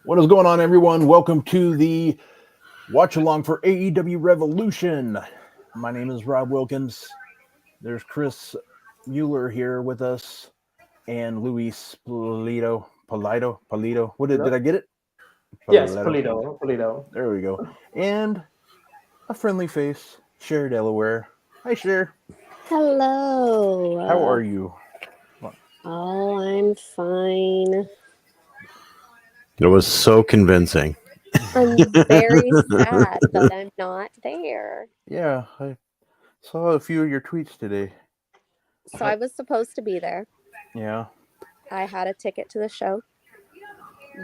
What is going on, everyone? Welcome to the Watchalong for AEW Revolution. My name is Rob Wilkins. There's Chris Mueller here with us, and Luis Polito. What did I get it? Yes, Polito. There we go. And a friendly face, Cher Delaware. Hi, Cher. Hello. How are you? Oh, I'm fine. It was so convincing. I'm very sad that I'm not there. Yeah, I saw a few of your tweets today. So I was supposed to be there. Yeah. I had a ticket to the show.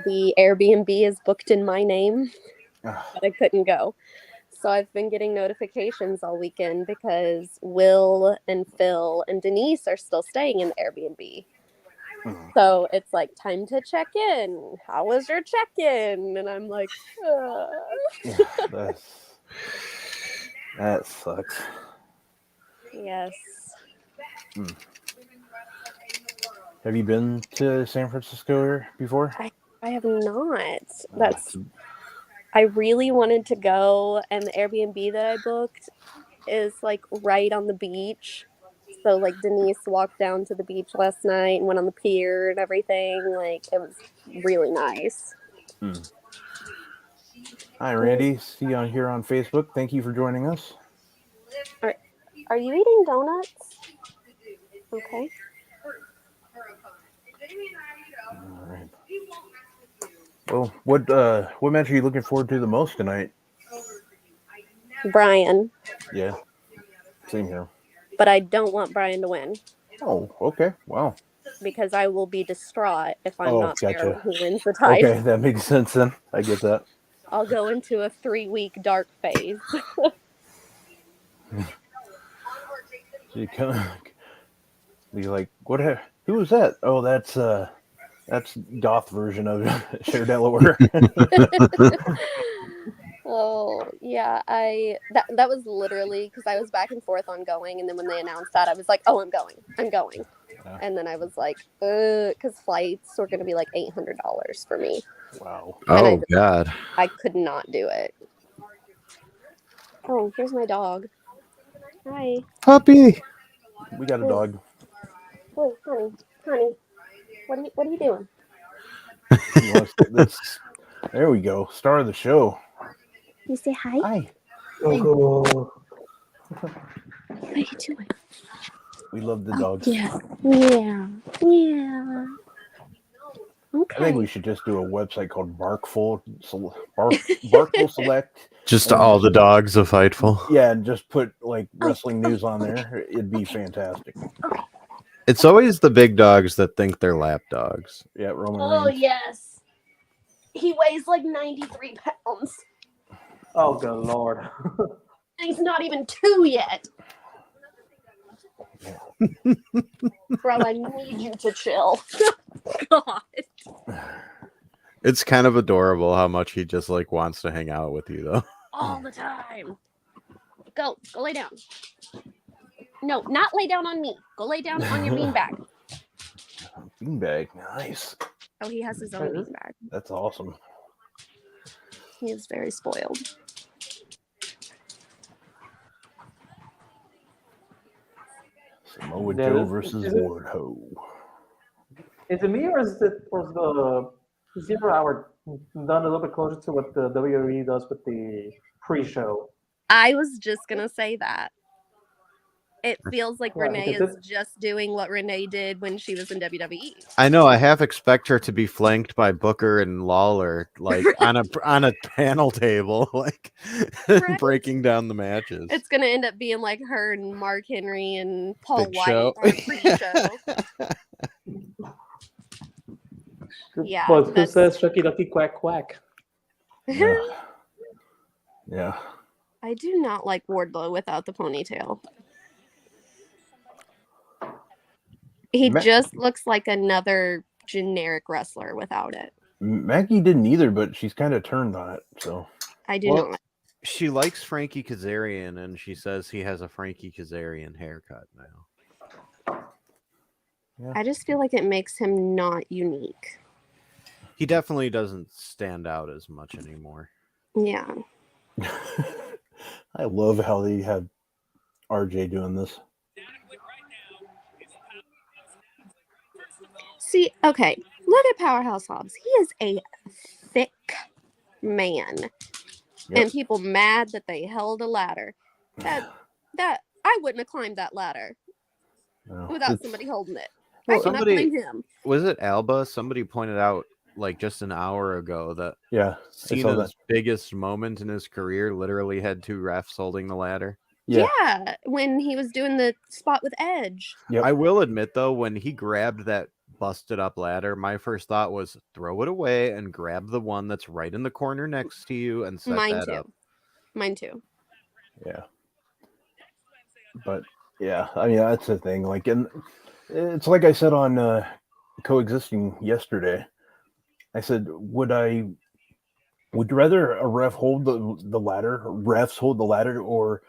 The Airbnb is booked in my name, but I couldn't go. So I've been getting notifications all weekend because Will and Phil and Denise are still staying in the Airbnb. So it's like, time to check in. How was your check-in? And I'm like, that sucks. Yes. Have you been to San Francisco before? I have not. I really wanted to go, and the Airbnb that I booked is like right on the beach. So like Denise walked down to the beach last night and went on the pier and everything. Like, it was really nice. Hi, Randy. See you here on Facebook. Thank you for joining us. Are you eating donuts? Okay. All right. Well, what match are you looking forward to the most tonight? Brian. Yeah. Same here. But I don't want Brian to win. Oh, okay. Wow. Because I will be distraught if I'm not there when he wins the title. Okay, that makes sense then. I get that. I'll go into a 3-week dark phase. You kind of be like, what? Who was that? Oh, that's goth version of Cher Delaware. Oh, yeah. That was literally because I was back and forth on going, and then when they announced that, I was like, oh, I'm going. Yeah. And then I was like, because flights were going to be like $800 for me. Wow. Oh, God. I could not do it. Oh, here's my dog. Hi. Puppy. We got a dog. Oh, honey. What are you doing? There we go. Star of the show. You say hi? Hi. Oh. What are you doing? We love the dogs. Yeah. Okay. I think we should just do a website called Barkful Select. Just all the dogs of Fightful. Yeah, and just put like wrestling news on there. It'd be fantastic. It's always the big dogs that think they're lap dogs. Yeah, Roman Oh, Reigns. yes. He weighs like 93 pounds. Oh, good Lord. He's not even 2 yet. Bro, I need you to chill. God. It's kind of adorable how much he just like wants to hang out with you, though. All the time. Go lay down. No, not lay down on me. Go lay down on your beanbag. Beanbag, nice. Oh, he has his own beanbag. That's awesome. He is very spoiled. Samoa Joe versus Wardlow. Is it me or is the 0 hour done a little bit closer to what the WWE does with the pre-show? I was just gonna say that. It feels like Renee is just doing what Renee did when she was in WWE. I know. I half expect her to be flanked by Booker and Lawler, like on a panel table, like breaking down the matches. It's gonna end up being like her and Mark Henry and Paul Big White Show. on a pre-show. Yeah. Well, who says Shucky Ducky Quack Quack? Yeah. I do not like Wardlow without the ponytail. He just looks like another generic wrestler without it. Maggie didn't either, but she's kind of turned on it. So I do not. She likes Frankie Kazarian, and she says he has a Frankie Kazarian haircut now. Yeah. I just feel like it makes him not unique. He definitely doesn't stand out as much anymore. Yeah. I love how they have RJ doing this. See, okay, look at Powerhouse Hobbs. He is a thick man. Yep. And people mad that they held a ladder. That I wouldn't have climbed that ladder without somebody holding it. Well, I cannot blame him. Was it Alba? Somebody pointed out like just an hour ago that Yeah, Cena's biggest moment in his career literally had 2 refs holding the ladder. Yeah, when he was doing the spot with Edge. Yep. I will admit though, when he grabbed that busted up ladder, my first thought was throw it away and grab the one that's right in the corner next to you and set that up. Mine too. Yeah. But yeah, I mean that's the thing. Like, and it's like I said on Coexisting yesterday. I said, would you rather a ref hold the ladder, refs hold the ladder, or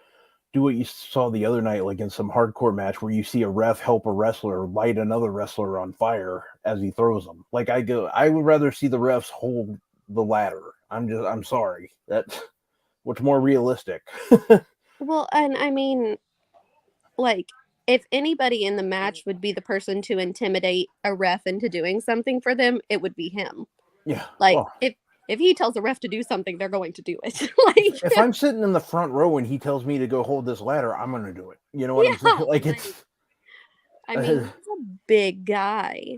do what you saw the other night, like in some hardcore match where you see a ref help a wrestler light another wrestler on fire as he throws them? Like I would rather see the refs hold the ladder. I'm sorry. That's what's more realistic. Well, and I mean, like, if anybody in the match would be the person to intimidate a ref into doing something for them, it would be him. Yeah. Like, if he tells a ref to do something, they're going to do it. Like, if I'm sitting in the front row and he tells me to go hold this ladder, I'm going to do it. You know what I'm saying? Like, it's. I mean, he's a big guy.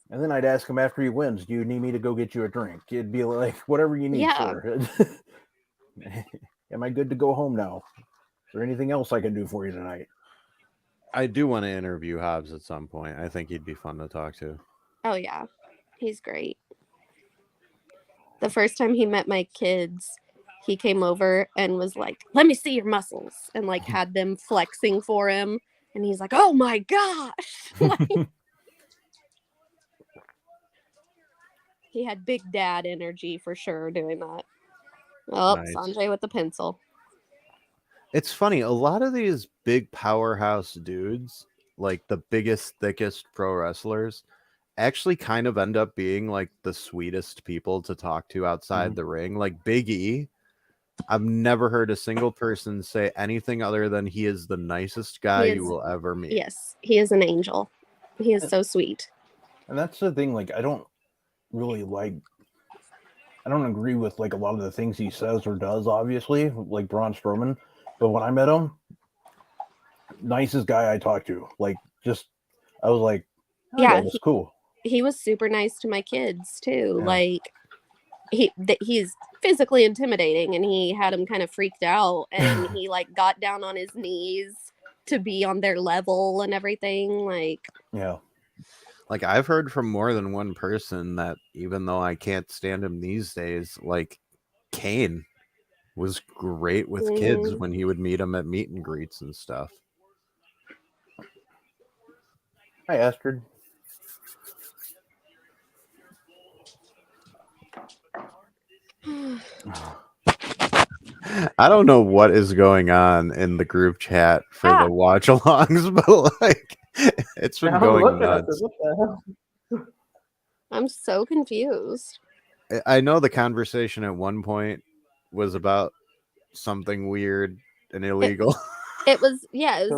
And then I'd ask him after he wins, do you need me to go get you a drink? It'd be like, whatever you need, sir. Am I good to go home now? Is there anything else I can do for you tonight? I do want to interview Hobbs at some point. I think he'd be fun to talk to. Oh, yeah. He's great. The first time he met my kids, he came over and was like, let me see your muscles. And like had them flexing for him. And he's like, oh my gosh. Like, he had big dad energy for sure doing that. Oh, nice. Sanjay with the pencil. It's funny. A lot of these big powerhouse dudes, like the biggest, thickest pro wrestlers, actually kind of end up being like the sweetest people to talk to outside the ring. Like Big E, I've never heard a single person say anything other than he is the nicest guy you will ever meet. Yes, he is an angel. He is so sweet. And that's the thing, like, I don't agree with like a lot of the things he says or does, obviously, like Braun Strowman. But when I met him, nicest guy I talked to. Like, I was like, oh, yeah, that's cool. He was super nice to my kids too. Yeah. Like he's physically intimidating, and he had them kind of freaked out, and he like got down on his knees to be on their level and everything. Like, yeah. Like I've heard from more than one person that even though I can't stand him these days, like Kane was great with kids when he would meet them at meet and greets and stuff. Hi, Astrid. I don't know what is going on in the group chat for the watch-alongs, but like it's been going nuts. What the hell? I'm so confused. I know the conversation at one point was about something weird and illegal. It was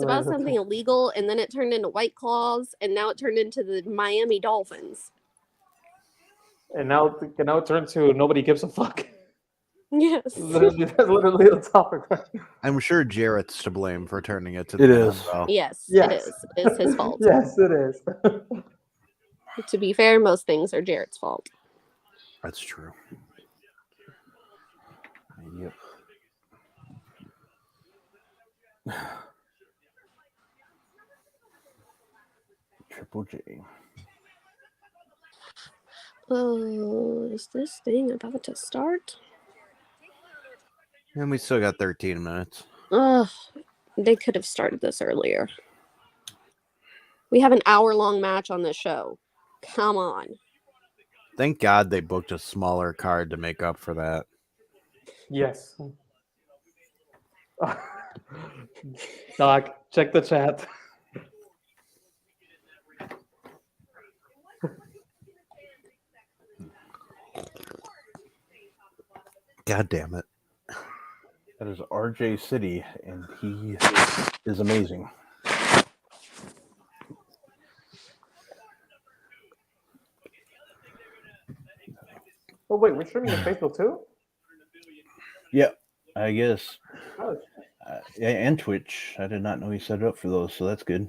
about something illegal, and then it turned into White Claws, and now it turned into the Miami Dolphins. And now it turned to nobody gives a fuck. Yes. That's literally the topic. I'm sure Jarrett's to blame for turning it to the NFL. Yes, it is. It's his fault. Yes, it is. To be fair, most things are Jarrett's fault. That's true. Yep. Triple J. Oh, is this thing about to start? And we still got 13 minutes. They could have started this earlier. We have an hour-long match on this show. Come on. Thank God they booked a smaller card to make up for that. Yes. Doc, check the chat. God damn it. That is RJ City, and he is amazing. Oh wait, we're streaming on Facebook too. Yeah, I guess. Oh, And Twitch. I did not know he set it up for those, so that's good.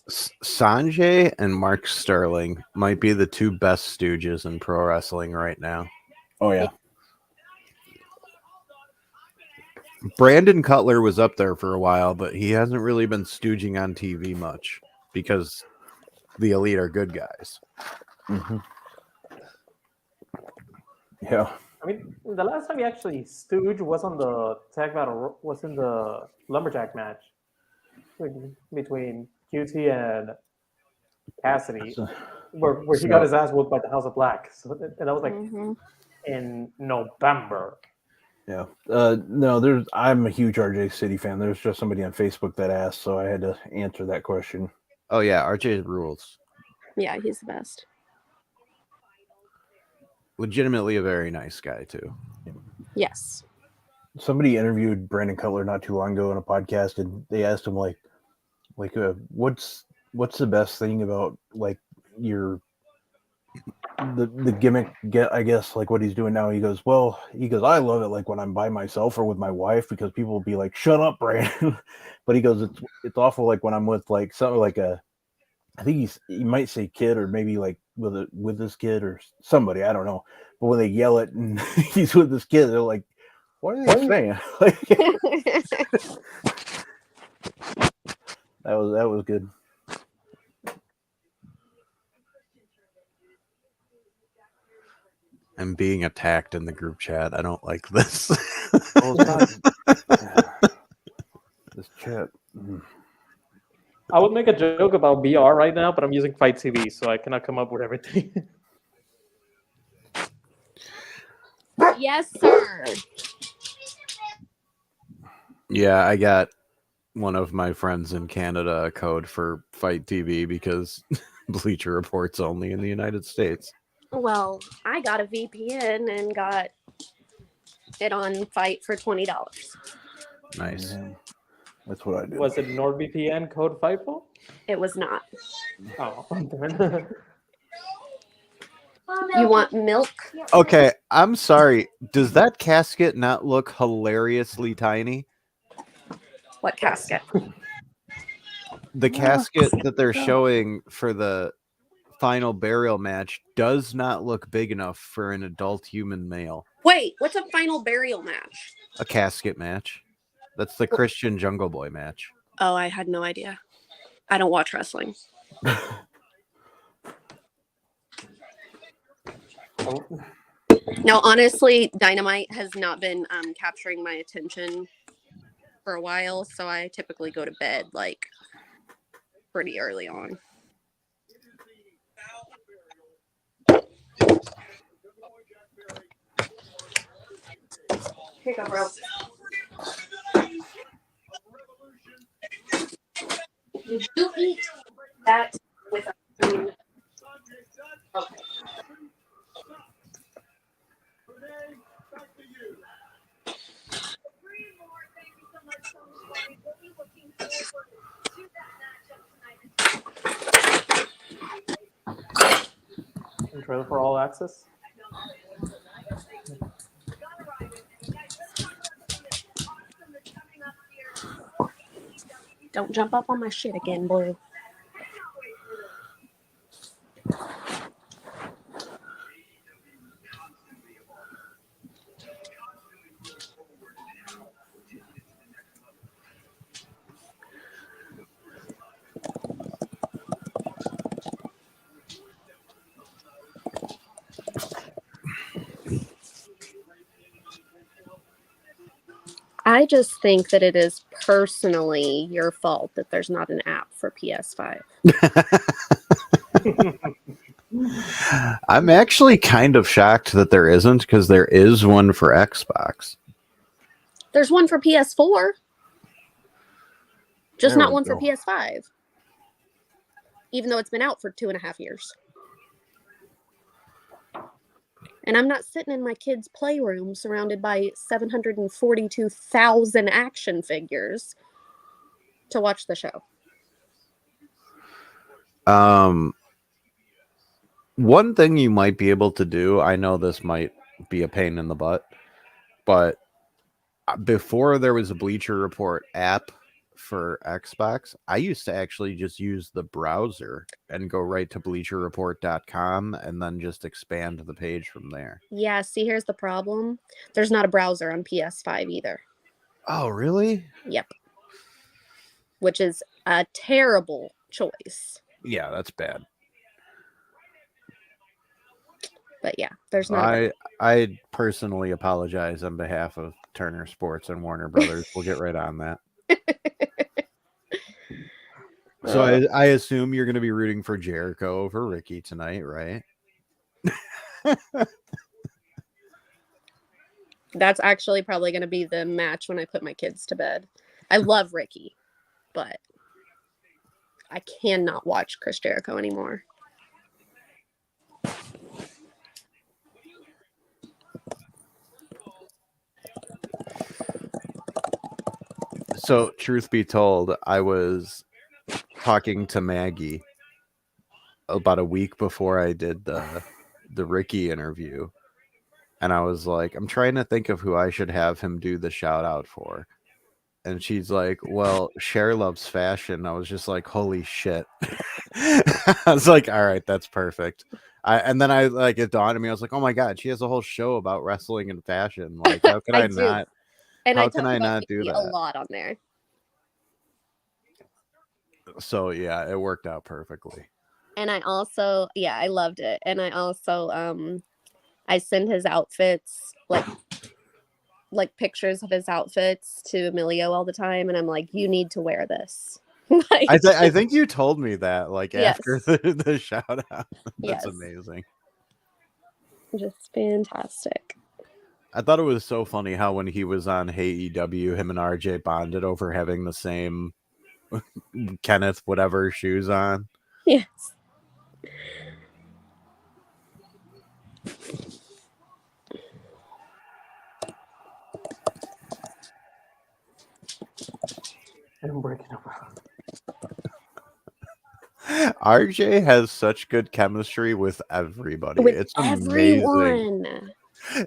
Sanjay and Mark Sterling might be the two best stooges in pro wrestling right now. Oh yeah. Brandon Cutler was up there for a while, but he hasn't really been stooging on TV much because the Elite are good guys. Mm-hmm. Yeah. I mean, the last time he actually stooge was on the tag battle, was in the lumberjack match between QT and Cassidy, where he got his ass whooped by the House of Black. So, and that was like in November. Yeah. No, I'm a huge RJ City fan. There's just somebody on Facebook that asked, so I had to answer that question. Oh yeah, RJ rules. Yeah, he's the best. Legitimately a very nice guy too. Yes. Somebody interviewed Brandon Cutler not too long ago on a podcast, and they asked him what's the best thing about like your the gimmick, I guess, like what he's doing now. He goes, I love it like when I'm by myself or with my wife, because people will be like, shut up, Brandon. But he goes, it's awful like when I'm with like something like I think he might say kid, or maybe like with this kid or somebody, I don't know. But when they yell it and he's with this kid, they're like, what are they saying? That was good. I'm being attacked in the group chat. I don't like this. This chat. I would make a joke about BR right now, but I'm using Fight TV, so I cannot come up with everything. Yes, sir. Yeah, I got one of my friends in Canada a code for Fight TV because Bleacher Report's only in the United States. Well, I got a VPN and got it on Fight for $20. Nice. Yeah, that's what I did. Was it NordVPN code Fightful? It was not. Oh, You want milk? Okay, I'm sorry. Does that casket not look hilariously tiny? What casket? The casket that they're showing for the final burial match does not look big enough for an adult human male. Wait, what's a final burial match? A casket match. That's the Christian Jungle Boy match. Oh, I had no idea. I don't watch wrestling. No, honestly, Dynamite has not been capturing my attention for a while, so I typically go to bed like pretty early on. Here you go, bro. Did you eat that with a spoon? Okay. trailer for All Access? Don't jump up on my shit again, boy. I just think that it is personally your fault that there's not an app for PS5. I'm actually kind of shocked that there isn't, because there is one for Xbox. There's one for PS4, just not one for PS5, even though it's been out for 2.5 years. And I'm not sitting in my kid's playroom surrounded by 742,000 action figures to watch the show. One thing you might be able to do, I know this might be a pain in the butt, but before there was a Bleacher Report app for Xbox, I used to actually just use the browser and go right to bleacherreport.com and then just expand the page from there. Yeah, see, here's the problem. There's not a browser on PS5 either. Oh, really? Yep. Which is a terrible choice. Yeah, that's bad. But yeah, there's not. I personally apologize on behalf of Turner Sports and Warner Brothers. We'll get right on that. So I assume you're going to be rooting for Jericho over Ricky tonight, right? That's actually probably going to be the match when I put my kids to bed. I love Ricky, but I cannot watch Chris Jericho anymore. So, truth be told, I was talking to Maggie about a week before I did the Ricky interview, and I was like, I'm trying to think of who I should have him do the shout out for. And she's like, well, Cher loves fashion. I was just like, holy shit. I was like, all right, that's perfect. And then it dawned on me, I was like, oh my God, she has a whole show about wrestling and fashion. Like, how can I not? And how can I not do that? A lot on there. So yeah, it worked out perfectly. And I also, I loved it. And I also, I send his outfits, like pictures of his outfits to Emilio all the time. And I'm like, you need to wear this. I think you told me that, like, after the shout out. That's amazing. Just fantastic. I thought it was so funny how when he was on AEW, him and RJ bonded over having the same Kenneth whatever shoes on. Yes. I'm breaking up. RJ has such good chemistry with everybody. It's everyone. Amazing.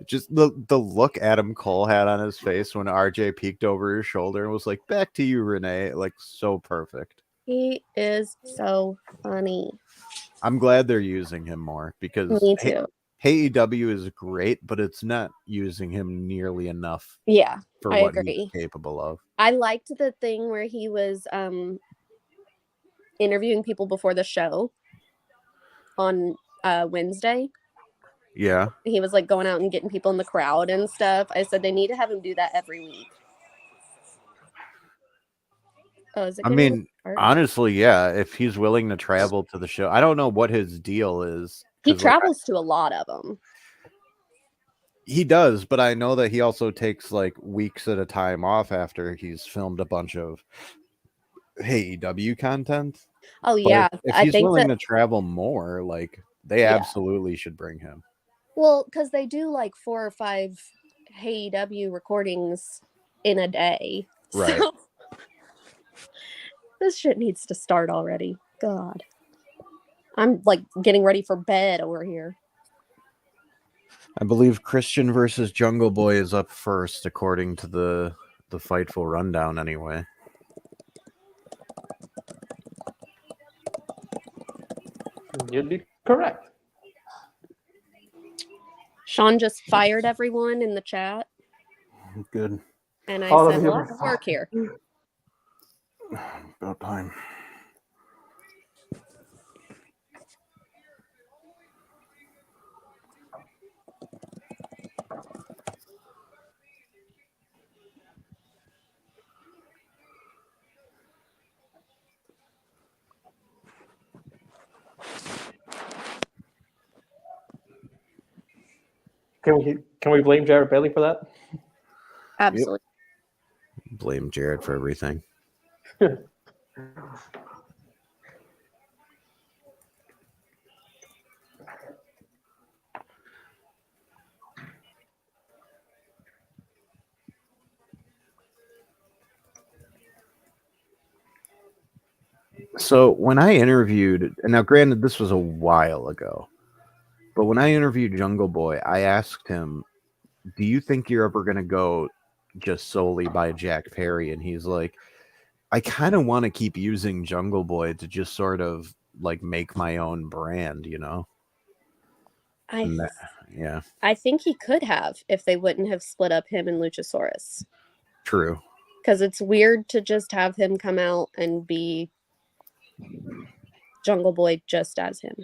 Just the look Adam Cole had on his face when RJ peeked over his shoulder and was like, back to you, Renee. Like, so perfect. He is so funny. I'm glad they're using him more because Me too. AEW is great, but it's not using him nearly enough. Yeah, for I what agree. he's capable of. I liked the thing where he was interviewing people before the show on Wednesday. Yeah. He was like going out and getting people in the crowd and stuff. I said they need to have him do that every week. Oh, is it? I mean, honestly, yeah. If he's willing to travel to the show, I don't know what his deal is. He travels to a lot of them. He does, but I know that he also takes like weeks at a time off after he's filmed a bunch of AEW content. Oh yeah, if he's willing to travel more, like they absolutely should bring him. Well, because they do like 4 or 5 AEW recordings in a day. Right. So this shit needs to start already. God. I'm like getting ready for bed over here. I believe Christian versus Jungle Boy is up first, according to the Fightful rundown anyway. You'd be correct. Sean just fired everyone in the chat. Good. And I said, well, let's work here. About time. Can we blame Jared Bailey for that? Absolutely. Yep. Blame Jared for everything. So when I interviewed, and now granted this was a while ago, but when I interviewed Jungle Boy, I asked him, do you think you're ever going to go just solely by Jack Perry? And he's like, I kind of want to keep using Jungle Boy to just sort of like make my own brand, you know? Yeah. I think he could have if they wouldn't have split up him and Luchasaurus. True. Because it's weird to just have him come out and be Jungle Boy just as him.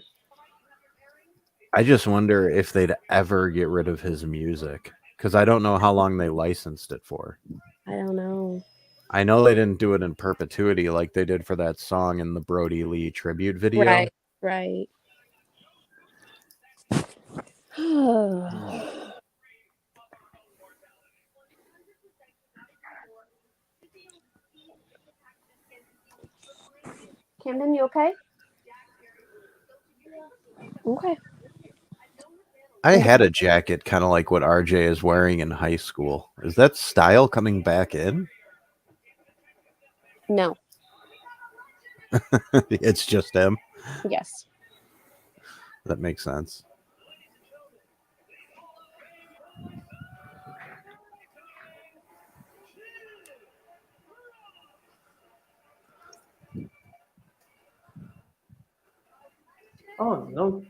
I just wonder if they'd ever get rid of his music, because I don't know how long they licensed it for. I don't know. I know they didn't do it in perpetuity like they did for that song in the Brody Lee tribute video. Right. Camden, you okay? Okay. I had a jacket kind of like what RJ is wearing in high school. Is that style coming back in? No. It's just him? Yes. That makes sense. Oh, no.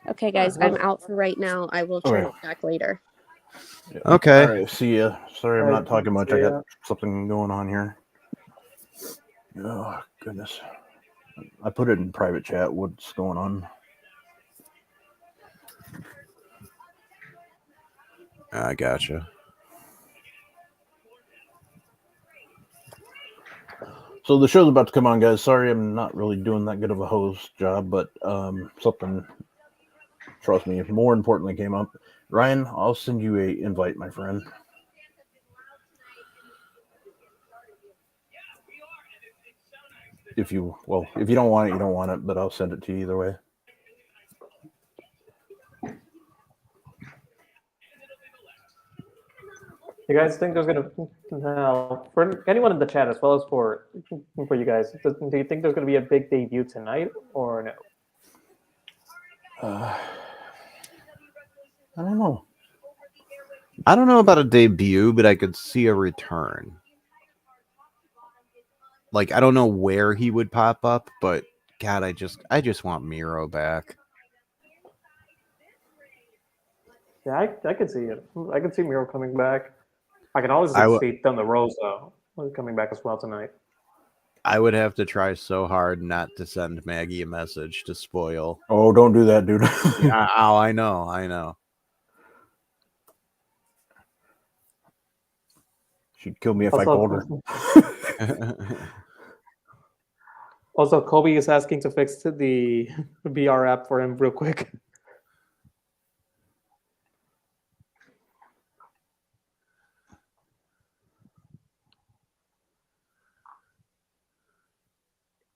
Okay, guys, I'm out for right now. I will turn it back later. Yeah. Okay. All right, see ya. Sorry, I'm not talking much. I got something going on here. Oh, goodness. I put it in private chat. What's going on? I gotcha. So the show's about to come on, guys. Sorry, I'm not really doing that good of a host job, but something, trust me, more importantly came up. Ryan, I'll send you a invite, my friend. If you don't want it, you don't want it, but I'll send it to you either way. You guys think there's gonna for anyone in the chat as well as for you guys? Do you think there's gonna be a big debut tonight or no? I don't know. I don't know about a debut, but I could see a return. Like, I don't know where he would pop up, but God, I just want Miro back. Yeah, I could see it. I could see Miro coming back. I can always see Thunder Rosa coming back as well tonight. I would have to try so hard not to send Maggie a message to spoil. Oh, don't do that, dude. I know. She'd kill me if I called her. Also, Kobe is asking to fix the BR app for him real quick.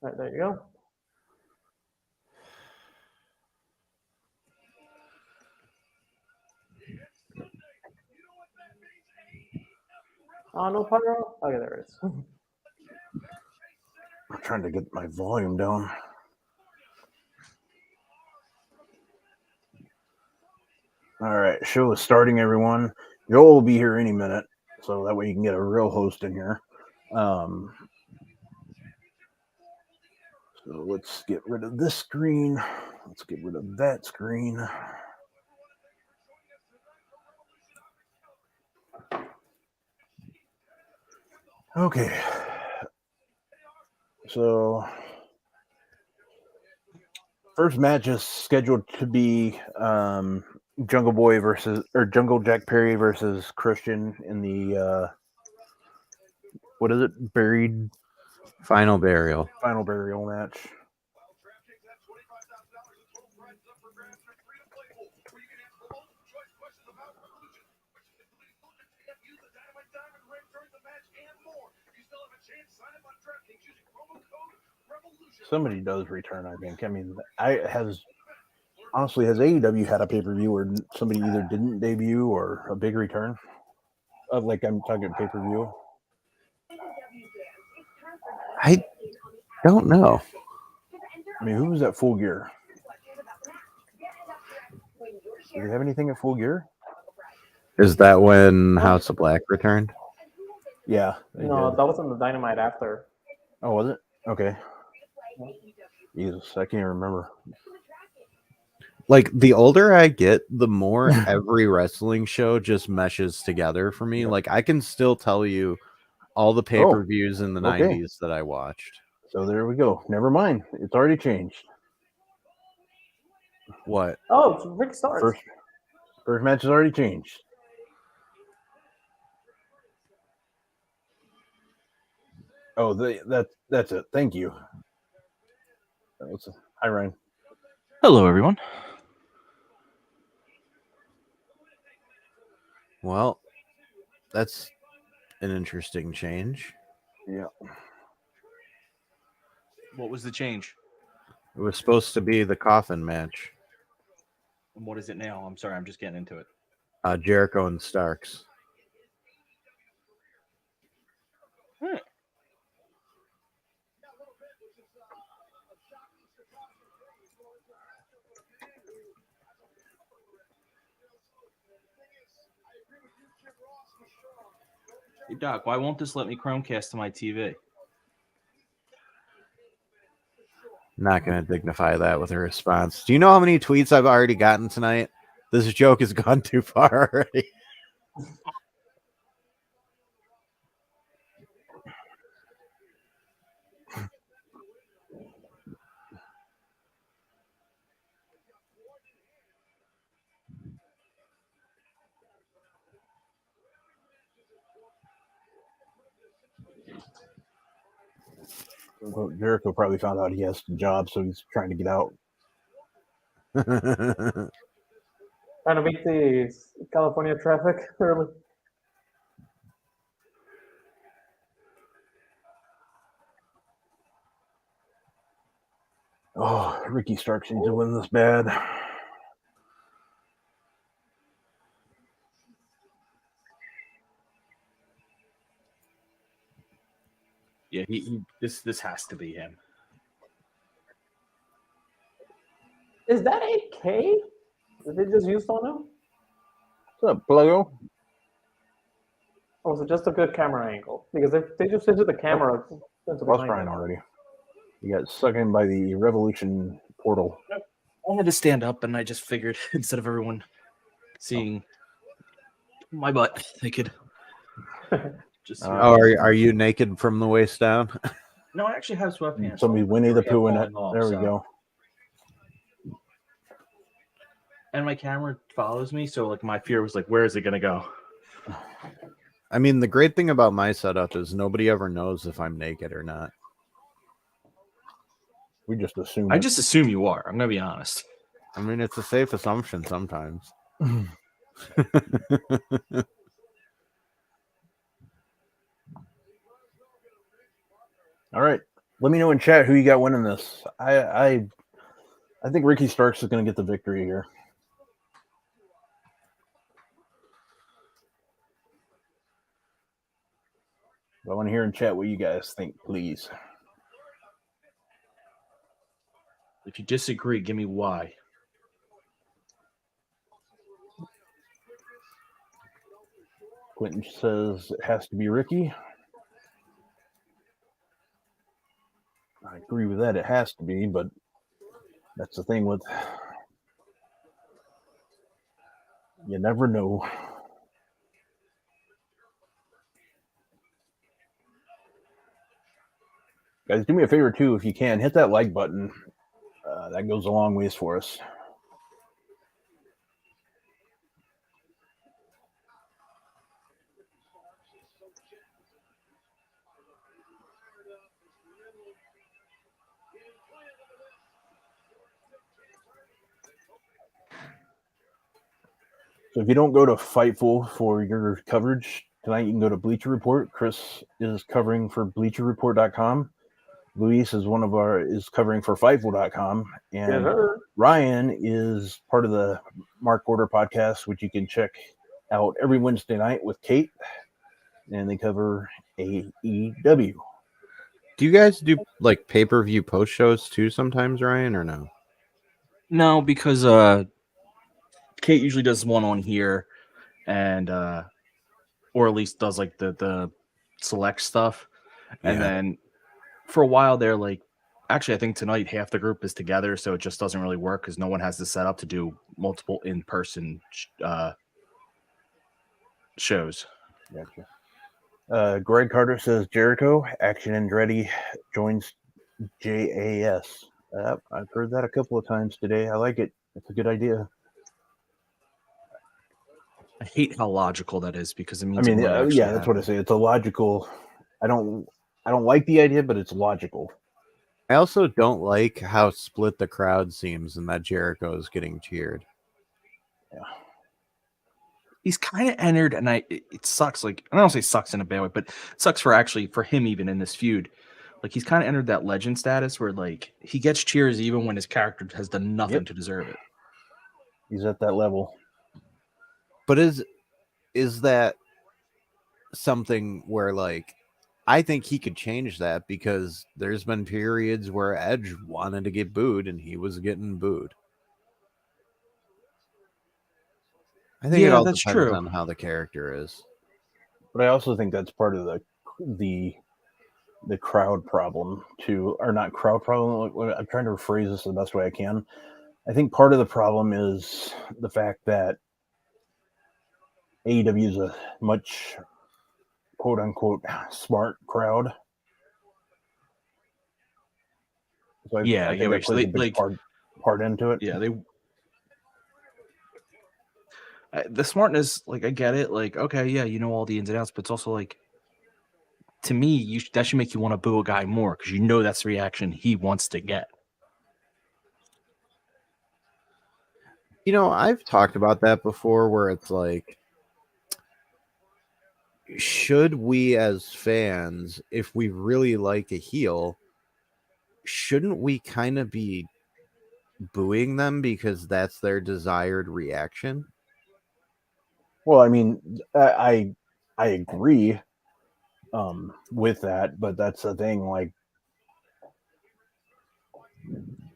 All right, there you go. Oh, no pyro? Okay, there it is. I'm trying to get my volume down. All right, show is starting, everyone. Joel will be here any minute, so that way you can get a real host in here. So let's get rid of this screen. Let's get rid of that screen. Okay. So first match is scheduled to be Jungle Jack Perry versus Christian in the what is it? Buried Final burial match. Somebody does return, I think. I mean, has AEW had a pay-per-view where somebody either didn't debut or a big return? I'm talking pay-per-view. I don't know. I mean, who was at Full Gear? Do they have anything at Full Gear? Is that when House of Black returned? Yeah. No, did. that was on the Dynamite after. Oh, was it? Okay. Jesus, I can't even remember. Like, the older I get, the more every wrestling show just meshes together for me. Yep. Like, I can still tell you all the pay-per-views in the okay. 90s that I watched. So there we go. Never mind. It's already changed. What? Oh, it's Rick Starks. First match has already changed. Oh, that's it. Thank you. Hi, Ryan. Hello, everyone. Well, that's an interesting change. Yeah. What was the change? It was supposed to be the coffin match. And what is it now? I'm sorry, I'm just getting into it. Jericho and Starks. Hey, Doc, why won't this let me Chromecast to my TV? Not going to dignify that with a response. Do you know how many tweets I've already gotten tonight? This joke has gone too far already. Well, Jericho probably found out he has a job, so he's trying to get out. Trying to beat the California traffic early. Oh, Ricky Starks needs to win this bad. Yeah, this has to be him. Is that a K that they just used on him? What's up, Pluggo? Or was it just a good camera angle? Because they just into the camera. Into Lost behind Brian him. already. He got sucked in by the Revolution portal. I had to stand up, and I just figured instead of everyone seeing my butt, they could just. Are you naked from the waist down? No, I actually have sweatpants. Somebody Winnie the Pooh in it. Off, There we go. And my camera follows me, so like my fear was like, where is it gonna go? I mean, the great thing about my setup is nobody ever knows if I'm naked or not. We just assume. I just assume you are. I'm gonna be honest. I mean, it's a safe assumption sometimes. All right. Let me know in chat who you got winning this. I think Ricky Starks is going to get the victory here. I want to hear in chat what you guys think, please. If you disagree, give me why. Quentin says it has to be Ricky. I agree with that. It has to be, but that's the thing with you never know. Guys, do me a favor too, if you can, hit that like button. That goes a long ways for us. So if you don't go to Fightful for your coverage tonight, you can go to Bleacher Report. Chris is covering for BleacherReport.com. Luis is covering for Fightful.com. And Ryan is part of the Mark Order podcast, which you can check out every Wednesday night with Kate. And they cover AEW. Do you guys do like pay-per-view post shows too sometimes, Ryan, or no? No, because Kate usually does one on here, and or at least does like the select stuff, and Yeah. then for a while they're like, actually, I think tonight half the group is together, so it just doesn't really work because no one has the setup to do multiple in-person shows. Gotcha. Greg Carter says Jericho, Action Andretti joins JAS. I've heard that a couple of times today. I like it. It's a good idea. I hate how logical that is because it I means mean, it might actually yeah, that's what I happen. say. It's a logical. I don't like the idea, but it's logical. I also don't like how split the crowd seems and that Jericho is getting cheered. Yeah. He's kind of entered, and it sucks. Like, I don't say sucks in a bad way, but it sucks for him even in this feud. Like, he's kind of entered that legend status where like he gets cheers even when his character has done nothing to deserve it. He's at that level. But is that something where like I think he could change that because there's been periods where Edge wanted to get booed and he was getting booed. I think it all that's depends true. on how the character is. But I also think that's part of the crowd problem too, or not crowd problem. I'm trying to rephrase this the best way I can. I think part of the problem is the fact that AEW is a much quote unquote smart crowd. So I think that plays a big part into it. Yeah, the smartness, like I get it, like okay, yeah, you know all the ins and outs, but it's also like to me, that should make you want to boo a guy more because you know that's the reaction he wants to get. You know, I've talked about that before where it's like, should we as fans, if we really like a heel, shouldn't we kind of be booing them because that's their desired reaction? Well, I mean, I agree with that, but that's the thing. Like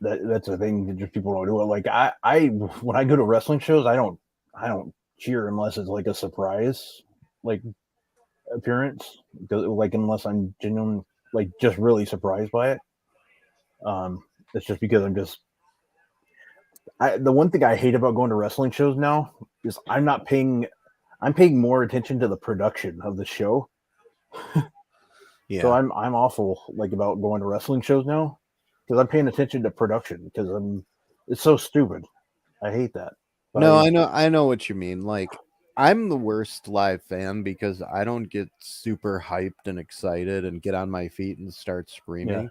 that's the thing that just people don't do it. Like I when I go to wrestling shows, I don't cheer unless it's like a surprise like appearance. Like unless I'm genuine, like just really surprised by it. It's just because I'm just. The one thing I hate about going to wrestling shows now is I'm paying more attention to the production of the show. Yeah. So I'm awful like about going to wrestling shows now because I'm paying attention to production because it's so stupid. I hate that. But No, I know what you mean. Like I'm the worst live fan because I don't get super hyped and excited and get on my feet and start screaming.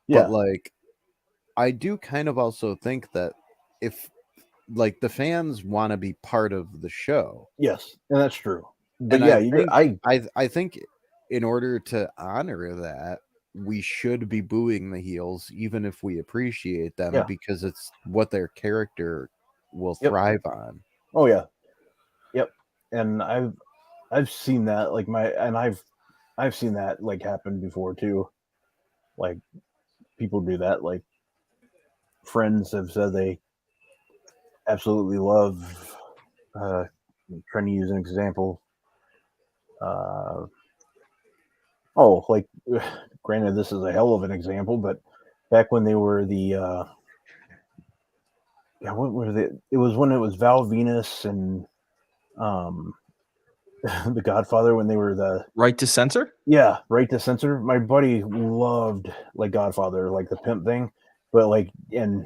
Yeah. But like I do kind of also think that if like the fans want to be part of the show. Yes, and that's true. But and yeah, I think in order to honor that, we should be booing the heels even if we appreciate them because it's what their character will thrive on. Oh yeah. Yep. And I've seen that like I've seen that like happen before too. Like people do that. Like friends have said they absolutely love trying to use an example. Like granted this is a hell of an example, but back when they were the what was it? It was when it was Val Venus and the Godfather when they were the Right to Censor? Yeah, Right to Censor. My buddy loved like Godfather, like the pimp thing, but like and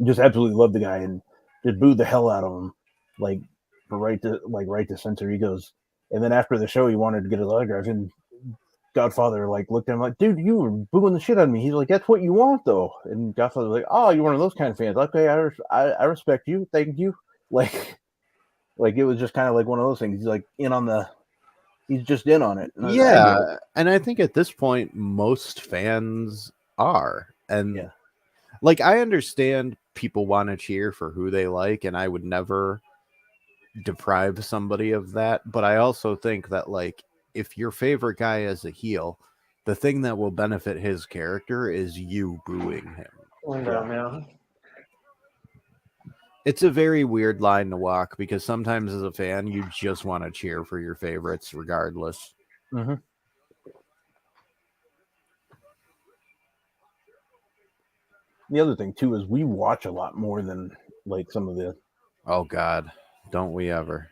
just absolutely loved the guy and just booed the hell out of him, like for Right to Censor. He goes, and then after the show, he wanted to get his autograph, and Godfather like looked at him like, "Dude, you were booing the shit out of me." He's like, "That's what you want, though." And Godfather's like, "Oh, you're one of those kind of fans. Okay, I respect you. Thank you." Like it was just kind of like one of those things. He's like he's just in on it. And and I think at this point most fans are. And like I understand people want to cheer for who they like, and I would never deprive somebody of that, but I also think that like if your favorite guy is a heel, the thing that will benefit his character is you booing him. Yeah. It's a very weird line to walk because sometimes as a fan, you just want to cheer for your favorites regardless. Mm-hmm. The other thing too is we watch a lot more than like some of the. Oh God, don't we ever?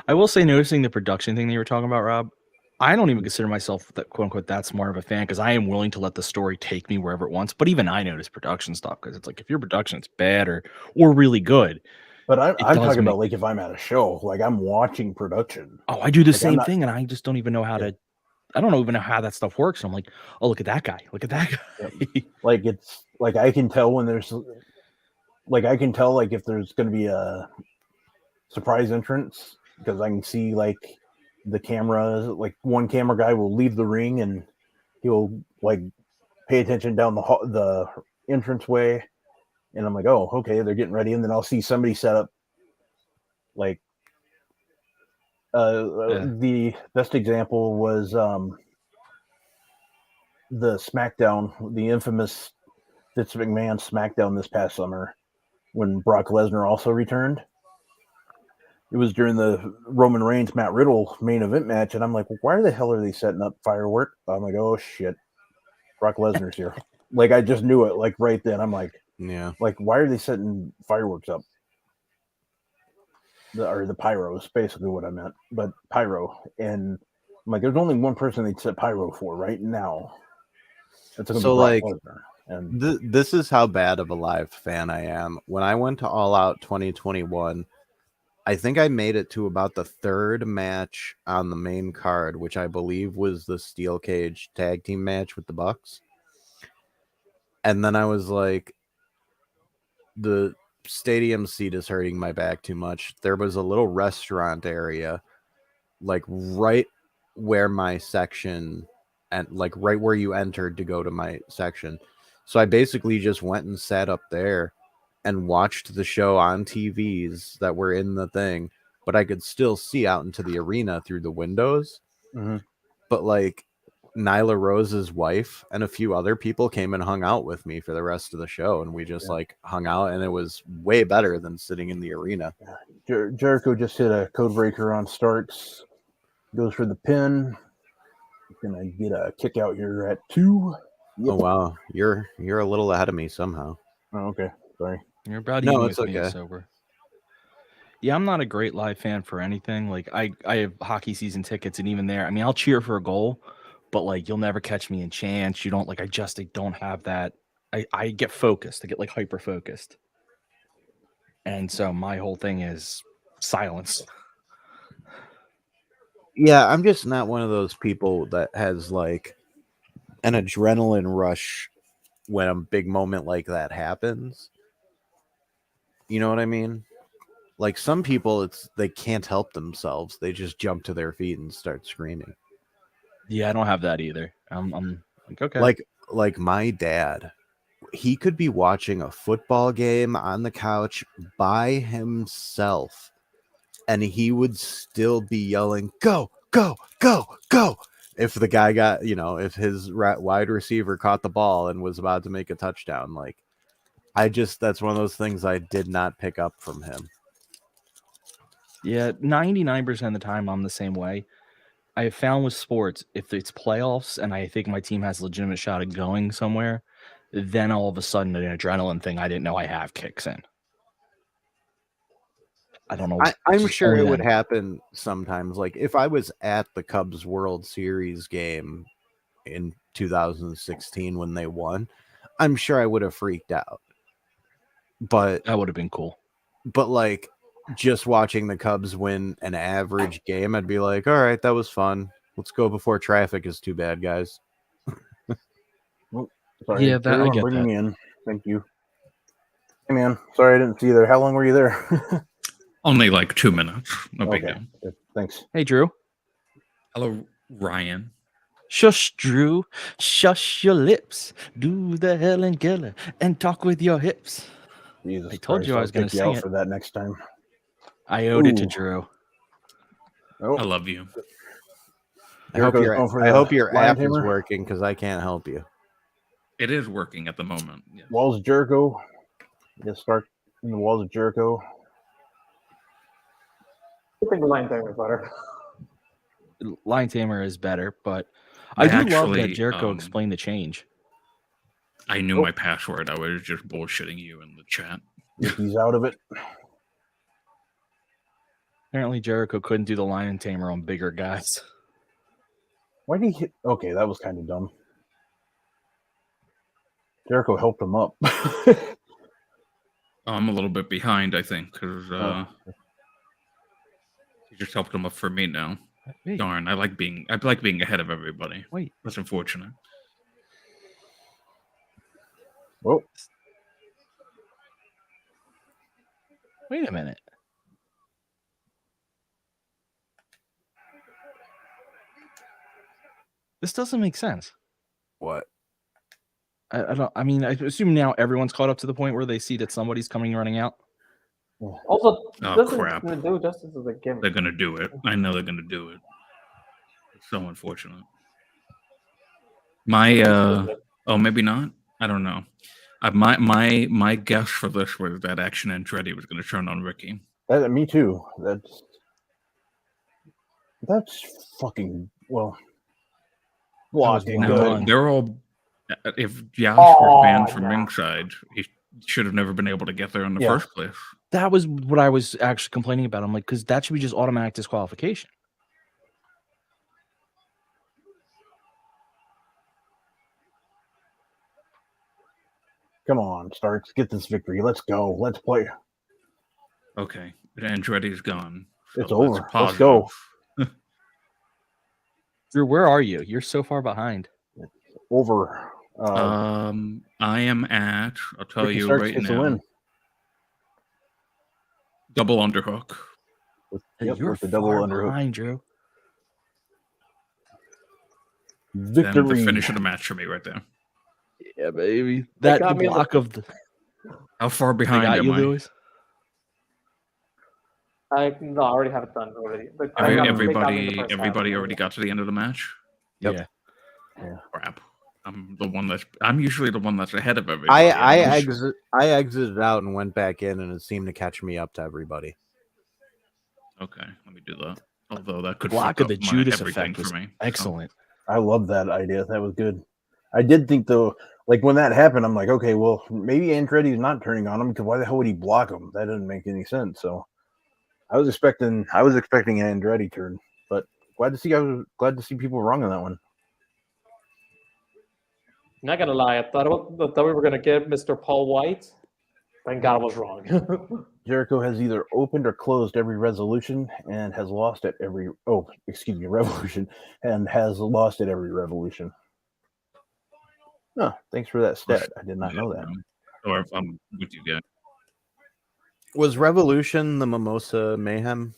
I will say, noticing the production thing that you were talking about, Rob, I don't even consider myself that quote unquote that smart of a fan because I am willing to let the story take me wherever it wants. But even I notice production stuff because it's like if your production is bad or really good. But I'm talking about like if I'm at a show, like I'm watching production. Oh, I do the same thing, and I just don't even know how to. I don't even know how that stuff works. I'm like, oh, look at that guy. Look at that guy. Like it's like I can tell when there's like I can tell like if there's going to be a surprise entrance because I can see like the camera, like one camera guy will leave the ring and he'll like pay attention down the entranceway, and I'm like, oh, okay, they're getting ready, and then I'll see somebody set up like the best example was the SmackDown, the infamous Vince McMahon SmackDown this past summer when Brock Lesnar also returned. It was during the Roman Reigns Matt Riddle main event match, and I'm like, why the hell are they setting up firework? I'm like, oh shit, Brock Lesnar's here. Like I just knew it, like right then. I'm like, yeah, like why are they setting fireworks up? The pyros, basically what I meant, but pyro. And I'm like, there's only one person they'd set pyro for right now. So like, and this is how bad of a live fan I am. When I went to All Out 2021, I think I made it to about the third match on the main card, which I believe was the steel cage tag team match with the Bucks. And then I was like, the stadium seat is hurting my back too much. There was a little restaurant area, like right where my section, and like right where you entered to go to my section. So I basically just went and sat up there and watched the show on TVs that were in the thing, but I could still see out into the arena through the windows. Mm-hmm. But like Nyla Rose's wife and a few other people came and hung out with me for the rest of the show, and we just like hung out, and it was way better than sitting in the arena. Jericho just hit a code breaker on Starks, goes for the pin. Gonna get a kick out here at 2. Yep. Oh wow, you're a little ahead of me somehow. Oh, okay, sorry. You're about no, even it's with okay. Me sober. Yeah, I'm not a great live fan for anything. Like I have hockey season tickets, and even there, I mean, I'll cheer for a goal, but like you'll never catch me in chants. You don't like. I don't have that. I get focused. I get like hyper focused, and so my whole thing is silence. Yeah, I'm just not one of those people that has like an adrenaline rush when a big moment like that happens. You know what I mean? Like some people, they can't help themselves. They just jump to their feet and start screaming. Yeah, I don't have that either. I'm like, okay. Like my dad, he could be watching a football game on the couch by himself, and he would still be yelling, "Go, go, go, go!" If the guy got, if his wide receiver caught the ball and was about to make a touchdown. Like, that's one of those things I did not pick up from him. Yeah, 99% of the time I'm the same way. I have found with sports, if it's playoffs and I think my team has a legitimate shot at going somewhere, then all of a sudden an adrenaline thing I didn't know I have kicks in. I don't know. I'm sure it would happen sometimes. Like if I was at the Cubs World Series game in 2016 when they won, I'm sure I would have freaked out. But that would have been cool. But like just watching the Cubs win an average game, I'd be like, all right, that was fun. Let's go before traffic is too bad, guys. Oh, sorry. Yeah, I get bringing that. me in. Thank you. Hey, man. Sorry I didn't see you there. How long were you there? Only like 2 minutes. No big deal. Thanks. Hey, Drew. Hello, Ryan. Shush, Drew. Shush your lips. Do the Helen Keller and talk with your hips. Jesus I told Christ, you I was going to sing it for that next time. I owed it to Drew. Oh. I love you. I hope Jericho's going for I the hope your lion app is tamer. working because I can't help you. It is working at the moment. Yes. Walls of Jericho. Just start in the Walls of Jericho. I think the Lion Tamer is better. Lion Tamer is better, but I do love that actually, Jericho explained the change. I knew my password. I was just bullshitting you in the chat. He's out of it. Apparently, Jericho couldn't do the Lion Tamer on bigger guys. Why did he hit? Okay, that was kind of dumb. Jericho helped him up. I'm a little bit behind, I think, because he just helped him up for me now. Wait, Darn, I like being ahead of everybody. wait. That's unfortunate. Well, Wait a minute. This doesn't make sense. What? I don't. I mean, I assume now everyone's caught up to the point where they see that somebody's running out. Also, Oh, doesn't crap. do justice to the gimmick. They're gonna do it. I know they're gonna do it. It's so unfortunate. My oh, maybe not. I don't know. My guess for this was that Action Andretti was going to turn on Ricky. me too. That's fucking blocking. one Good. run. They're all. If Yash was banned from ringside, he should have never been able to get there in the first place. That was what I was actually complaining about. I'm like, because that should be just automatic disqualification. Come on, Starks, get this victory. Let's go. Let's play. Okay, Andretti's gone. So It's over. Let's go. Drew, where are you? You're so far behind. Over. I am at. I'll tell Ricky you Starks right gets a now. win. Double underhook. You're with the double far underhook. behind, Drew. Victory. Then the finish of the match for me right there. Yeah, baby. That got me block of the. How far They behind got am you, I? Lewis. I already have it done already. They got me in the first Everybody half. already got to the end of the match. Yep. Yeah. Crap. I'm usually the one that's ahead of everybody. I exited out and went back in, and it seemed to catch me up to everybody. Okay, let me do that. Although that could Block fuck of the up Judas everything effect was for me. excellent. I love that idea. That was good. I did think though, like when that happened, I'm like, okay, well, maybe Andretti's not turning on him because why the hell would he block him? That doesn't make any sense. So I was expecting an Andretti turn, but I was glad to see people wrong on that one. Not gonna lie, I thought we were gonna get Mr. Paul White. Thank God I was wrong. Jericho has either opened or closed every resolution and has lost at every revolution and has lost at every revolution. Oh, thanks for that stat. I did not know that. Or I'm with you guys. Was Revolution the Mimosa Mayhem?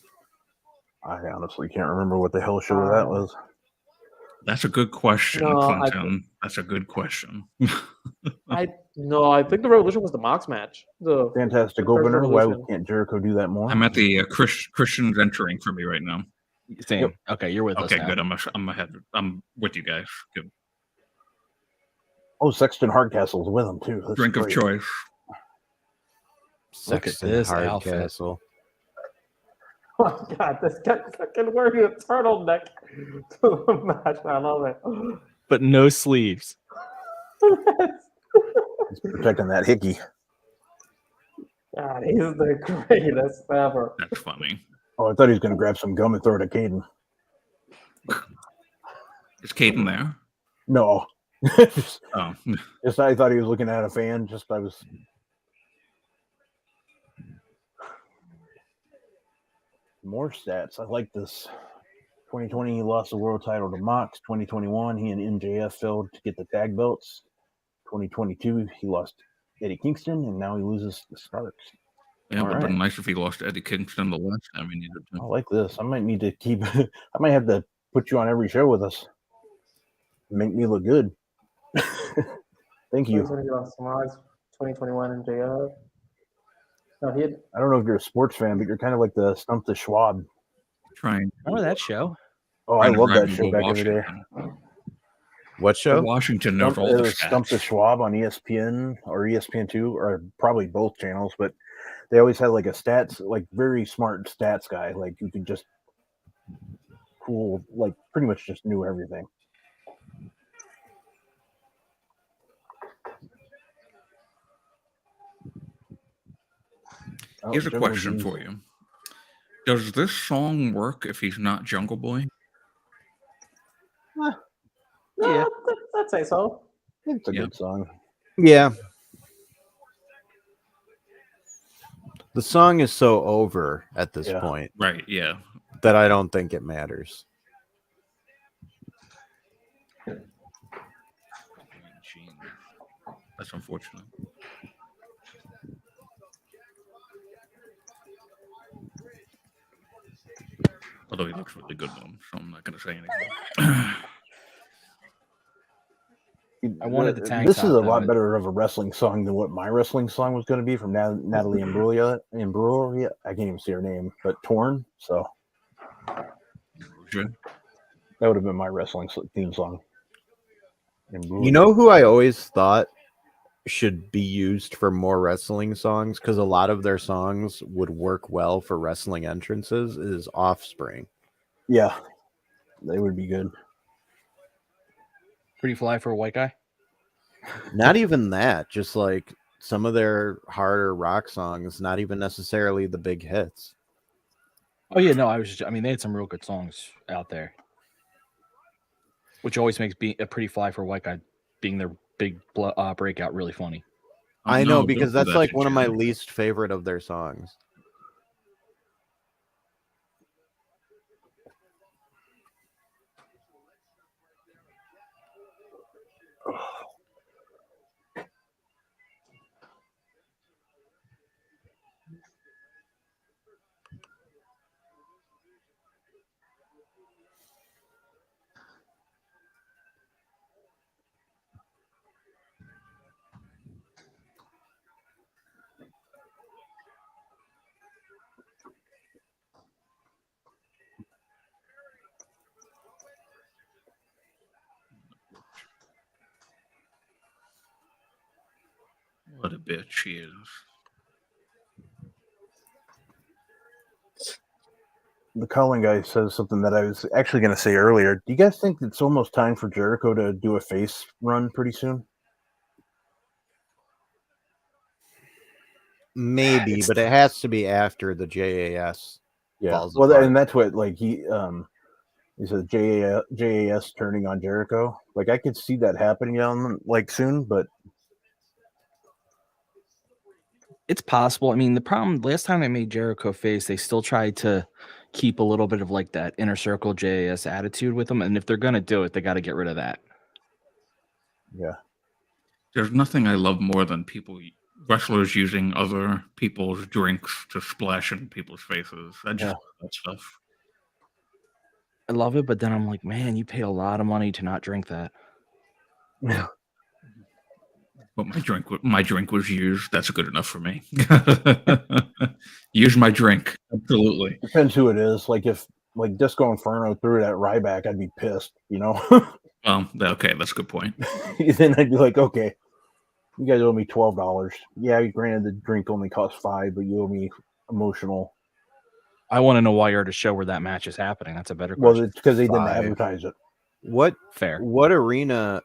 I honestly can't remember what the hell show that was. That's a good question, No, Clinton. That's a good question. I think the Revolution was the Mox match. The Fantastic the first opener. Why Revolution. can't Jericho do that more? I'm at the Christians entering for me right now. Same. Yep. Okay, you're with us Okay, now. good. I'm ahead. I'm with you guys. Good. Oh, Sexton Hardcastle's with him too. That's Drink of great. choice. Sexton this outfit. Hardcastle. Oh God, this guy fucking wearing a turtleneck to the match. I love it. But no sleeves. He's protecting that hickey. God, he's the greatest ever. That's funny. Oh, I thought he was going to grab some gum and throw it at Caden. Is Caden there? No. Oh, Just I thought he was looking at a fan. More stats. I like this. 2020, he lost the world title to Mox. 2021, he and MJF failed to get the tag belts. 2022, he lost Eddie Kingston, and now he loses the Starks. yeah, All it would have been right. nice if he lost to Eddie Kingston the last time he needed I to. like this. I might need to keep. I might have to put you on every show with us. Make me look good. Thank you. 2020 lost to Mox. 2021 MJF. No, he had I don't know if you're a sports fan, but you're kind of like the Stump the Schwab. Trying. Remember that show? Oh, I Trying to love that rival show back in the day. Washington. What show? Washington knows all It the was Stump the stats. Schwab on ESPN or ESPN2, or probably both channels, but they always had like a stats, like very smart stats guy, like you could just cool, like pretty much just knew everything. Oh, Here's a Jungle question G's. for you. Does this song work if he's not Jungle Boy? Yeah, I'd say so. It's a Yeah. good song. Yeah. The song is so over at this Yeah. point Right, yeah. that I don't think it matters. That's unfortunate. Although he looks really good though, so I'm not going to say anything. I wanted the tank This top, is a though. lot better of a wrestling song than what my wrestling song was going to be from Natalie Imbruglia. I can't even see her name, but Torn. So Sure. that would have been my wrestling theme song. You know who I always thought should be used for more wrestling songs, because a lot of their songs would work well for wrestling entrances, is Offspring. Yeah, they would be good. Pretty fly for a white guy. Not even that, just like some of their harder rock songs, not even necessarily the big hits. Oh yeah, no, I mean, they had some real good songs out there, which always makes being a pretty fly for a white guy being their big breakout really funny. I know, No, because don't do that's that like to one of my Jen. least favorite of their songs. What a bitch she is. The calling guy says something that I was actually going to say earlier. Do you guys think it's almost time for Jericho to do a face run pretty soon? Maybe, but it has to be after the JAS falls well, apart. and that's what like he said JAS turning on Jericho. Like I could see that happening on like soon, but It's possible. I mean, the problem last time they made Jericho face, they still tried to keep a little bit of like that inner circle JAS attitude with them, and if they're gonna do it, they got to get rid of that. yeah. There's nothing I love more than wrestlers using other people's drinks to splash in people's faces. I just love that stuff. I love it, but then I'm like, man, you paid a lot of money to not drink that. Yeah. But my drink was used. That's good enough for me. Use my drink. Absolutely. Depends who it is. Like if like Disco Inferno threw it at Ryback, I'd be pissed, you know. Okay, that's a good point. Then I'd be like, okay, you guys owe me $12. Yeah, granted the drink only costs $5, but you owe me emotional. I want to know why you're at a show where that match is happening. That's a better Well, question. it's because they didn't $5. advertise it. Fair. What arena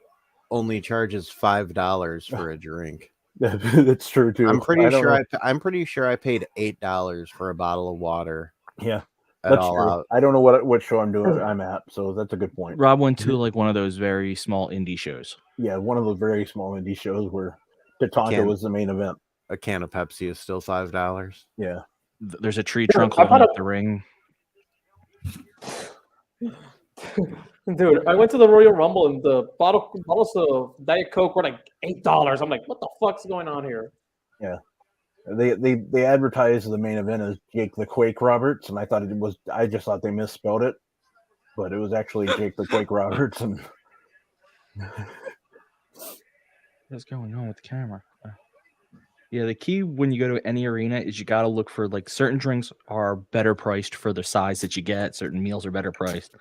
only charges $5 for a drink? That's true too. I'm pretty sure I paid $8 for a bottle of water. Yeah, at that's All true. Out. I don't know what show I'm at, so that's a good point. Rob went to like one of those very small indie shows. Yeah, one of those very small indie shows where Tatanka was the main event. A can of Pepsi is still $5. Yeah. There's a tree trunk holding up the ring. Dude, I went to the Royal Rumble and the bottles of Diet Coke were like $8. I'm like, what the fuck's going on here? Yeah. They advertised the main event as Jake the Quake Roberts, and I just thought they misspelled it, but it was actually Jake the Quake Roberts. And what's going on with the camera? Yeah, the key when you go to any arena is you got to look for like certain drinks are better priced for the size that you get. Certain meals are better priced.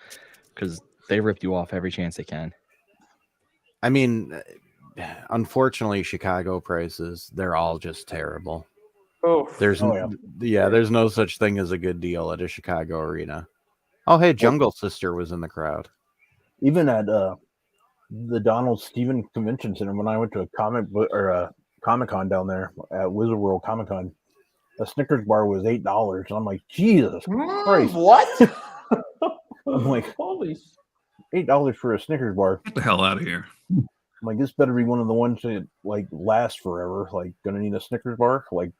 because they rip you off every chance they can. I mean, unfortunately, Chicago prices, they're all just terrible. Oof. There's there's no such thing as a good deal at a Chicago arena. Oh, hey, Jungle Sister was in the crowd. Even at the Donald Stevens Convention Center, when I went to a Comic-Con down there at Wizard World Comic-Con, a Snickers bar was $8. And I'm like, Jesus Christ. What? I'm like, holy $8 for a Snickers bar. Get the hell out of here. I'm like, this better be one of the ones that like last forever. Like, gonna need a Snickers bar. Like,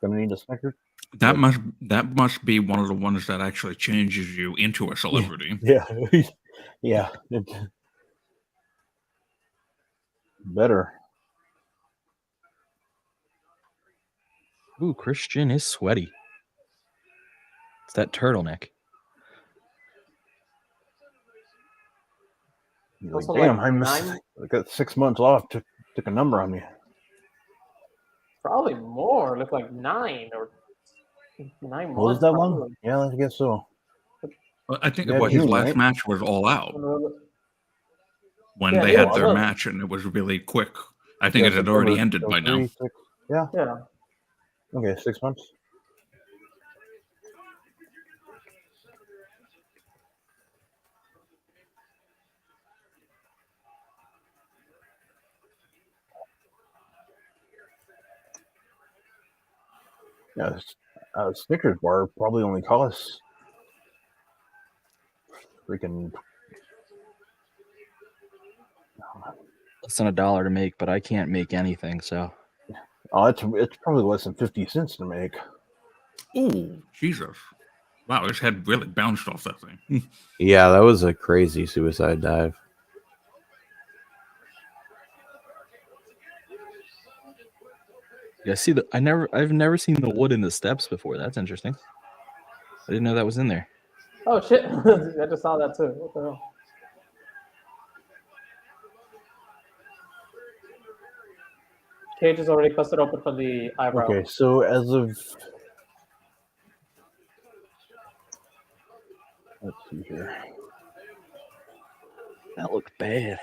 gonna need a Snickers. That must be one of the ones that actually changes you into a celebrity. Yeah, yeah. Better. Ooh, Christian is sweaty. It's that turtleneck. Like, Also, damn, like, I got 6 months off. Took a number on me. Probably more. Look like 9 or 9 months. Was that probably. long? Yeah, I guess so. Well, I think Yeah, his June, last right? match was All Out when Yeah, they it had was. their match, and it was really quick. I think Yeah, it had already September, ended by now. 3, 6. Yeah. Yeah. Okay, 6 months. Yeah, a Snickers bar probably only costs freaking. Less than $1 to make, but I can't make anything, so. Oh, it's probably less than 50 cents to make. Ooh, Jesus. Wow, his head really bounced off that thing. Yeah, that was a crazy suicide dive. Yeah, see I've never seen the wood in the steps before. That's interesting. I didn't know that was in there. Oh shit! I just saw that too. What the hell? Cage is already busted open for the eyebrow. Okay, so as of let's see here. That looked bad.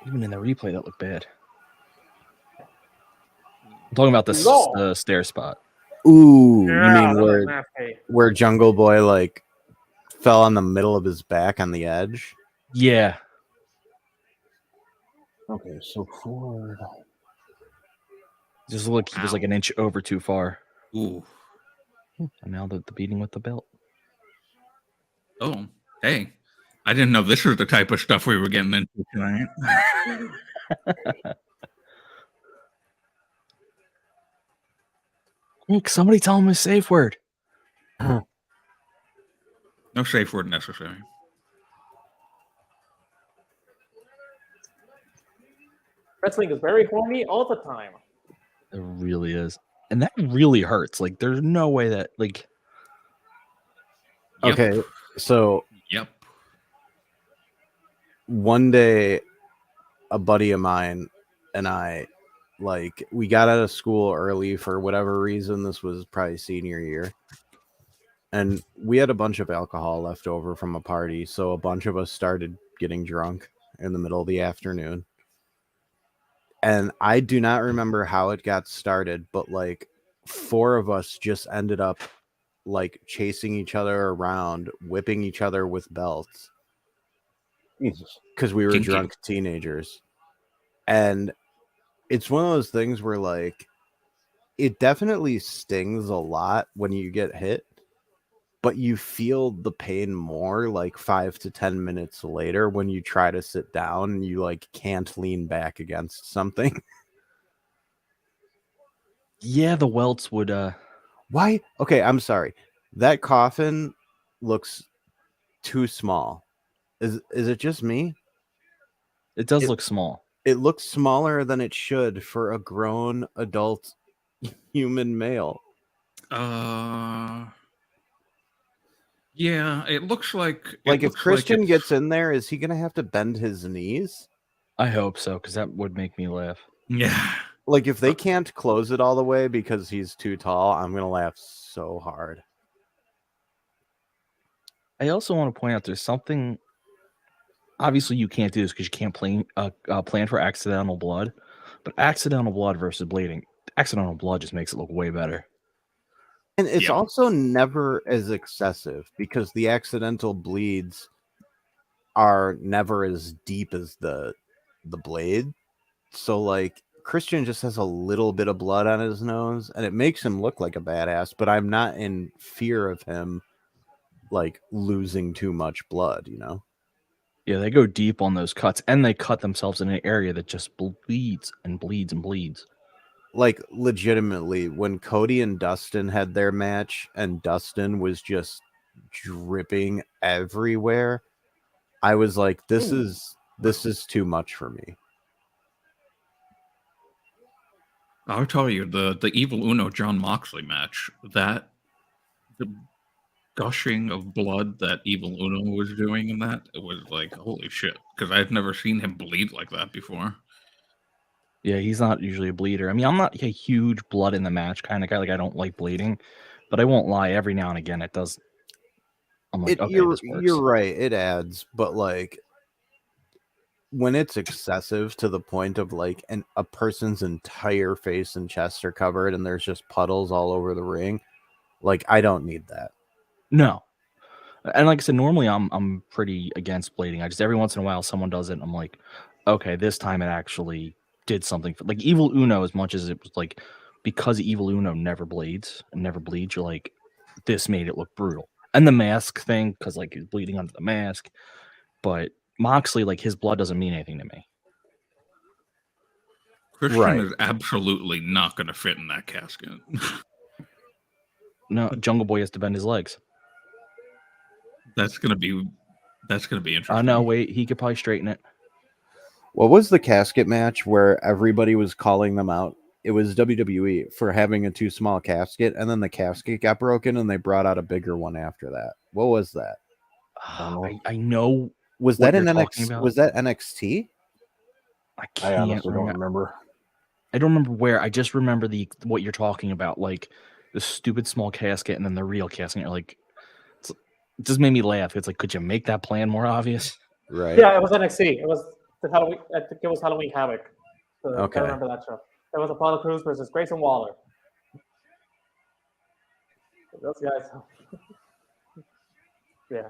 Even in the replay, that looked bad. I'm talking about the stair spot. Ooh, Yeah, you mean where Jungle Boy like fell on the middle of his back on the edge? Yeah. Okay, so forward. Just look, he was like an inch over too far. Ooh. And now the beating with the belt. Oh, hey. I didn't know this was the type of stuff we were getting into tonight. Somebody tell him a safe word. No safe word necessary. Wrestling is very horny all the time. It really is. And that really hurts. Like, there's no way that, like... Yep. Okay, so... Yep. One day, a buddy of mine and I, like, we got out of school early for whatever reason. This was probably senior year. And we had a bunch of alcohol left over from a party. So a bunch of us started getting drunk in the middle of the afternoon. And I do not remember how it got started, but like 4 of us just ended up like chasing each other around, whipping each other with belts. Jesus. Because we were Kinky. drunk teenagers. And it's one of those things where like it definitely stings a lot when you get hit, but you feel the pain more like 5 to 10 minutes later when you try to sit down and you like can't lean back against something. Yeah, the welts would... Why? Okay, I'm sorry. That coffin looks too small. Is it just me? It does look small. It looks smaller than it should for a grown adult human male. Yeah, it looks like... Like if Christian gets in there, is he going to have to bend his knees? I hope so, because that would make me laugh. Yeah. Like if they can't close it all the way because he's too tall, I'm gonna laugh so hard. I also want to point out there's something. Obviously, you can't do this because you can't plan for accidental blood, but accidental blood versus bleeding, accidental blood just makes it look way better. And it's Yep. also never as excessive because the accidental bleeds are never as deep as the blade. So like Christian just has a little bit of blood on his nose and it makes him look like a badass, but I'm not in fear of him like losing too much blood, you know? Yeah, they go deep on those cuts, and they cut themselves in an area that just bleeds and bleeds and bleeds. Like legitimately, when Cody and Dustin had their match and Dustin was just dripping everywhere, I was like, this is too much for me. I'll tell you, the Evil Uno John Moxley match, the gushing of blood that Evil Uno was doing in that, it was like, holy shit, because I've never seen him bleed like that before. Yeah, he's not usually a bleeder. I mean, I'm not a huge blood in the match kind of guy. Like, I don't like bleeding, but I won't lie. Every now and again, it does. I'm like, okay, this works. You're right, it adds, but like when it's excessive to the point of like a person's entire face and chest are covered and there's just puddles all over the ring, like I don't need that. No. And like I said, normally I'm pretty against bleeding. I just every once in a while someone does it and I'm like, okay, this time it actually did something. Like Evil Uno, as much as it was like, because Evil Uno never bleeds and never bleeds, you're like, this made it look brutal. And the mask thing, because like he's bleeding under the mask. But Moxley, like his blood doesn't mean anything to me. Christian is absolutely not going to fit in that casket. No, Jungle Boy has to bend his legs. That's gonna be interesting. No, wait, he could probably straighten it. What was the casket match where everybody was calling them out? It was WWE for having a too small casket, and then the casket got broken, and they brought out a bigger one after that. What was that? I know. Was that in NXT? Was that NXT? I honestly don't remember. I don't remember where. I just remember what you're talking about, like the stupid small casket and then the real casket. You're like, it just made me laugh. It's like, could you make that plan more obvious? Right. Yeah, it was NXT. It was the Halloween. I think it was Halloween Havoc. So Okay. I remember that show. It was Apollo Crews versus Grayson Waller. Those guys. Yeah.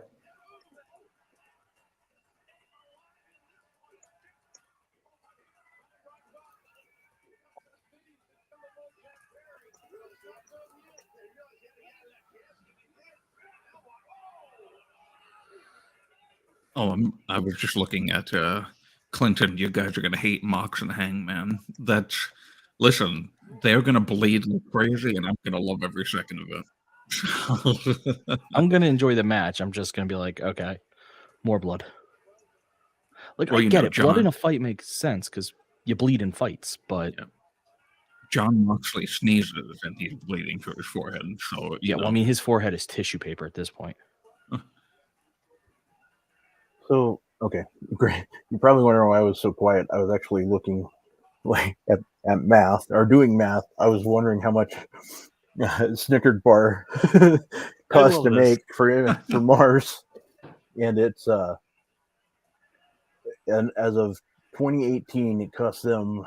Oh, I was just looking at Clinton. You guys are gonna hate Mox and Hangman. Listen, they're gonna bleed like crazy, and I'm gonna love every second of it. I'm gonna enjoy the match. I'm just gonna be like, okay, more blood. Like, Well, I get it. John, blood in a fight makes sense because you bleed in fights, but John Moxley sneezes and he's bleeding through his forehead. So well, I mean, his forehead is tissue paper at this point. So, okay, great. You're probably wondering why I was so quiet. I was actually looking like at math or doing math. I was wondering how much Snickers bar cost to make for Mars, and it's and as of 2018, it cost them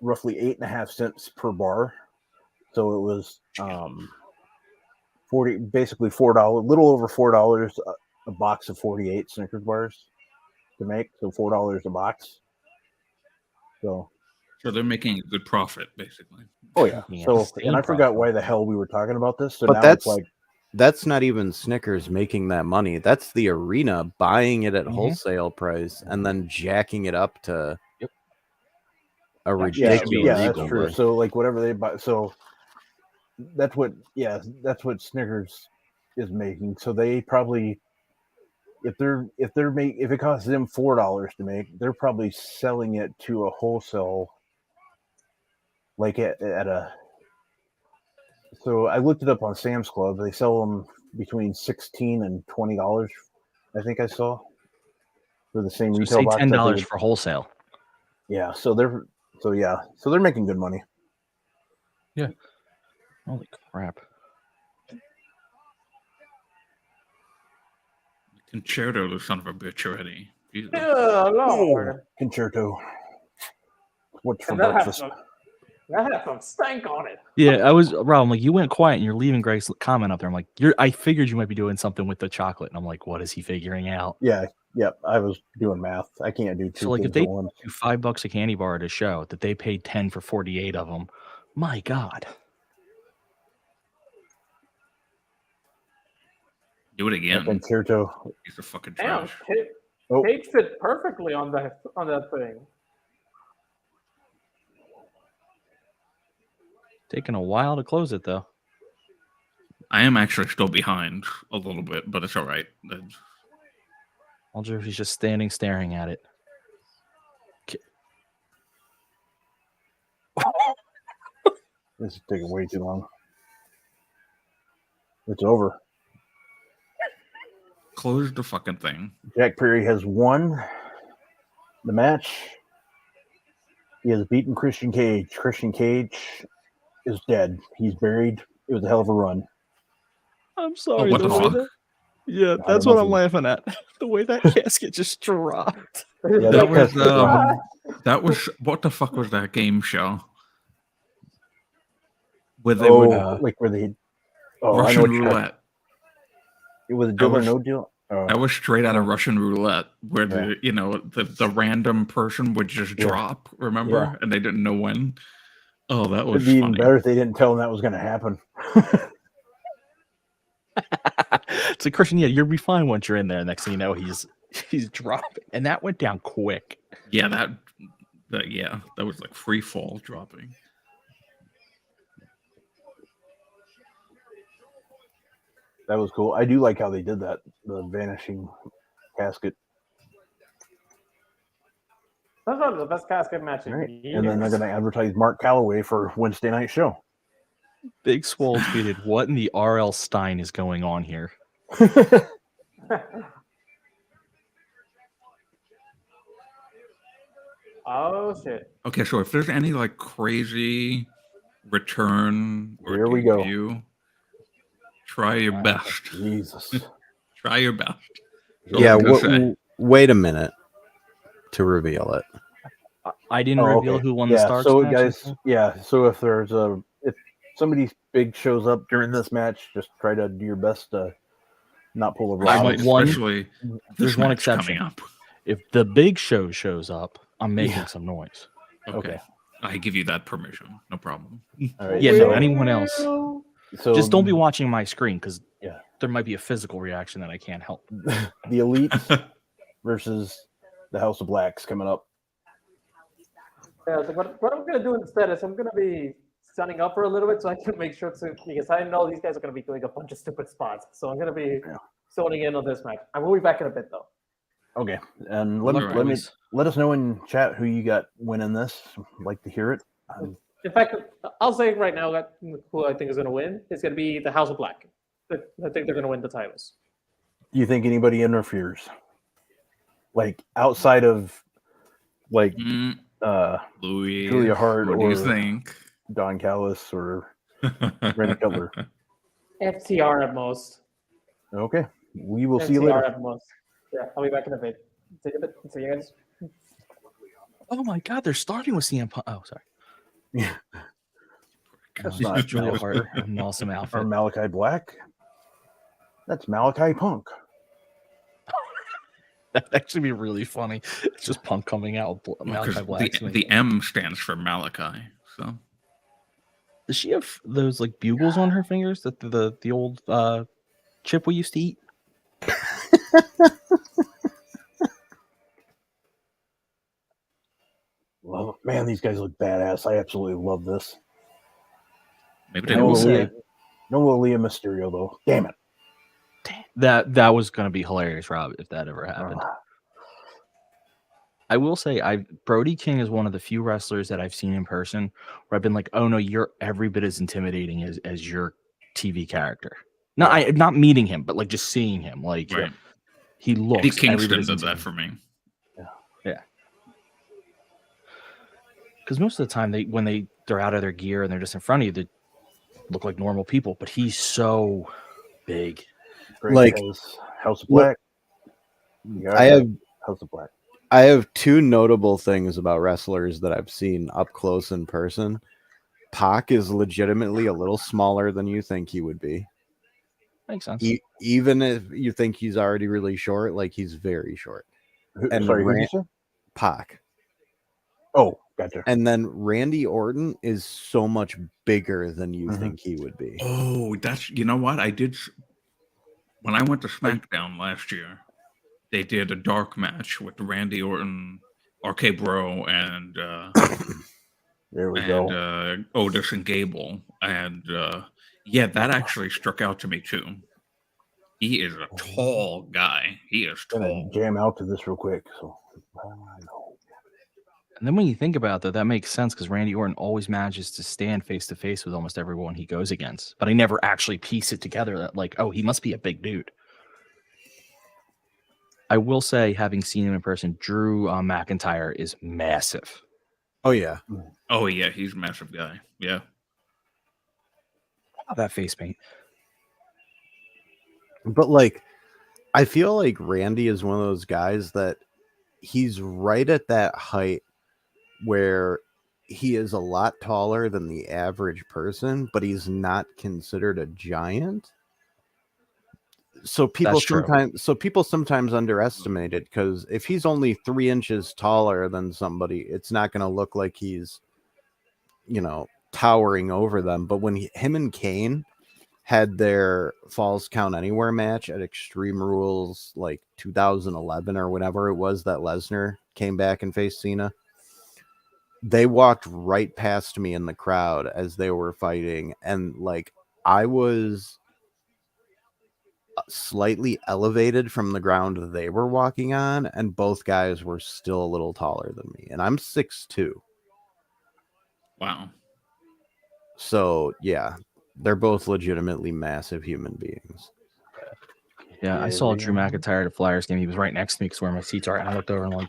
roughly 8.5 cents per bar. So it was basically $4, little over $4 a box of 48 Snickers bars to make, so $4 a box. So they're making a good profit, basically. Oh yeah. So and I forgot why the hell we were talking about this. So but now that's it's like that's not even Snickers making that money. That's the arena buying it at wholesale price and then jacking it up to a ridiculous that's true. So like whatever they buy, so that's what Snickers is making. So they probably if it costs them $4 to make, they're probably selling it to a wholesale like at a. So I looked it up on Sam's Club. They sell them between $16 and $20. I think I saw. for the same So retail say box. that they $10 would- for wholesale. Yeah, so they're making good money. Holy crap! Concerto, the son of a bitch already. Jesus. Yeah, Lord. Concerto. What's for And that breakfast? had some stank on it. Yeah, I was Rob. I'm like, you went quiet and you're leaving Greg's comment up there. I'm like, I figured you might be doing something with the chocolate, and I'm like, what is he figuring out? Yeah, I was doing math. I can't do two So like, if things they at once. do $5 a candy bar at a show, that they paid 10 for 48 of them, my God. Do it again. Concerto. He's a fucking Damn, trash. Cage fit perfectly on that thing. Taking a while to close it though. I am actually still behind a little bit, but it's all right. Wonder if he's just standing staring at it. This is taking way too long. It's over. Close the fucking thing. Jack Perry has won the match. He has beaten Christian Cage. Christian Cage is dead. He's buried. It was a hell of a run. I'm sorry. what the fuck? Yeah, I that's don't what know I'm if laughing at. The way that casket just dropped. Yeah, That was casket dropped. that was what the fuck was that game show? Where they would like where they I know Russian what you're- roulette. It was a deal or was- no deal. That was straight out of Russian roulette, where the random person would just Yeah. drop, remember, Yeah. and they didn't know when. Oh, that was It'd be even funny. better if they didn't tell him that was going to happen. It's like, Christian, yeah, you'll be fine once you're in there. Next thing you know, he's dropping. And that went down quick. Yeah, that was like free fall dropping. That was cool. I do like how they did that. The vanishing casket. That's one of the best casket matches. All right. And then they're going to advertise Mark Calloway for Wednesday night show. Big Swole tweeted, what in the RL Stein is going on here? Oh shit! Okay, so if there's any like crazy return or Here we go. debut, try your best. Jesus. Try your best. That's all Yeah, I'm gonna say. wait a minute to reveal it. I didn't Oh, reveal okay. who won the Yeah, Starks so match. guys, so if somebody big shows up during this match, just try to do your best to not pull a I Rob. might want- Especially There's this one match exception. coming up. If the big show shows up, I'm making some noise. Okay. I give you that permission. No problem. All right, Yeah, so, no, anyone else. so Just don't be watching my screen because Yeah. there might be a physical reaction that I can't help. the Elites versus the House of Blacks coming up. Yeah, so what I'm gonna do instead is I'm gonna be standing up for a little bit so I can make sure to, because I know these guys are gonna be doing a bunch of stupid spots. So I'm gonna be zoning in on this match. I will be back in a bit though. Okay, and All right. let us know in chat who you got winning this. I'd like to hear it. In fact, I'll say right now that who I think is gonna win is gonna be the House of Black. I think they're gonna win the titles. Do you think anybody interferes? Like outside of like Louis, Julia Hart what do you or think? Don Callis or Randy Cutler? FTR at most. Okay, we will see you FTR later. at most. Yeah, I'll be back in a bit. See you in a bit. See you guys. Oh my God, they're starting with CM Punk. Oh, sorry. That's This not is Julia Hart. An awesome or outfit. Malachi Black. That's Malachi Punk. That'd actually be really funny. It's just Punk coming out with Malachi Because Black. the M stands for Malachi. So Does she have those like bugles on her fingers? That the old chip we used to eat? Love it. Man, these guys look badass. I absolutely love this. maybe they No will will. say- Aaliyah Mysterio though. Damn it. That was gonna be hilarious, Rob, if that ever happened. I will say, Brody King is one of the few wrestlers that I've seen in person where I've been like, oh no, you're every bit as intimidating as your TV character. Not meeting him, but like just seeing him. Like Right. he looks. Eddie every bit Kingston as did that intimidating. for me. Because most of the time, when they're out of their gear and they're just in front of you, they look like normal people. But he's so big. Greg Like, has House of what- Black. Yeah, I have House of Black. I have two notable things about wrestlers that I've seen up close in person. Pac is legitimately a little smaller than you think he would be. Makes sense. Even if you think he's already really short, like he's very short. And Sorry, who'd you say? Pac. Oh, gotcha. And then Randy Orton is so much bigger than you think he would be. Oh, you know what? I did. When I went to SmackDown last year, they did a dark match with Randy Orton, RK Bro, and There we go. Otis and Gable. And yeah, that actually struck out to me too. He is a tall guy. He is I'm tall. gonna jam out to this real quick. So I know. And then when you think about it, though, that makes sense because Randy Orton always manages to stand face to face with almost everyone he goes against. But I never actually piece it together that, like, oh, he must be a big dude. I will say, having seen him in person, Drew McIntyre is massive. Oh, yeah. Oh yeah, he's a massive guy. Yeah. That face paint. But, like, I feel like Randy is one of those guys that he's right at that height where he is a lot taller than the average person, but he's not considered a giant. So people sometimes underestimate it, because if he's only 3 inches taller than somebody, it's not going to look like he's, towering over them. But when him and Kane had their Falls Count Anywhere match at Extreme Rules, like 2011 or whenever it was that Lesnar came back and faced Cena, they walked right past me in the crowd as they were fighting, and like I was slightly elevated from the ground they were walking on, and both guys were still a little taller than me, and I'm 6'2". Wow. So yeah, they're both legitimately massive human beings. Yeah, I saw Drew McIntyre at a Flyers game. He was right next to me because where my seats are, and I looked over and like,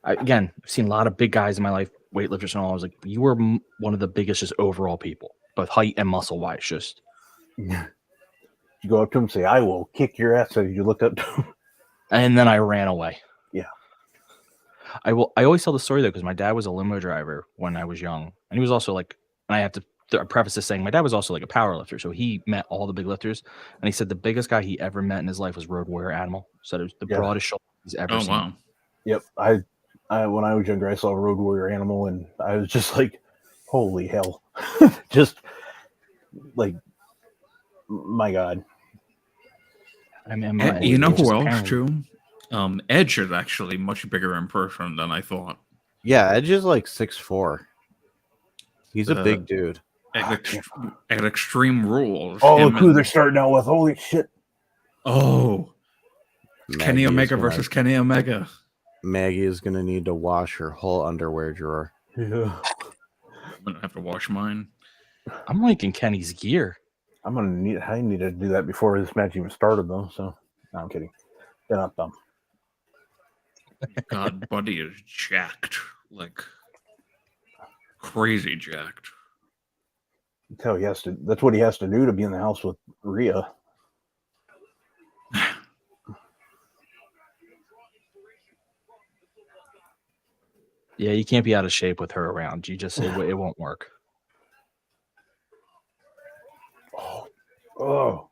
I've seen a lot of big guys in my life, weightlifters and all. I was like, you were one of the biggest just overall people, both height and muscle wise. Just You go up to him and say, "I will kick your ass." So you looked up to him. and then I ran away. Yeah. I always tell the story though, because my dad was a limo driver when I was young, and he was also like, and I have to preface this saying my dad was also like a power lifter, so he met all the big lifters, and he said the biggest guy he ever met in his life was Road Warrior Animal. So it was the broadest shoulder he's ever seen. Wow. Yep. I when I was younger, I saw Road Warrior Animal, and I was just like, "Holy hell!" Just like, my God. I mean, And you know who else too? Edge is actually much bigger in person than I thought. Yeah, Edge is like 6'4". He's a big dude. At Extreme Rules. Oh, look who they're starting out with! Holy shit! Oh, Kenny Maggie Omega versus Kenny Omega. Maggie is gonna need to wash her whole underwear drawer. Yeah. I'm gonna have to wash mine. I'm liking Kenny's gear. I need to do that before this match even started, though. So, no, I'm kidding. They're not dumb. God, Buddy is jacked, like crazy jacked. That's what he has to do to be in the house with Rhea. Yeah, you can't be out of shape with her around. You just it won't work. Oh.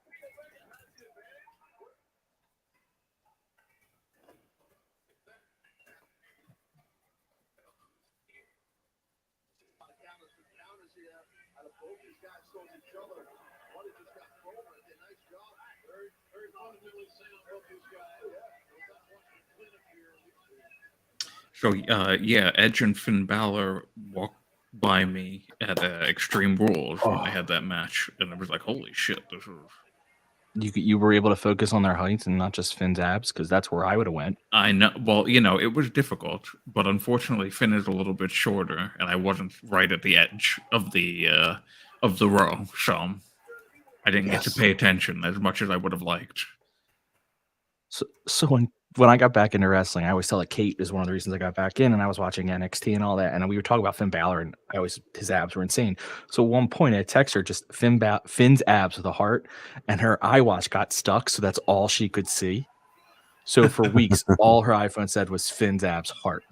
So yeah, Edge and Finn Balor walked by me at Extreme Rules when I had that match, and I was like, "Holy shit!" This is... You were able to focus on their heights and not just Finn's abs, because that's where I would have went. I know. Well, it was difficult, but unfortunately, Finn is a little bit shorter, and I wasn't right at the edge of the row, so I didn't get to pay attention as much as I would have liked. So when when I got back into wrestling, I always tell Kate is one of the reasons I got back in, and I was watching NXT and all that, and we were talking about Finn Balor, and his abs were insane. So at one point, I text her just Finn's abs with a heart, and her iWatch got stuck, so that's all she could see. So for weeks, all her iPhone said was Finn's abs heart.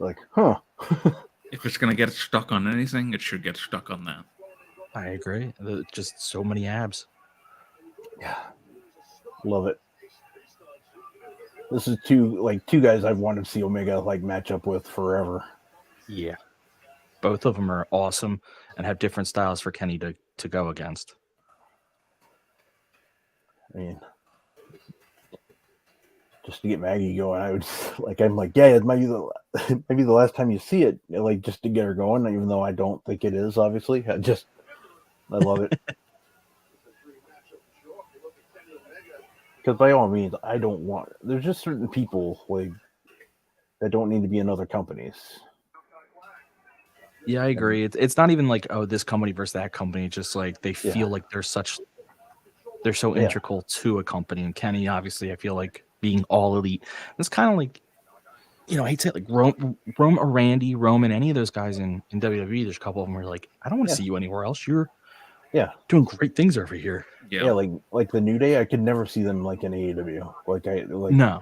Like, huh? If it's gonna get stuck on anything, it should get stuck on that. I agree. Just so many abs. Yeah, love it. This is two guys I've wanted to see Omega like match up with forever. Yeah, both of them are awesome and have different styles for Kenny to go against. I mean, just to get Maggie going, I would I'm like, yeah, it might be the last time you see it, like just to get her going, even though I don't think it is. Obviously, I love it. Because by all means, I don't want. There's just certain people like that don't need to be in other companies. Yeah, I agree. It's not even like, oh, this company versus that company. It's just like they feel like they're so integral to a company. And Kenny, obviously, I feel like being all elite. It's kind of like, I hate to say it, like Rome or Randy, Roman, any of those guys in WWE. There's a couple of them where you're like, I don't want to see you anywhere else. You're doing great things over here. Yeah, like the New Day, I could never see them like in AEW. No.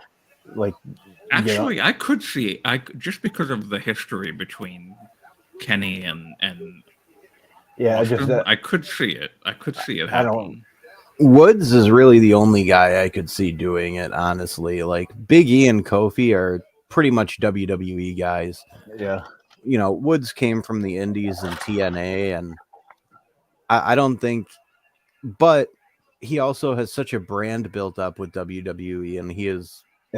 Like actually, I could see just because of the history between Kenny and Austin, I could see it. I could see it happening. Woods is really the only guy I could see doing it, honestly. Like Big E and Kofi are pretty much WWE guys. Yeah. Woods came from the Indies and TNA, and I don't think, but he also has such a brand built up with WWE, and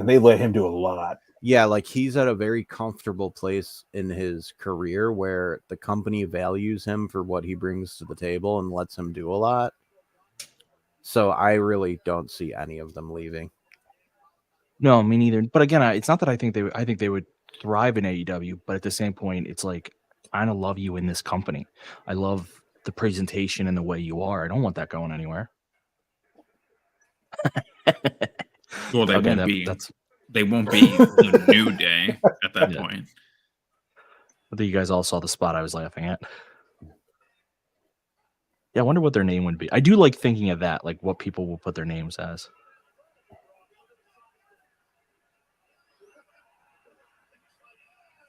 they let him do a lot. Yeah, like he's at a very comfortable place in his career where the company values him for what he brings to the table and lets him do a lot. So I really don't see any of them leaving. No, me neither. But again, it's not that I think they would thrive in AEW, but at the same point, it's like, I don't love you in this company. I love the presentation and the way you are. I don't want that going anywhere. Well, they won't be the New Day at that point. I think you guys all saw the spot I was laughing at. Yeah, I wonder what their name would be. I do like thinking of that, like what people will put their names as.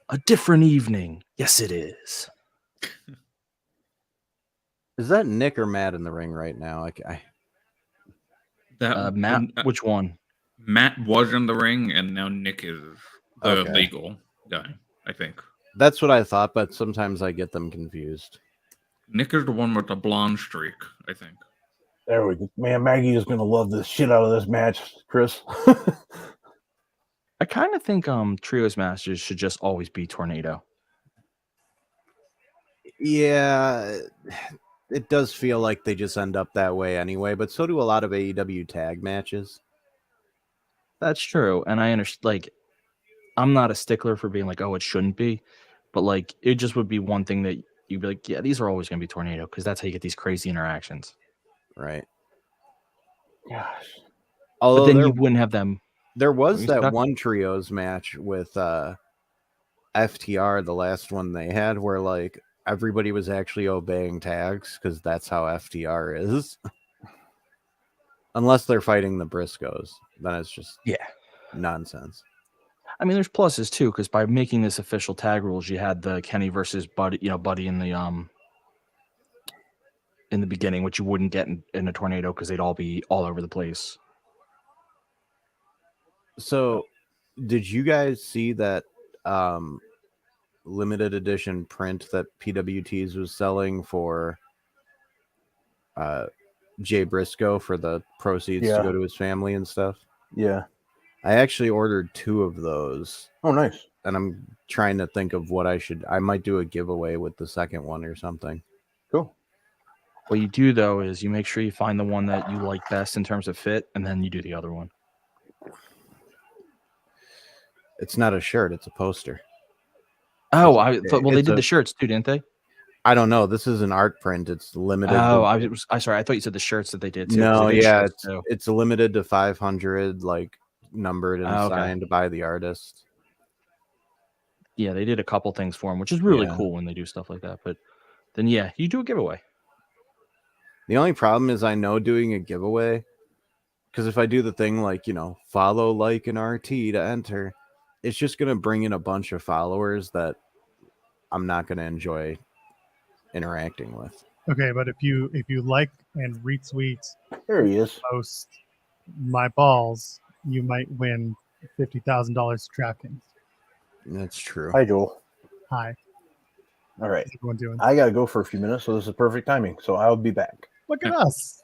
A different evening. Yes, it is. Is that Nick or Matt in the ring right now? Matt, which one? Matt was in the ring, and now Nick is the legal guy, I think. That's what I thought, but sometimes I get them confused. Nick is the one with the blonde streak, I think. There we go. Man, Maggie is going to love the shit out of this match, Chris. I kind of think trios matches should just always be Tornado. Yeah, it does feel like they just end up that way anyway, but so do a lot of AEW tag matches. That's true, and I understand. Like, I'm not a stickler for being like, oh, it shouldn't be, but like, it just would be one thing that you'd be like, yeah, these are always going to be Tornado because that's how you get these crazy interactions, right? Gosh, although but then you wouldn't have them. There was that one trios match with FTR, the last one they had, where like everybody was actually obeying tags because that's how FTR is. Unless they're fighting the Briscoes, then it's just nonsense. I mean, there's pluses too, because by making this official tag rules, you had the Kenny versus Buddy, Buddy in the beginning, which you wouldn't get in a Tornado because they'd all be all over the place. So, did you guys see that limited edition print that PWTs was selling for Jay Briscoe for the proceeds to go to his family and stuff? Yeah. I actually ordered 2 of those. Oh, nice. And I'm trying to think of what I might do a giveaway with the second one or something. Cool. What you do, though, is you make sure you find the one that you like best in terms of fit, and then you do the other one. It's not a shirt, it's a poster. Oh, they did the shirts too, didn't they? I don't know. This is an art print. It's limited. Oh, to, I sorry. I thought you said the shirts that they did too. 'cause no, they did yeah, shirts, too. it's limited to 500, like numbered and Oh, okay. signed by the artist. Yeah, they did a couple things for him, which is really Yeah. cool when they do stuff like that. But then, yeah, you do a giveaway. The only problem is I know doing a giveaway, because if I do the thing like, follow, like, an RT to enter, it's just going to bring in a bunch of followers that I'm not going to enjoy interacting with. Okay, but if you like and retweet There he is. post my balls, you might win $50,000 to DraftKings. That's true. Hi, Joel. Hi, All right. how's everyone doing? I got to go for a few minutes, so this is perfect timing. So I'll be back. Look at us.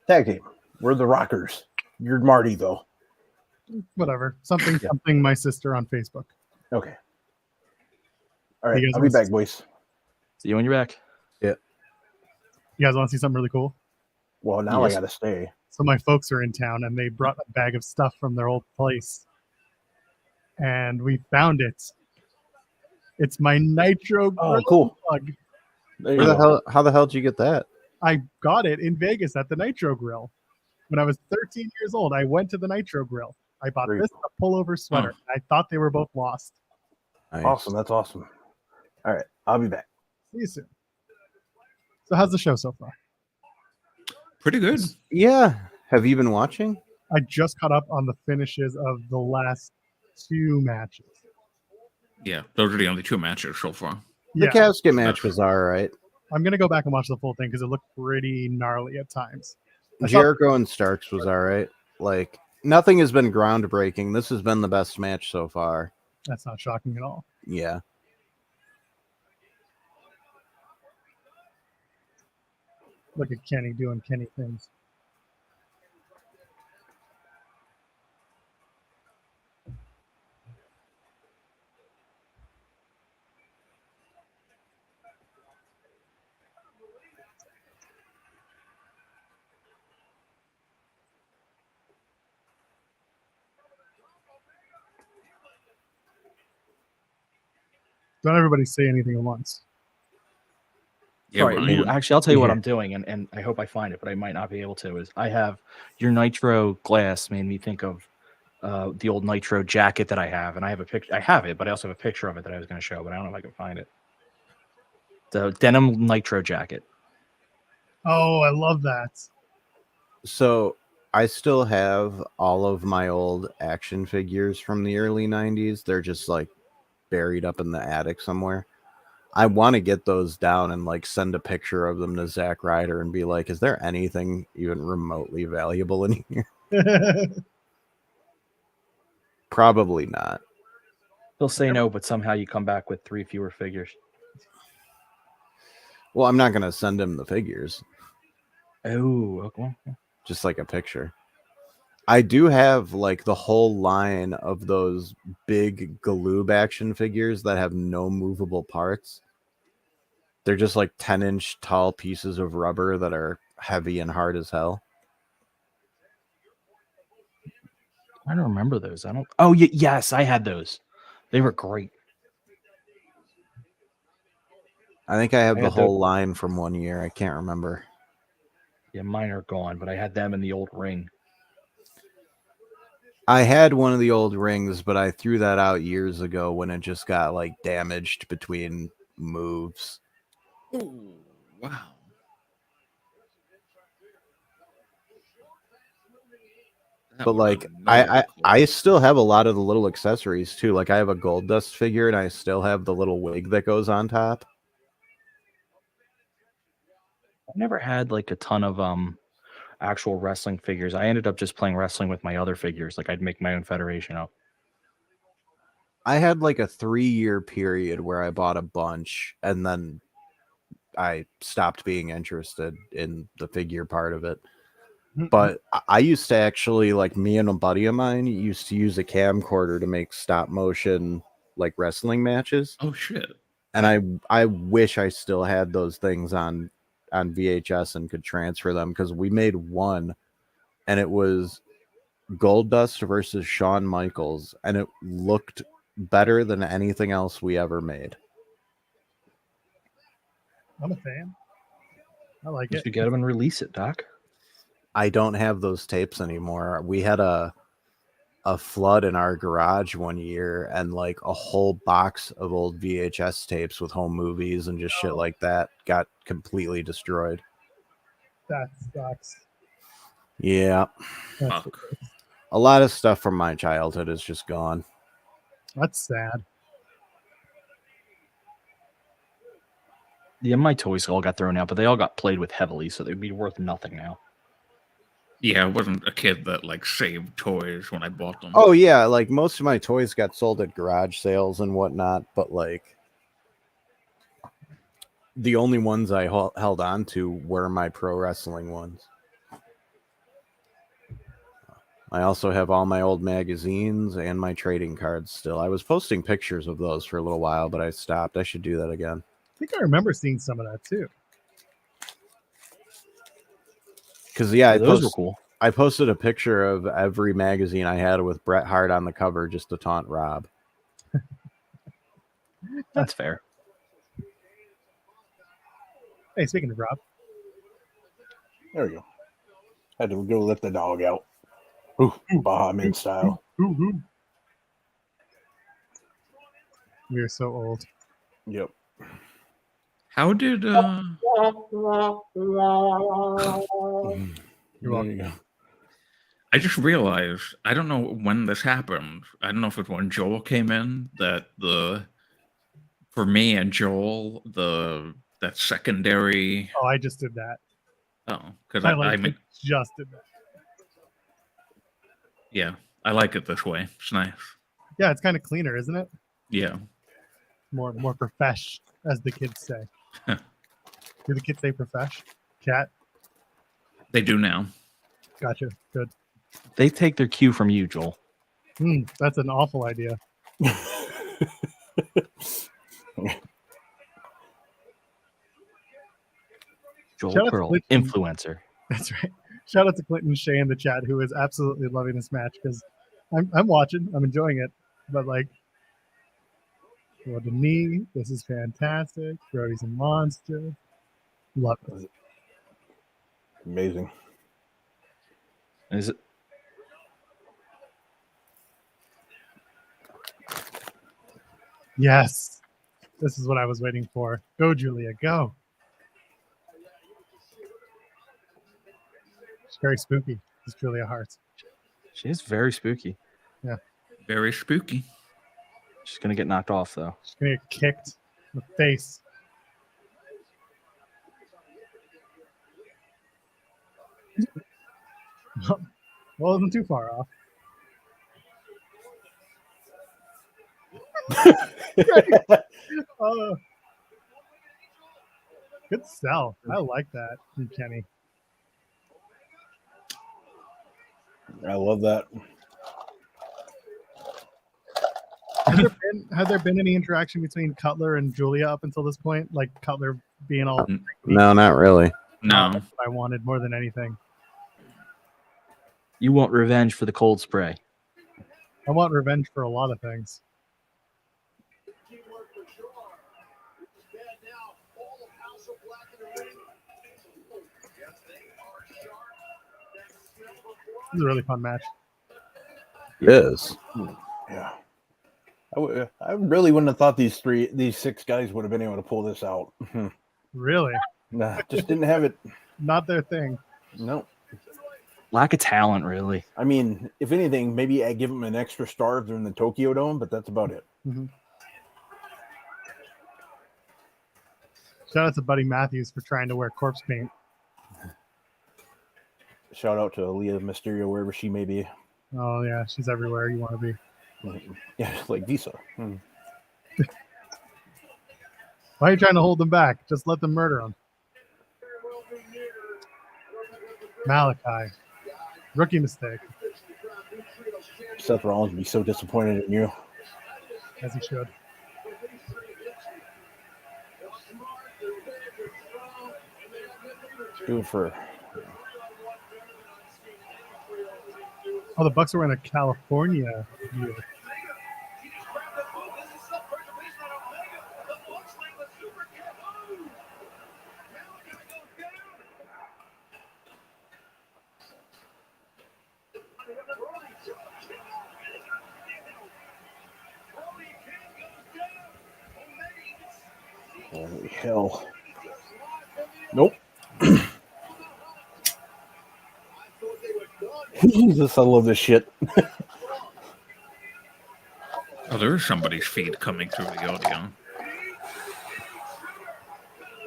Tag team. We're the Rockers. You're Marty, though. Whatever. Something my sister on Facebook. Okay. All right. You guys I'll be want back, to- boys. See you when you're back. You guys want to see something really cool? Well, now Yes. I got to stay. So my folks are in town and they brought a bag of stuff from their old place. And we found it. It's my Nitro Oh, Grill cool. plug. There you Where the go. hell? How the hell did you get that? I got it in Vegas at the Nitro Grill. When I was 13 years old, I went to the Nitro Grill. I bought Very this a pullover sweater. I thought they were both lost. Nice. Awesome. That's awesome. All right. I'll be back. See you soon. So how's the show so far? Pretty good. Yeah. Have you been watching? I just caught up on the finishes of the last 2 matches. Yeah, those are the only 2 matches so far. The Yeah, casket match was all right. I'm gonna go back and watch the full thing because it looked pretty gnarly at times. I thought- Jericho and Starks was all right. Like, nothing has been groundbreaking. This has been the best match so far. That's not shocking at all. Yeah. Look at Kenny doing Kenny things. Don't everybody say anything at once. Yeah, Sorry, Ryan. actually, I'll tell you what Yeah. I'm doing, and I hope I find it, but I might not be able to. Is I have your Nitro glass made me think of the old Nitro jacket that I have, and I have a picture. I have it, but I also have a picture of it that I was going to show, but I don't know if I can find it. The denim Nitro jacket. Oh, I love that. So I still have all of my old action figures from the early 90s. They're just like buried up in the attic somewhere. I want to get those down and like send a picture of them to Zack Ryder and be like, is there anything even remotely valuable in here? Probably not. They'll say no, but somehow you come back with 3 fewer figures. Well, I'm not going to send him the figures, Oh, okay. just like a picture. I do have like the whole line of those big Galoob action figures that have no movable parts. They're just like 10-inch tall pieces of rubber that are heavy and hard as hell. I don't remember those. I don't. Oh, yes, I had those. They were great. I think I have I the had the- whole line from one year. I can't remember. Yeah, mine are gone, but I had them in the old ring. I had one of the old rings, but I threw that out years ago when it just got like damaged between moves. Ooh, wow. That But was like another cool- I still have a lot of the little accessories too. Like I have a Gold Dust figure and I still have the little wig that goes on top. I never had like a ton of actual wrestling figures. I ended up just playing wrestling with my other figures. Like I'd make my own federation up. I had like a 3-year period where I bought a bunch and then I stopped being interested in the figure part of it. But I used to actually, like, me and a buddy of mine used to use a camcorder to make stop motion like wrestling matches. Oh shit. And I wish I still had those things on VHS and could transfer them, because we made one and it was Gold Dust versus Shawn Michaels, and it looked better than anything else we ever made. I'm a fan. I like You it. should get them and release it, Doc. I don't have those tapes anymore. We had a flood in our garage one year, and like a whole box of old VHS tapes with home movies and just shit like that got completely destroyed. That sucks. Yeah. That's, Fuck. A lot of stuff from my childhood is just gone. that's sad. Yeah, my toys all got thrown out, but they all got played with heavily, so they'd be worth nothing now. Yeah, I wasn't a kid that like saved toys when I bought them. Oh yeah, like most of my toys got sold at garage sales and whatnot, but like the only ones I held on to were my pro wrestling ones. I also have all my old magazines and my trading cards still. I was posting pictures of those for a little while, but I stopped. I should do that again. I think I remember seeing some of that too. Because yeah, Those were cool. I posted a picture of every magazine I had with Bret Hart on the cover just to taunt Rob. That's fair. Hey, speaking of Rob, There we go. Had to go let the dog out. Ooh, Bahamian style. we are so old. Yep. How did You're There welcome. you go. I just realized, I don't know when this happened. I don't know if it's when Joel came in that for me and Joel, that secondary. Oh, I just did that. Oh, because I I mean, just did that. yeah, I like it this way. It's nice. Yeah, it's kind of cleaner, isn't it? Yeah. More profesh, as the kids say. Do the kids say profesh? Cat? They do now. Gotcha. Good. They take their cue from you, Joel. That's an awful idea. Joel Shout out to Pearl, Clinton. influencer. That's right. Shout out to Clinton Shea in the chat, who is absolutely loving this match because I'm watching, I'm enjoying it, but like, what a knee! This is fantastic. Brody's a monster. Love it. Amazing. Is it? Yes, this is what I was waiting for. Go, Julia, go. It's very spooky. It's Julia Hart. She is very spooky. Very spooky. She's gonna get knocked off though. She's gonna get kicked in the face. Well, isn't too far off. Good sell. I like that from Kenny. I love that. Has there been any interaction between Cutler and Julia up until this point? Like Cutler being all No, not really. No. That's what I wanted more than anything. You want revenge for the cold spray. I want revenge for a lot of things. This is a really fun match. It is. Yeah. I really wouldn't have thought these six guys would have been able to pull this out. Really? Nah, just didn't have it. Not their thing. No. Lack of talent, really. I mean, if anything, maybe I give them an extra star during the Tokyo Dome, but that's about it. Mm-hmm. Shout out to Buddy Matthews for trying to wear corpse paint. Shout out to Aaliyah Mysterio, wherever she may be. Oh, yeah. She's everywhere you want to be. Yeah, like Visa. Why are you trying to hold them back? Just let them murder them. Malachi. Rookie mistake. Seth Rollins would be so disappointed in you. As he should. Do it for. Oh, the Bucks are wearing a California gear. Holy hell. Nope. Jesus, I love this shit. Oh, there's somebody's feed coming through the audio.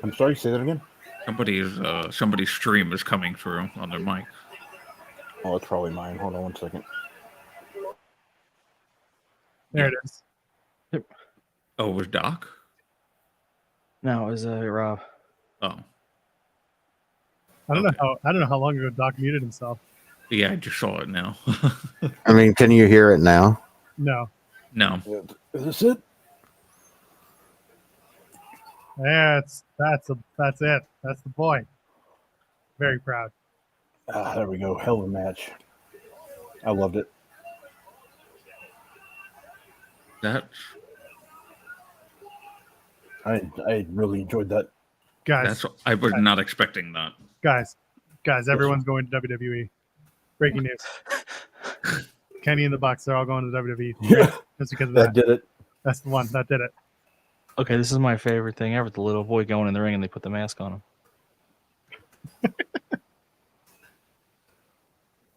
I'm sorry, say that again? Somebody's stream is coming through on their mic. Oh, it's probably mine. Hold on 1 second. There it is. Oh, it was Doc? No, it was Rob. Oh. I don't know how long ago Doc muted himself. Yeah, I just saw it now. I mean, can you hear it now? No. No. Is this it? That's it. That's the boy. Very proud. There we go. Hell of a match. I loved it. I really enjoyed that. Guys, I was not expecting that. guys, everyone's going to WWE. Breaking news. Kenny and the Bucks, they're all going to WWE. Yeah. Just because of That that. did it. That's the one that did it. Okay, this is my favorite thing ever. The little boy going in the ring and they put the mask on him.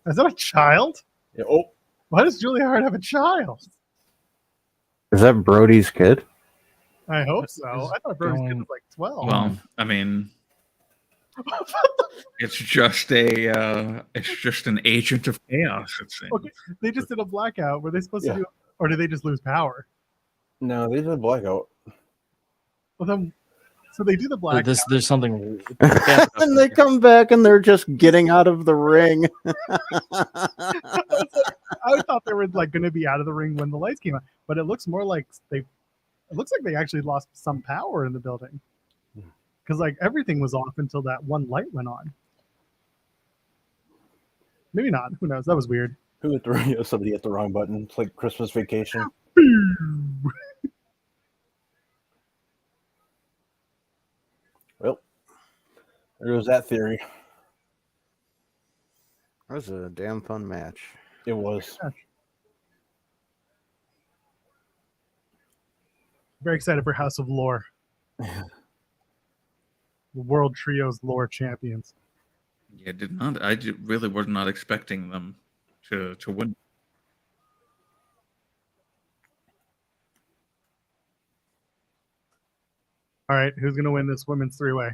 Is that a child? Yeah, oh, Why does Julia Hart have a child? Is that Brody's kid? I hope so. I thought Brody's kid was like 12. Well, I mean, it's just an agent of chaos. It seems. Okay, they just did a blackout. Were they supposed Yeah. to do, or did they just lose power? no, they did a blackout. Well, then, so they do the blackout. There's something. And they come back and they're just getting out of the ring. I thought they were like going to be out of the ring when the lights came on, but it looks more like it looks like they actually lost some power in the building because like everything was off until that one light went on. Maybe not. Who knows? That was weird. Who hit somebody hit the wrong button? It's like Christmas Vacation. Well, there was that theory. That was a damn fun match. It was. Very excited for House of Lore. The World Trios Lore Champions. Yeah, really was not expecting them to win. All right, who's going to win this women's three-way?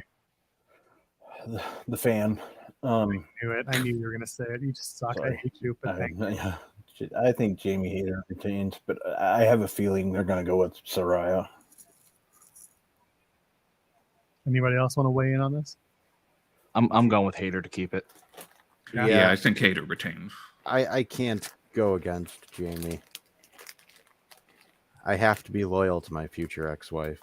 The fan. I knew it. I knew you were going to say it. You just suck. Sorry. I hate you. But thank you. Yeah, I think Jamie Hayter retains, but I have a feeling they're going to go with Saraya. Anybody else want to weigh in on this? I'm going with Hater to keep it. Yeah, I think Hater retains. I can't go against Jamie. I have to be loyal to my future ex-wife.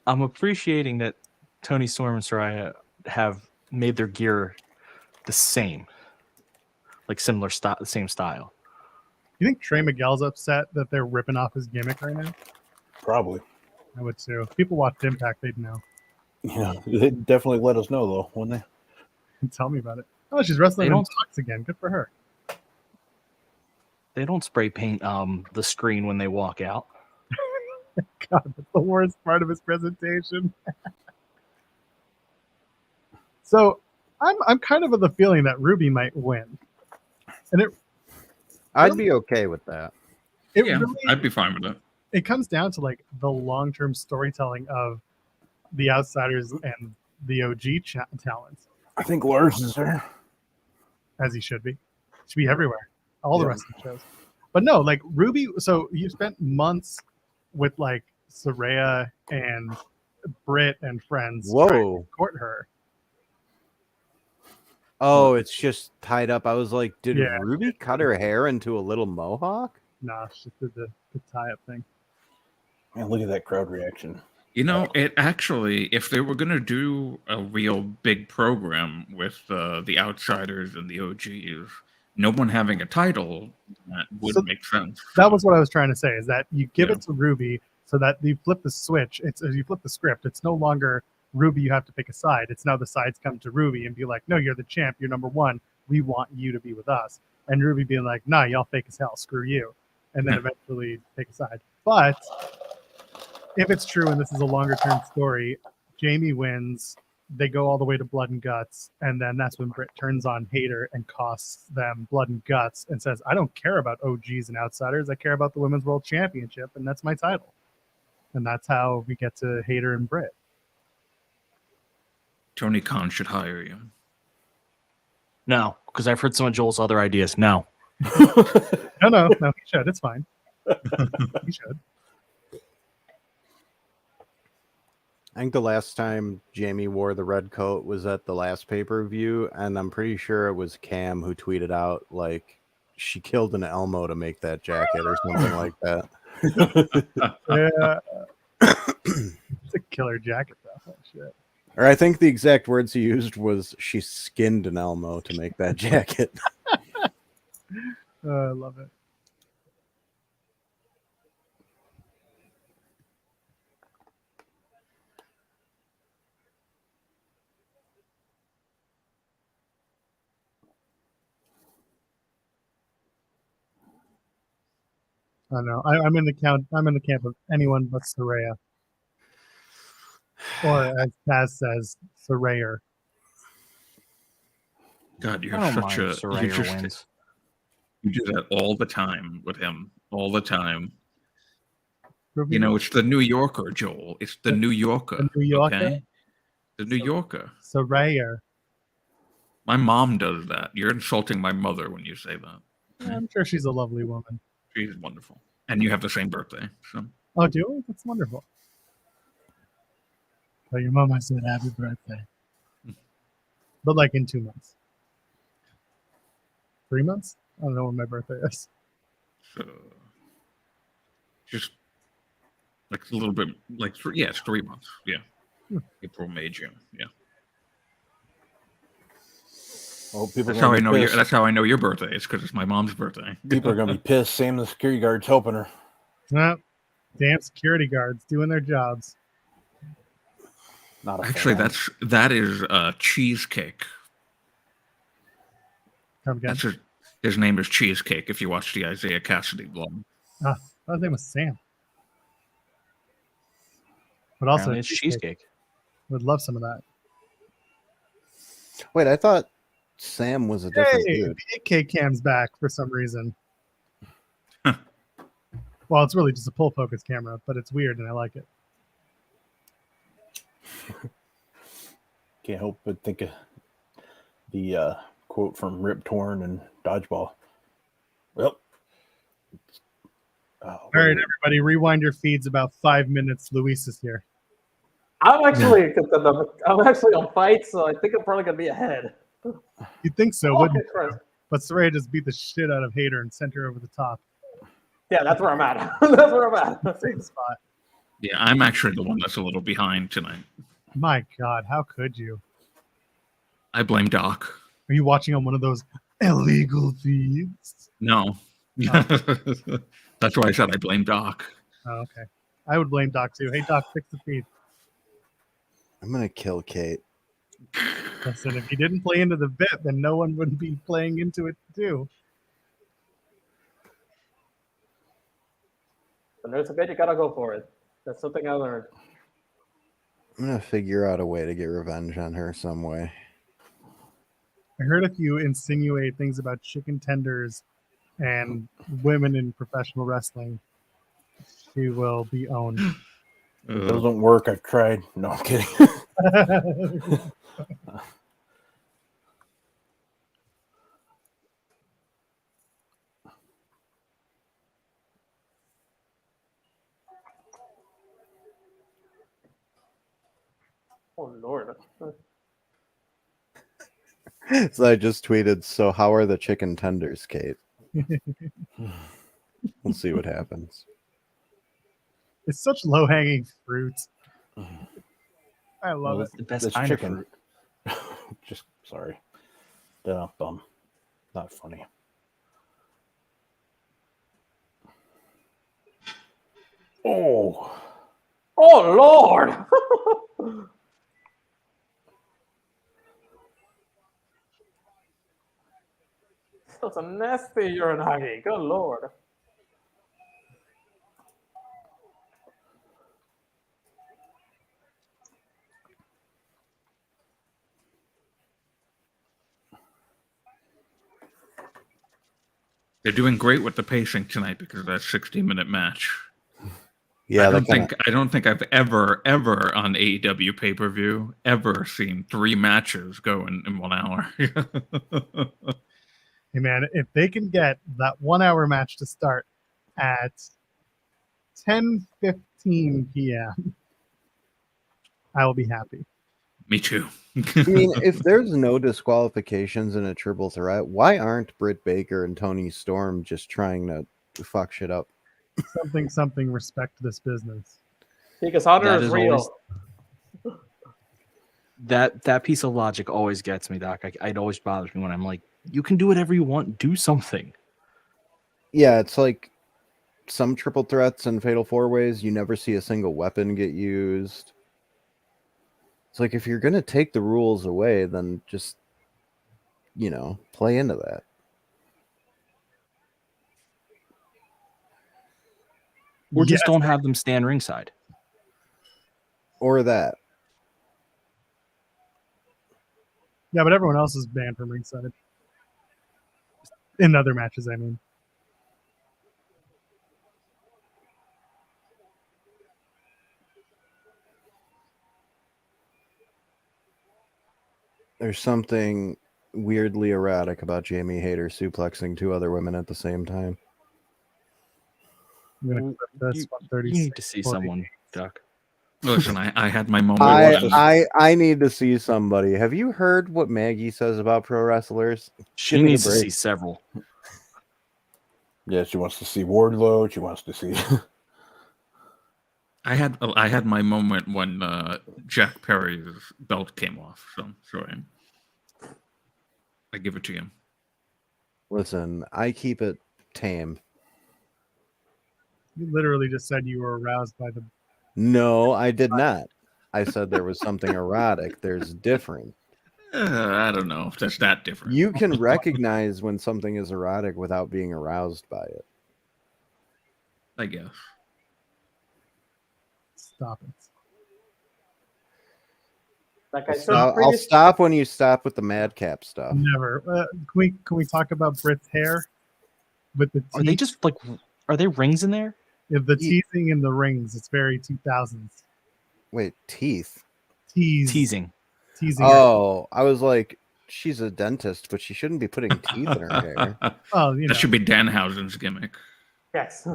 I'm appreciating that Tony Storm and Saraya have made their gear the same, like similar style, the same style. You think Trey Miguel's upset that they're ripping off his gimmick right now? Probably. I would too. If people watched Impact, they'd know. Yeah, they definitely let us know though, wouldn't they? Tell me about it. Oh, she's wrestling They in don't- socks again. Good for her. They don't spray paint the screen when they walk out. God, that's the worst part of his presentation. So I'm kind of of the feeling that Ruby might win. And I'd be okay with that. it Yeah, really I'd be fine with it. it comes down to like the long-term storytelling of the Outsiders and the OG talents, I think Lars is there. as he should be. Should be everywhere. All the Yeah. wrestling shows. But no, like Ruby, so you spent months with like Saraya and Britt and friends trying to Whoa. court her. Oh, it's just tied up. I was like, did Yeah. Ruby cut her hair into a little mohawk? Nah, she did the tie-up thing. Man, look at that crowd reaction. You know, it actually, if they were going to do a real big program with the Outsiders and the OGs, no one having a title, that would So make sense. That was what I was trying to say, is that you give Yeah. it to Ruby so that you flip the switch. It's as you flip the script, it's no longer Ruby, you have to pick a side. It's now the sides come to Ruby and be like, no, you're the champ, you're number one. We want you to be with us. And Ruby being like, nah, y'all fake as hell, screw you. And then Yeah. eventually take a side. But if it's true and this is a longer term story, Jamie wins. They go all the way to Blood and Guts, and then that's when Britt turns on Hayter and costs them Blood and Guts and says, "I don't care about OGs and outsiders. I care about the Women's World Championship, and that's my title." And that's how we get to Hayter and Britt. Tony Khan should hire you. No, because I've heard some of Joel's other ideas. No. No, he should. It's fine. He should. I think the last time Jamie wore the red coat was at the last pay-per-view, and I'm pretty sure it was Cam who tweeted out, like, she killed an Elmo to make that jacket or something like that. Yeah. It's a killer jacket, though. Oh, shit. Or I think the exact words he used was, she skinned an Elmo to make that jacket. I love it. I know. I'm in the camp of anyone but Saraya. Or as Taz says, Sarayer. God, you're I don't such mind a Soraya wins. you do that all the time with him. All the time. Ruby, You know, it's the New Yorker, Joel. It's the New Yorker. the New Yorker? Okay? The New Yorker. Sarayer. My mom does that. You're insulting my mother when you say that. Yeah, I'm sure she's a lovely woman. She's wonderful. And you have the same birthday. So Oh, do we? That's wonderful. But your mama said happy birthday. But like in 2 months. 3 months? I don't know when my birthday is. So just like a little bit, like it's 3 months. Yeah, April, May, June. Yeah, Oh, people that's are how gonna I be know. pissed. That's how I know your birthday. It's because it's my mom's birthday. People are gonna be pissed. Sam, the security guard's helping her. Well, damn security guards doing their jobs. Not a Actually, fan. that is cheesecake. Come again. That's his name is Cheesecake. If you watch the Isaiah Cassidy vlog. His name was Sam. But also, Apparently it's cheesecake. Would love some of that. Wait, I thought Sam was a different Hey, dude. the AK cam's back for some reason. Well, it's really just a pull focus camera, but it's weird and I like it. Can't help but think of the quote from Rip Torn and Dodgeball. Well, All right, everybody, rewind your feeds about 5 minutes. Luis is here. I'm actually on fight, so I think I'm probably gonna be ahead. You'd think so, Oh, wouldn't you? Christ. But Saraya just beat the shit out of Hayter and sent her over the top. Yeah, that's where I'm at. That's where I'm at. Same spot. Yeah, I'm actually the one that's a little behind tonight. My God, how could you? I blame Doc. Are you watching on one of those illegal feeds? No. That's why I said I blame Doc. Oh, okay. I would blame Doc too. Hey, Doc, fix the feed. I'm gonna kill Kate. Listen, if you didn't play into the bit, then no one would be playing into it too. When there's a bit, you gotta go for it. That's something I learned. I'm gonna figure out a way to get revenge on her some way. I heard if you insinuate things about chicken tenders and women in professional wrestling, she will be owned. it doesn't work. I've tried. No, I'm kidding. Oh Lord. So I just tweeted, so how are the chicken tenders, Kate? We'll see what happens. It's such low-hanging fruit. I love it. The best This kind of chicken. fruit. Just sorry. Dumb. Not funny. Oh. Oh Lord. That's a nasty urinati. Good Lord. They're doing great with the pacing tonight because of that 60-minute match. Yeah, I don't think I've ever on AEW pay-per-view ever seen 3 matches go in 1 hour. Hey man, if they can get that 1 hour match to start at 10:15 p.m., I will be happy. Me too. I mean, if there's no disqualifications in a triple threat, why aren't Britt Baker and Tony Storm just trying to fuck shit up? Something, respect this business. Because honor That is is real. That piece of logic always gets me, Doc. It always bothers me when I'm like, you can do whatever you want, do something. Yeah, it's like some triple threats and fatal 4-ways, you never see a single weapon get used. It's like, if you're going to take the rules away, then just, play into that. Or just Yes. don't have them stand ringside. Or that. Yeah, but everyone else is banned from ringside. In other matches, I mean. There's something weirdly erotic about Jamie Hayter suplexing 2 other women at the same time. I'm gonna clip this You 136. need to see someone, Doc. Listen, I had my moment. I need to see somebody. Have you heard what Maggie says about pro wrestlers? She Give me a needs to break. see several. Yeah, she wants to see Wardlow. She wants to see. I had my moment when Jack Perry's belt came off. So I give it to him. Listen, I keep it tame. You literally just said you were aroused by the. No, I did not. I said there was something erotic. There's different. I don't know if that's that different. You can recognize when something is erotic without being aroused by it. I guess. Stop it. Like I said I'll previously, stop when you stop with the madcap stuff. Never. Can we talk about Britt's hair? With the Are they just like, are there rings in there? the teasing in the rings? It's very 2000s. Wait, teeth? Teasing. Teasing. Oh, I was like, she's a dentist, but she shouldn't be putting teeth in her hair. Well, That should be Danhausen's gimmick. yes.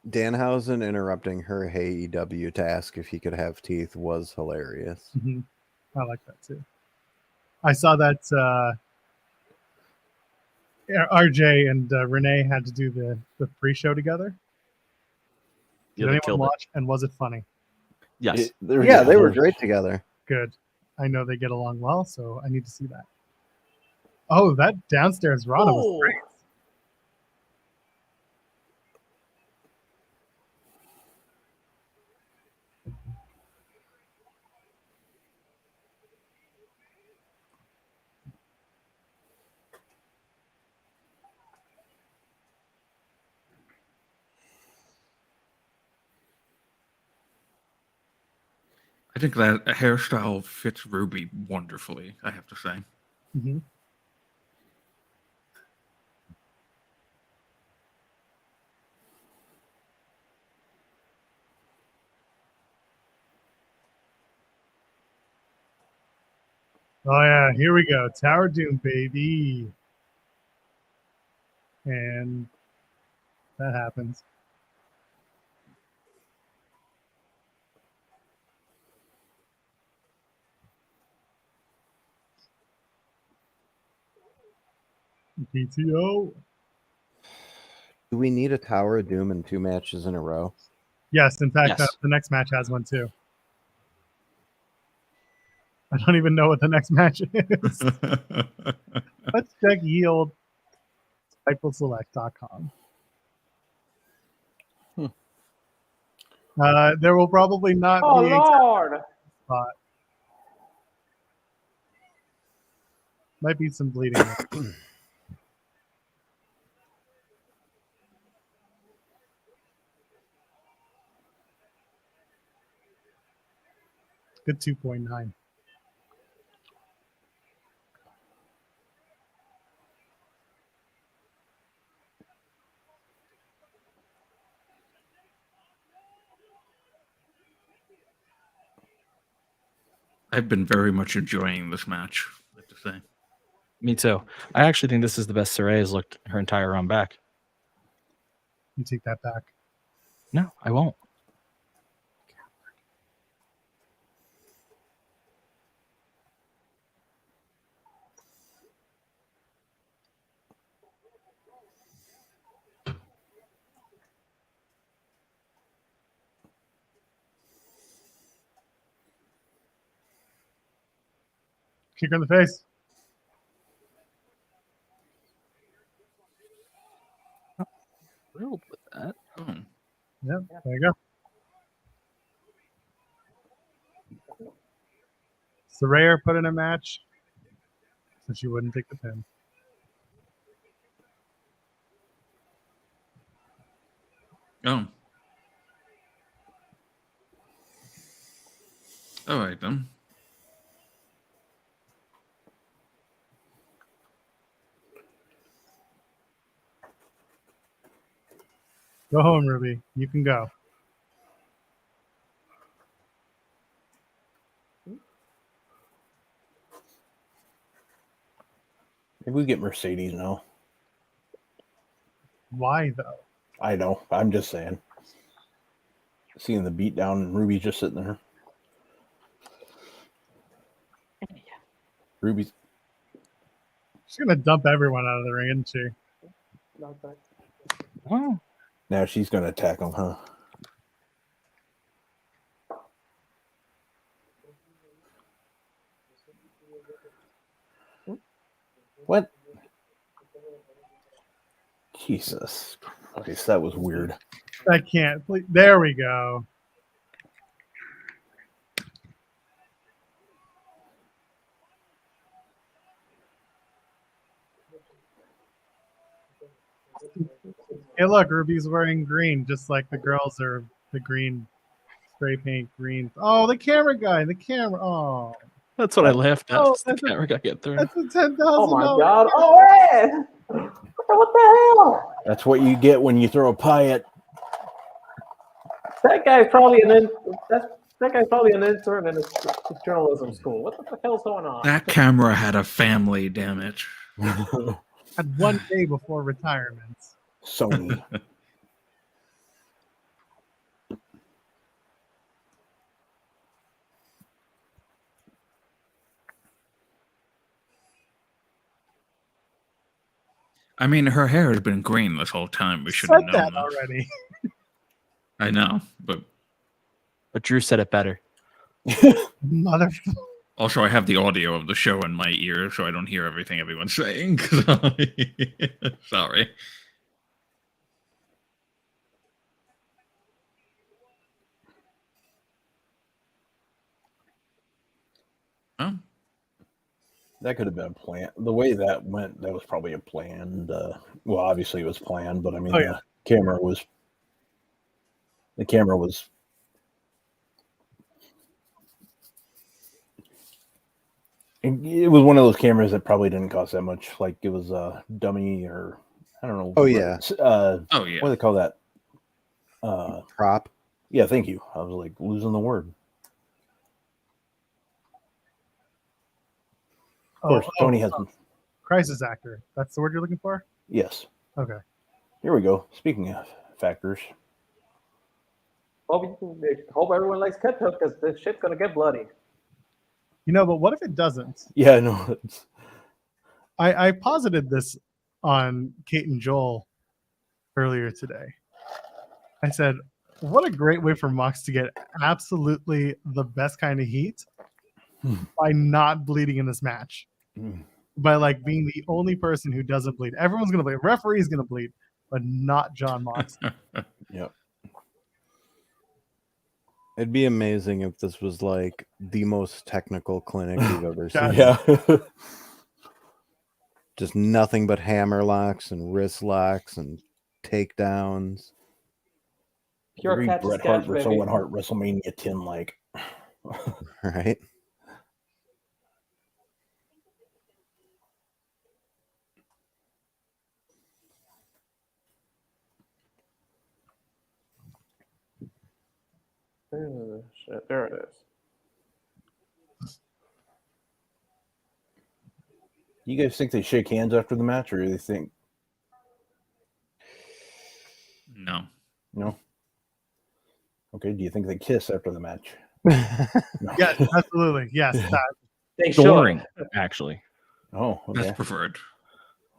Danhausen interrupting her AEW to ask if he could have teeth was hilarious. Mhm. I like that too. I saw that RJ and Renee had to do the pre-show together. Yeah, Did they anyone killed it. watch? And was it funny? Yes. Yeah, they were great together. Good. I know they get along well, so I need to see that. Oh, that downstairs Rana was great. I think that hairstyle fits Ruby wonderfully, I have to say. Mm-hmm. Oh yeah, here we go. Tower Doom, baby. And that happens. PTO. Do we need a Tower of Doom in 2 matches in a row? Yes, in fact, Yes. the next match has one too. I don't even know what the next match is. Let's check yield. FightfulSelect.com. There will probably not Oh be a Lord! spot. Might be some bleeding. Good 2.9. I've been very much enjoying this match, I have to say. Me too. I actually think this is the best Saray has looked her entire run back. You take that back. No, I won't. Kick her in the face. Thrilled with that. Oh. Yep, there you go. Saraya put in a match, so she wouldn't take the pin. Oh. All right, then. Go home, Ruby. You can go. Maybe we get Mercedes now. Why, though? I know. I'm just saying. Seeing the beat down and Ruby's just sitting there. Ruby's. She's going to dump everyone out of the ring, isn't she? Not that. Oh, Now she's going to attack him, huh? What? Jesus Christ, that was weird. I can't. There we go. Hey, look, Ruby's wearing green, just like the girls are the green spray paint green. Oh, the camera guy, the camera. Oh, that's what I laughed at. Oh, It's the that's a- camera got get through. that's a $10,000. Oh my god! Oh, man! What the hell? That's what you get when you throw a pie at. That guy's probably that guy's probably an intern in a journalism school. What the fuck hell's going on? That camera had a family, damn it. Had one day before retirement. Sony. I mean, her hair has been green this whole time. We should have Said known that this. already. I know, but But Drew said it better. Mother. also I have the audio of the show in my ear, so I don't hear everything everyone's saying. Sorry. Oh, That could have been a plan. The way that went, that was probably a planned. Well, obviously it was planned, but I mean, Oh, yeah. the camera was. The camera was. It was one of those cameras that probably didn't cost that much. Like it was a dummy, or I don't know. Oh, yeah. oh What yeah. do they call that? Prop. Yeah, thank you. I was like losing the word. Of course, Tony has. Crisis actor. That's the word you're looking for? Yes. Okay. Here we go. Speaking of factors, Hope everyone likes ketchup because this shit's gonna get bloody. You know, but what if it doesn't? yeah, no, it's, I posited this on Kate and Joel earlier today. I said, what a great way for Mox to get absolutely the best kind of heat by not bleeding in this match. By like being the only person who doesn't bleed. Everyone's gonna bleed. Referee's gonna bleed, but not John Mox. yep. It'd be amazing if this was like the most technical clinic you've ever seen. Yeah. Just nothing but hammer locks and wrist locks and takedowns. Pure Read catch Bret sketch, Hart versus baby. Owen Hart WrestleMania 10 like. Right? Shit, there it is. You guys think they shake hands after the match, or do they think No. no? Okay. Do you think they kiss after the match? No. Yes, absolutely. Yes, that. They During, should. actually. Oh, okay. That's preferred.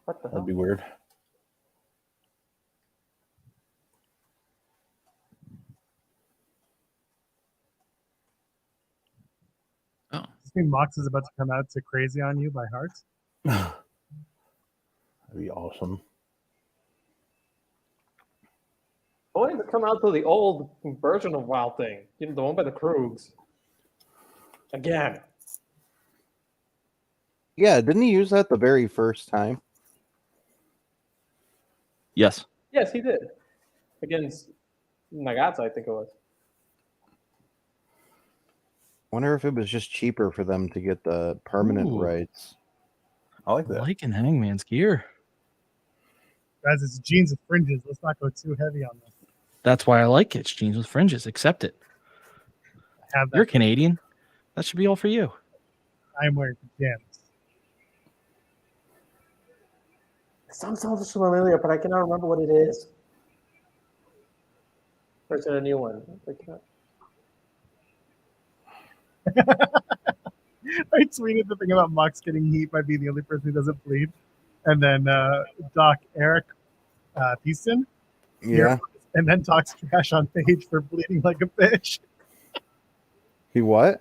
What the hell? That'd be weird. Oh. Does this mean Mox is about to come out to Crazy on You by Heart? That'd be awesome. I wanted to come out to the old version of Wild Thing, you know, the one by the Krugs. Again. Yeah, didn't he use that the very first time? Yes. Yes, he did. Against Nagata, I think it was. Wonder if it was just cheaper for them to get the permanent Ooh. rights. I like that. Liking Hangman's gear. Guys, it's jeans with fringes. Let's not go too heavy on this. That's why I like it. It's jeans with fringes. Accept it. I have that. You're Canadian. That should be all for you. I am wearing pajamas. It sounds so familiar, but I cannot remember what it is. Or is it a new one? I tweeted the thing about Mox getting heat by being the only person who doesn't bleed. And then Doc Eric Peaston. Yeah. And then talks trash on Paige for bleeding like a bitch. He what?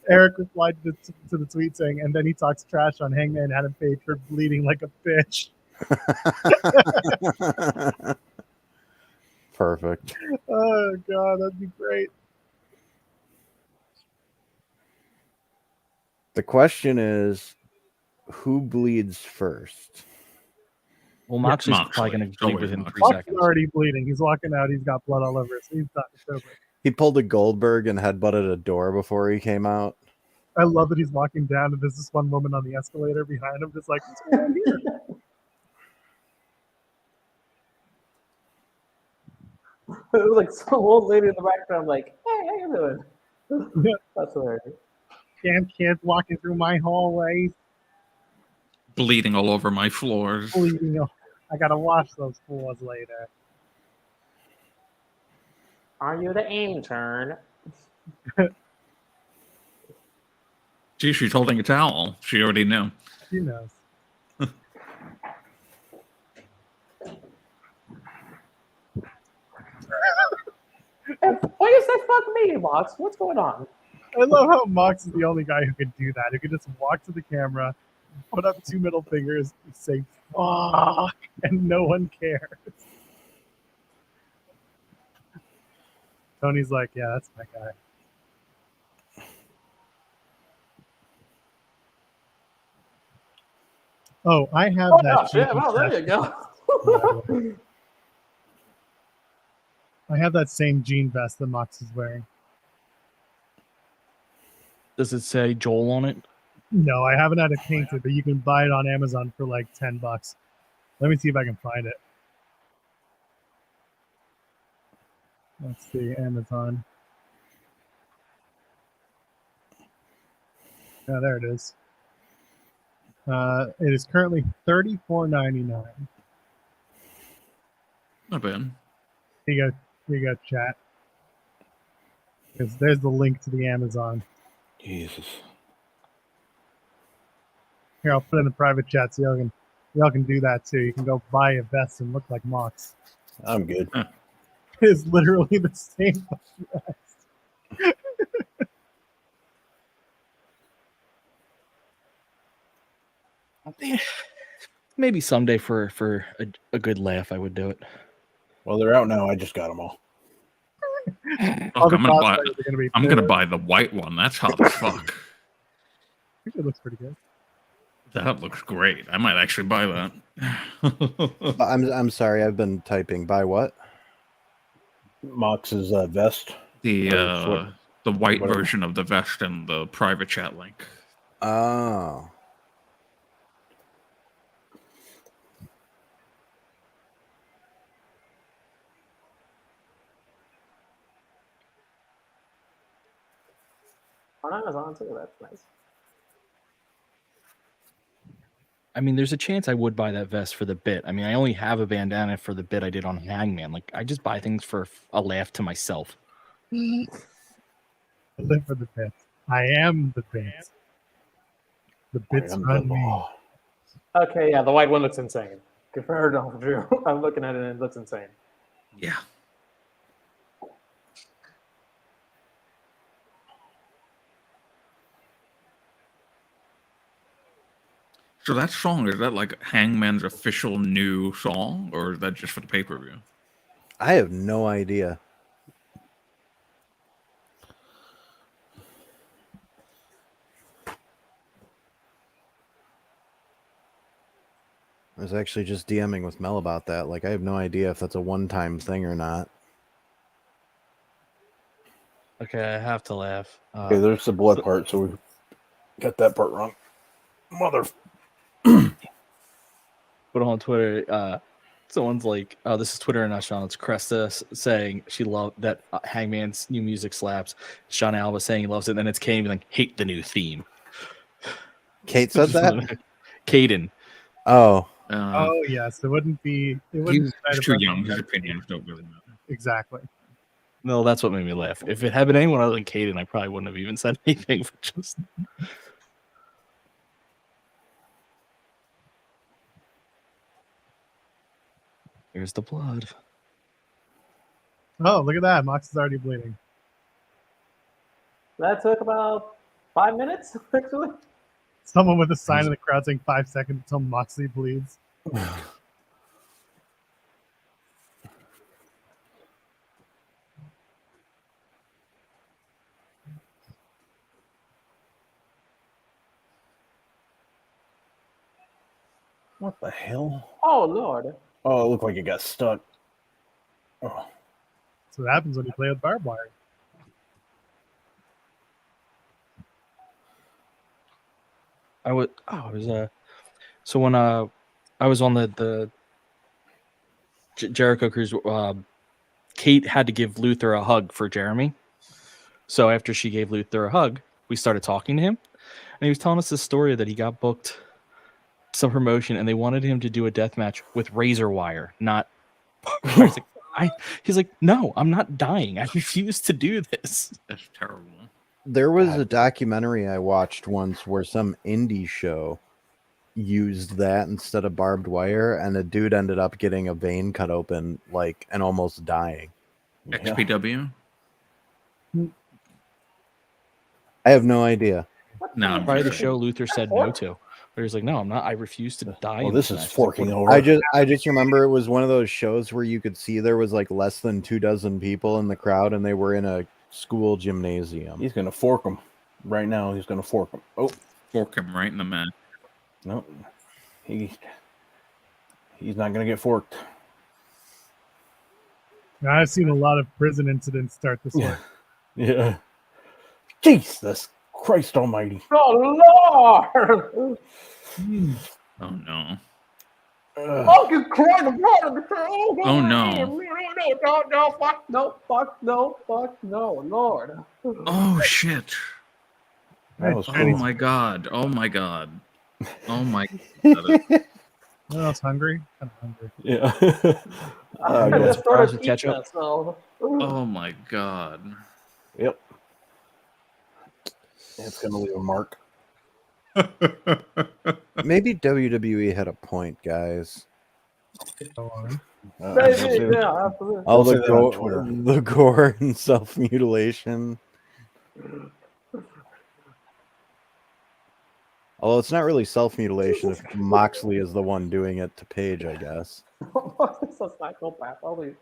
Eric replied to the tweet saying, and then he talks trash on Hangman Adam Page for bleeding like a bitch. Perfect. Oh, God, that'd be great. The question is, who bleeds first? Well, Moxley's Moxley. probably going to Don't bleed worry, within Moxley. 3 Mox is seconds. already bleeding. He's walking out. He's got blood all over us. He's not sober. He pulled a Goldberg and headbutted a door before he came out. I love that he's walking down and there's this one woman on the escalator behind him just like, what's going on here? It was like some old lady in the background, like, hey, how you doing? That's hilarious. Damn kids walking through my hallways, Bleeding all over my floors. bleeding. I gotta wash those floors later. Are you the intern? Gee, she's holding a towel. She already knew. She knows. Why you say fuck me, Mox? What's going on? I love how Mox is the only guy who could do that. Who could just walk to the camera, put up 2 middle fingers, and say "fuck," and no one cares. Tony's like, yeah, that's my guy. Oh, I have Oh, that. yeah, well, there you go. I have that same jean vest that Mox is wearing. Does it say Joel on it? No, I haven't had it painted, but you can buy it on Amazon for like $10. Let me see if I can find it. Let's see, Amazon. Yeah, there it is. It is currently $34.99. Not bad. Here you go, chat. Because there's the link to the Amazon. Jesus. Here, I'll put it in the private chat so y'all can do that too. You can go buy a vest and look like Mox. I'm good. It is literally the same vest. Maybe someday for a good laugh, I would do it. Well, they're out now. I just got them all. All Look, the I'm gonna buy. cosplayers are gonna be I'm gonna pissed. buy the white one. That's hot as fuck. I think it looks pretty good. That looks great. I might actually buy that. I'm sorry, I've been typing. By what? Mox's vest. The white whatever. version of the vest and the private chat link. Oh. On Amazon too. That's nice. I mean, there's a chance I would buy that vest for the bit. I mean, I only have a bandana for the bit I did on Hangman. Like, I just buy things for a laugh to myself. I live for the bits. I am the bits. The bits run me. Okay, yeah, the white one looks insane. Compared to Drew, I'm looking at it and it looks insane. Yeah. So that song, is that like Hangman's official new song, or is that just for the pay-per-view? I have no idea. I was actually just DMing with Mel about that. Like, I have no idea if that's a one-time thing or not. Okay, I have to laugh. Okay, there's the blood part, so we got that part wrong. Mother. But on Twitter, someone's like, "Oh, this is Twitter and not Sean." It's Cresta saying she loved that Hangman's new music slaps. Sean Alba saying he loves it, and then it's Kane being like, "Hate the new theme." Kate said that? Caden. Oh. Oh yes, it wouldn't be. It wouldn't. He's too young. His opinions don't really matter. Exactly. No, that's what made me laugh. If it had been anyone other than Caden, I probably wouldn't have even said anything. For just here's the blood. Oh, look at that! Mox is already bleeding. That took about 5 minutes, actually. Someone with a sign in the crowd saying 5 seconds until Moxley bleeds. What the hell? Oh, Lord. Oh, it looked like it got stuck. Oh. That's what happens when you play with barbed wire. So when I was on the Jericho cruise, Kate had to give Luther a hug for Jeremy. So after she gave Luther a hug, we started talking to him, and he was telling us this story that he got booked some promotion, and they wanted him to do a death match with razor wire, not. He's like, no, I'm not dying. I refuse to do this. That's terrible. There was a documentary I watched once where some indie show used that instead of barbed wire, and a dude ended up getting a vein cut open, like, and almost dying. XPW? I have no idea. No. Probably the show Luther said no to. But he's like, no, I'm not. I refuse to die. Well, in this is match. forking over. I just remember it was one of those shows where you could see there was like less than 24 people in the crowd, and they were in a school gymnasium. He's gonna fork him right now. He's gonna fork him. Oh, Fork him right in the mat. no, he's not gonna get forked. Now, I've seen a lot of prison incidents start this way. Yeah. Jesus Christ Almighty! Oh, Lord! Oh no. Fucking Christ! Oh no. No, fuck no, Lord. Oh shit. That was Oh cool. my god. Oh my god. Oh my god. Anyone else hungry? I'm hungry. Yeah. I yeah. just started Fries with ketchup. pizza, so. Oh my god. Yep. It's gonna leave a mark. Maybe WWE had a point, guys. Go on. Maybe, yeah, absolutely. All say the that on Twitter. the gore and self-mutilation. Although it's not really self-mutilation if Moxley is the one doing it to Paige, I guess. It's a psychopath. Holy.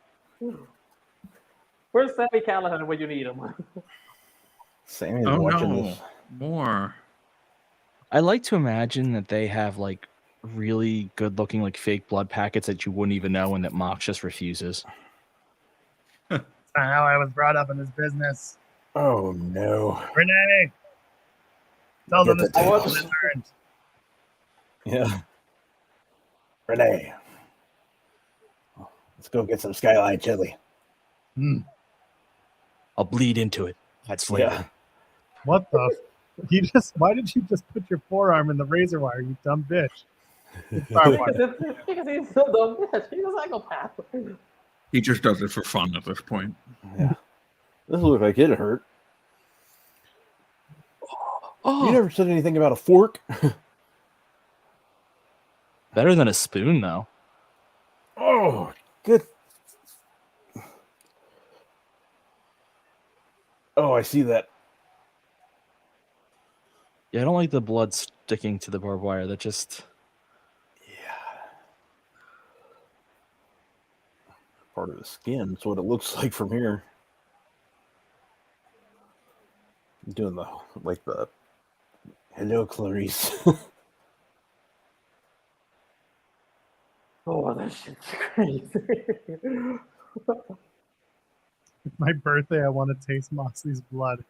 Where's Sammy Callahan when you need him? Sammy's Oh watching no. this. More. I like to imagine that they have like really good looking like fake blood packets that you wouldn't even know and that Mox just refuses. That's not how I was brought up in this business. Oh no. Renee! Tell them Get this the is tails. what I learned. Yeah. Renee. Let's go get some Skyline chili. I'll bleed into it. That's flavor. Yeah. What the? Why did you just put your forearm in the razor wire, you dumb bitch? Because he's so dumb bitch. He's a psychopath. He just does it for fun at this point. Yeah. This looked like it hurt. Oh, You never said anything about a fork. better than a spoon, though. Oh, good. Oh, I see that. Yeah, I don't like the blood sticking to the barbed wire. That just... Yeah. Part of the skin. That's what it looks like from here. I'm doing the hello, Clarice. Oh, that shit's crazy. My birthday, I want to taste Moxley's blood.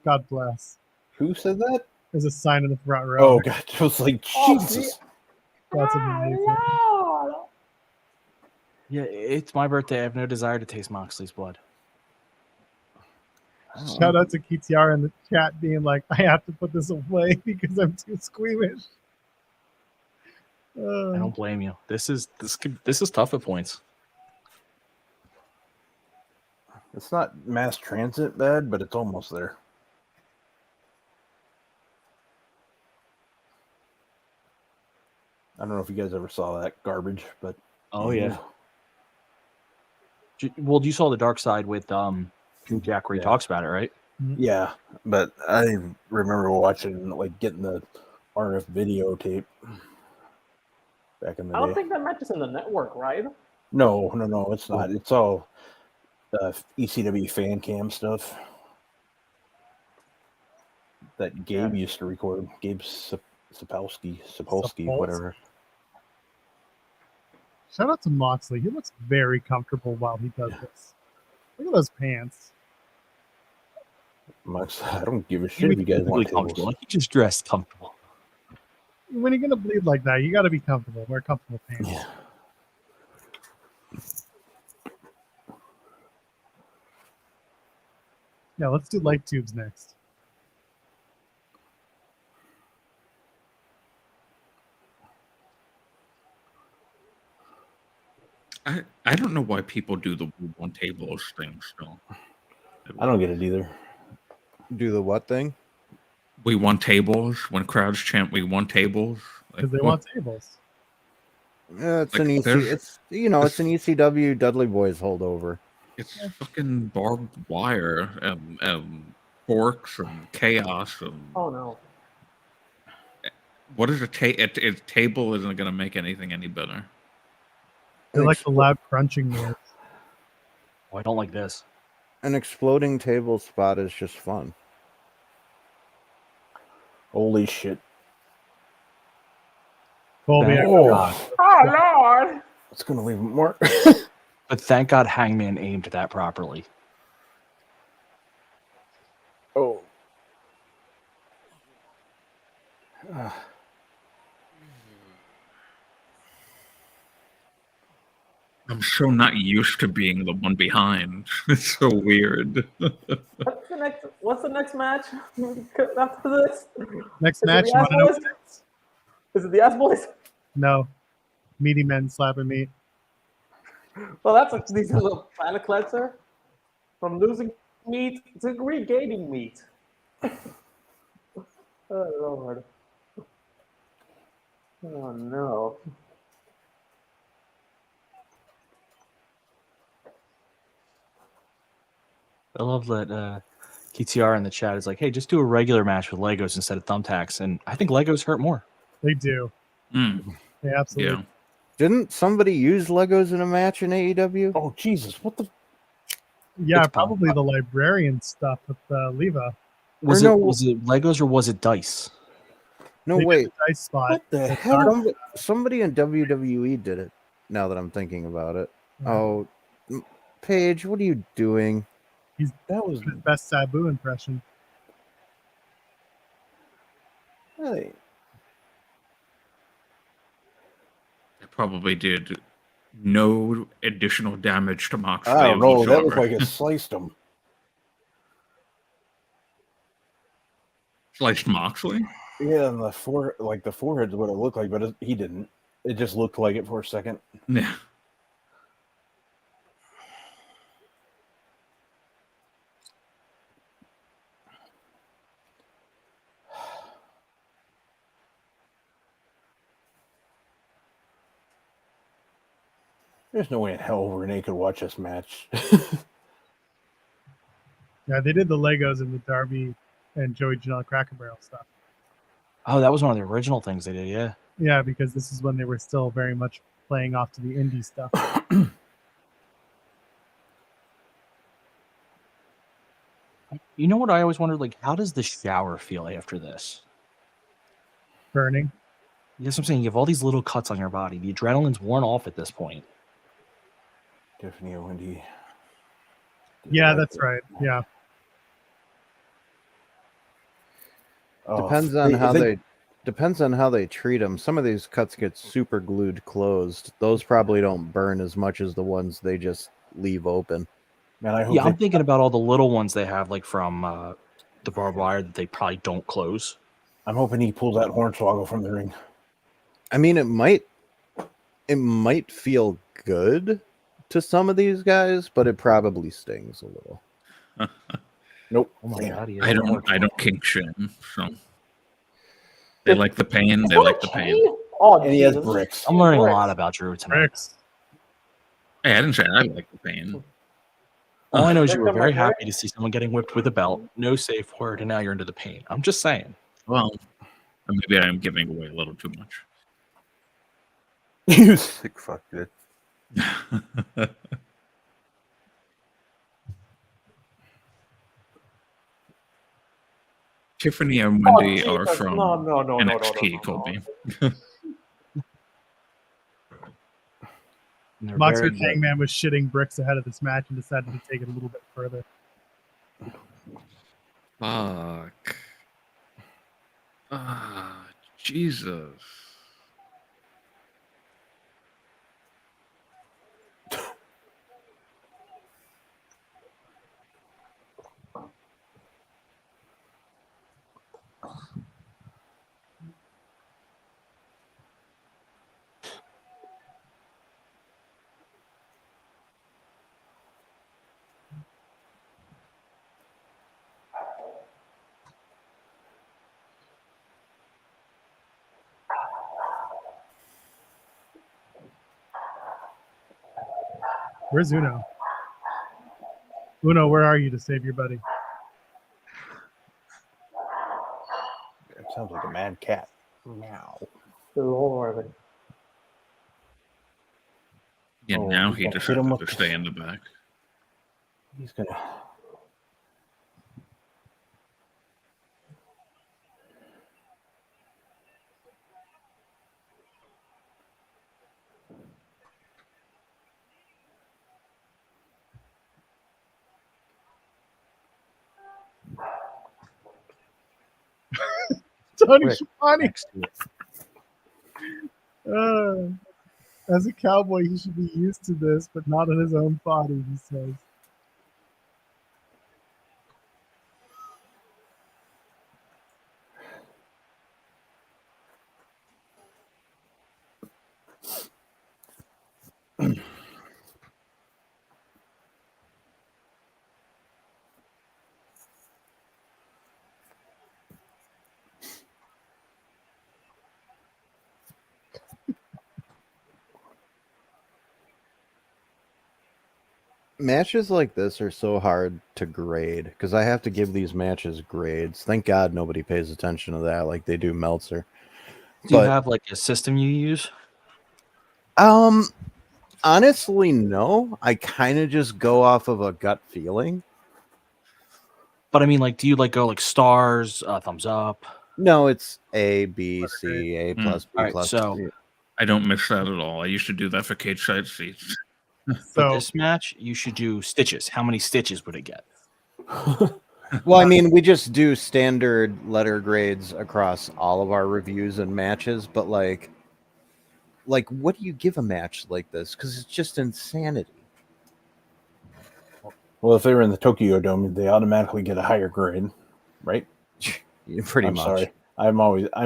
God bless. Who said that? There's a sign in the front row. Oh, God. I was like, Oh, Jesus. That's amazing. Yeah, it's my birthday. I have no desire to taste Moxley's blood. Shout out to KTR in the chat being like, I have to put this away because I'm too squeamish. I don't blame you. This is tough at points. It's not mass transit bad, but it's almost there. I don't know if you guys ever saw that garbage, but Oh yeah. Well, you saw the dark side with Jack where he talks about it, right? yeah. But I remember watching, like, getting the RF videotape back in the I don't day. think that match is in the network, right? No, it's not. It's all ECW fan cam stuff that Gabe used to record. Gabe Sapolsky, whatever. Shout out to Moxley. He looks very comfortable while he does this. Look at those pants. I don't give a shit if you guys want comfortable. tables. He just dressed comfortable. When you're gonna bleed like that, you got to be comfortable. Wear comfortable pants. Yeah. Yeah, let's do light tubes next. I don't know why people do the one tables thing still. I don't get it either. Do the what thing? We want tables when crowds chant we want tables. Because they want tables. Yeah, it's Like, an EC. there's- It's an ECW Dudley Boys holdover. It's fucking barbed wire and forks and chaos and Oh no. what is a table isn't going to make anything any better. They like the loud crunching noise. Oh, I don't like this. An exploding table spot is just fun. Holy shit. Colby, Oh Lord. It's going to leave more. But thank God Hangman aimed that properly. Oh. I'm so not used to being the one behind. It's so weird. What's the next match after this? next Is it match, the you Ass want to know? Boys? Is it the Ass Boys? No. Meaty men slapping meat. Well, that's a decent little planet cleanser. From losing meat to regaining meat. Oh Lord. Oh no. I love that KTR in the chat is like, hey, just do a regular match with Legos instead of thumbtacks. And I think Legos hurt more. They do. Mm, They absolutely yeah. Didn't somebody use Legos in a match in AEW? Oh, Jesus. What the? Yeah, It's probably the librarian stuff with Leva. Was no- it Legos or was it dice? No, They did wait. the dice spot. What the hell? Somebody in WWE did it. Now that I'm thinking about it. Oh, Paige, what are you doing? That was. His best Sabu impression. Hey. It probably did no additional damage to Moxley. I don't know. That looked whatsoever. like it sliced him. Sliced Moxley? Yeah, and the forehead's what it looked like, but he didn't. It just looked like it for a second. Yeah. There's no way in hell Renee could watch this match. Yeah, they did the Legos and the Darby and Joey Janela Cracker Barrel stuff. Oh, that was one of the original things they did. Yeah. Yeah, because this is when they were still very much playing off to the indie stuff. You know what I always wondered? Like, how does the shower feel after this? Burning. Yes, I'm saying you have all these little cuts on your body. The adrenaline's worn off at this point. Tiffany and Wendy. Yeah, that's right. Yeah. Oh, Depends on how they treat them. Some of these cuts get super glued closed. Those probably don't burn as much as the ones they just leave open. Man, I hope Yeah, I'm thinking about all the little ones they have, like from the barbed wire that they probably don't close. I'm hoping he pulls that hornswoggle from the ring. I mean, it might feel good to some of these guys, but it probably stings a little. Nope. Oh my god! he has I a don't hornswoggle. kink shame. So they like the pain. They like the pain. Oh, And he has Jesus. bricks. I'm learning a lot about Drew tonight. Bricks. Hey, I didn't say I like the pain. All I know is you were Victim very right there. happy to see someone getting whipped with a belt, no safe word, and now you're into the pain. I'm just saying. Well, maybe I am giving away a little too much. You sick fuck, dude. Tiffany and Oh, Wendy are Jesus. from No, NXT, Colby. And they're Moxley very good. Hangman was shitting bricks ahead of this match and decided to take it a little bit further. Fuck. Ah, Jesus. Where's Uno? Uno, where are you to save your buddy? It sounds like a mad cat. Meow. Lord. Yeah, Oh, now he's he gonna hit decided him to with stay in the back. He's gonna. Tony Rick. Schiavone. Next to it. As a cowboy, he should be used to this, but not in his own body, he says. Matches like this are so hard to grade because I have to give these matches grades. Thank God nobody pays attention to that like they do Meltzer. Do you But- have like a system you use? Honestly, no. I kind of just go off of a gut feeling. But I mean, like, do you like go like stars, thumbs up? No, it's A, B, C, A plus, B All right, plus. so- C. I don't miss that at all. I used to do that for cage side seats. For So this match, you should do stitches. How many stitches would it get? Well, I mean, we just do standard letter grades across all of our reviews and matches, but like what do you give a match like this? Because it's just insanity. Well, if they were in the Tokyo Dome, they automatically get a higher grade, right? Pretty I'm much. sorry. I'm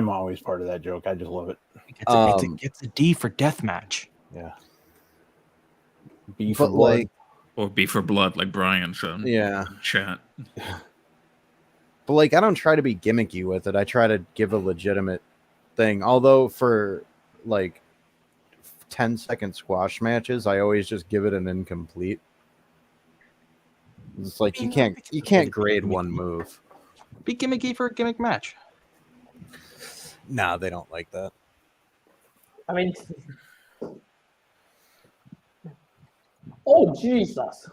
always part of that joke. I just love it. It's a D for death match. Yeah. B for blood. like, Or B for blood, like Brian said. yeah. Chat. But like, I don't try to be gimmicky with it. I try to give a legitimate thing. Although for like 10-second squash matches, I always just give it an incomplete. It's like you can't grade one move. Be gimmicky for a gimmick match. Nah, they don't like that. I mean, oh Jesus!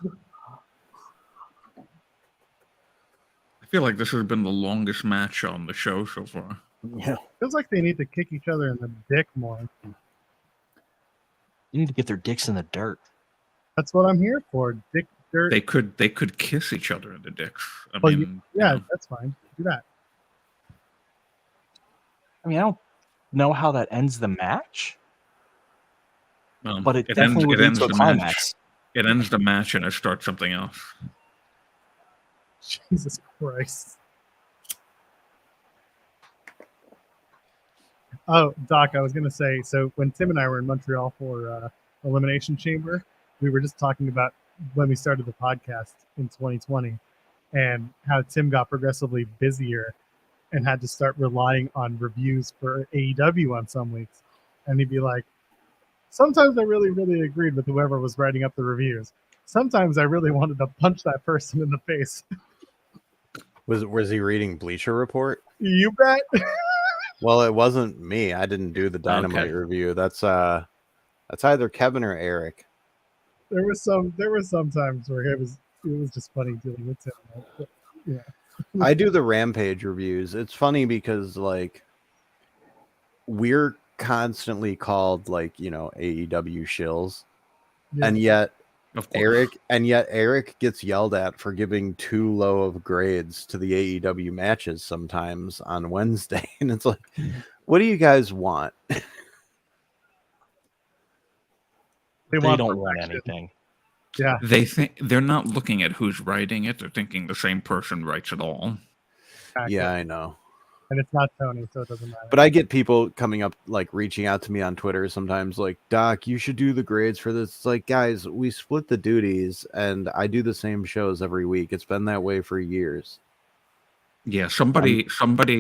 I feel like this has been the longest match on the show so far. Yeah. Feels like they need to kick each other in the dick more. You need to get their dicks in the dirt. That's what I'm here for. Dick dirt. They could kiss each other in the dicks. I Well, mean, yeah, that's fine. Do that. I mean, I don't know how that ends the match, well, but it definitely would lead to a climax. It ends the match and it starts something else. Jesus Christ. Oh, Doc, I was going to say, so when Tim and I were in Montreal for Elimination Chamber, we were just talking about when we started the podcast in 2020 and how Tim got progressively busier and had to start relying on reviews for AEW on some weeks. And he'd be like, sometimes I really, really agreed with whoever was writing up the reviews. Sometimes I really wanted to punch that person in the face. Was he reading Bleacher Report? You bet. Well, it wasn't me. I didn't do the Dynamite review. That's either Kevin or Eric. There were some times where it was just funny dealing with him. But, yeah. I do the Rampage reviews. It's funny because like we're constantly called like, AEW shills. Yeah. And yet Of course. Eric gets yelled at for giving too low of grades to the AEW matches sometimes on Wednesday. And it's like, what do you guys want? They don't want anything. Yeah. They think they're not looking at who's writing it. They're thinking the same person writes it all. Exactly. Yeah, I know. And it's not Tony, so it doesn't matter. But I get people coming up, like reaching out to me on Twitter sometimes, like, Doc, you should do the grades for this. It's like, guys, we split the duties and I do the same shows every week. It's been that way for years. Yeah, somebody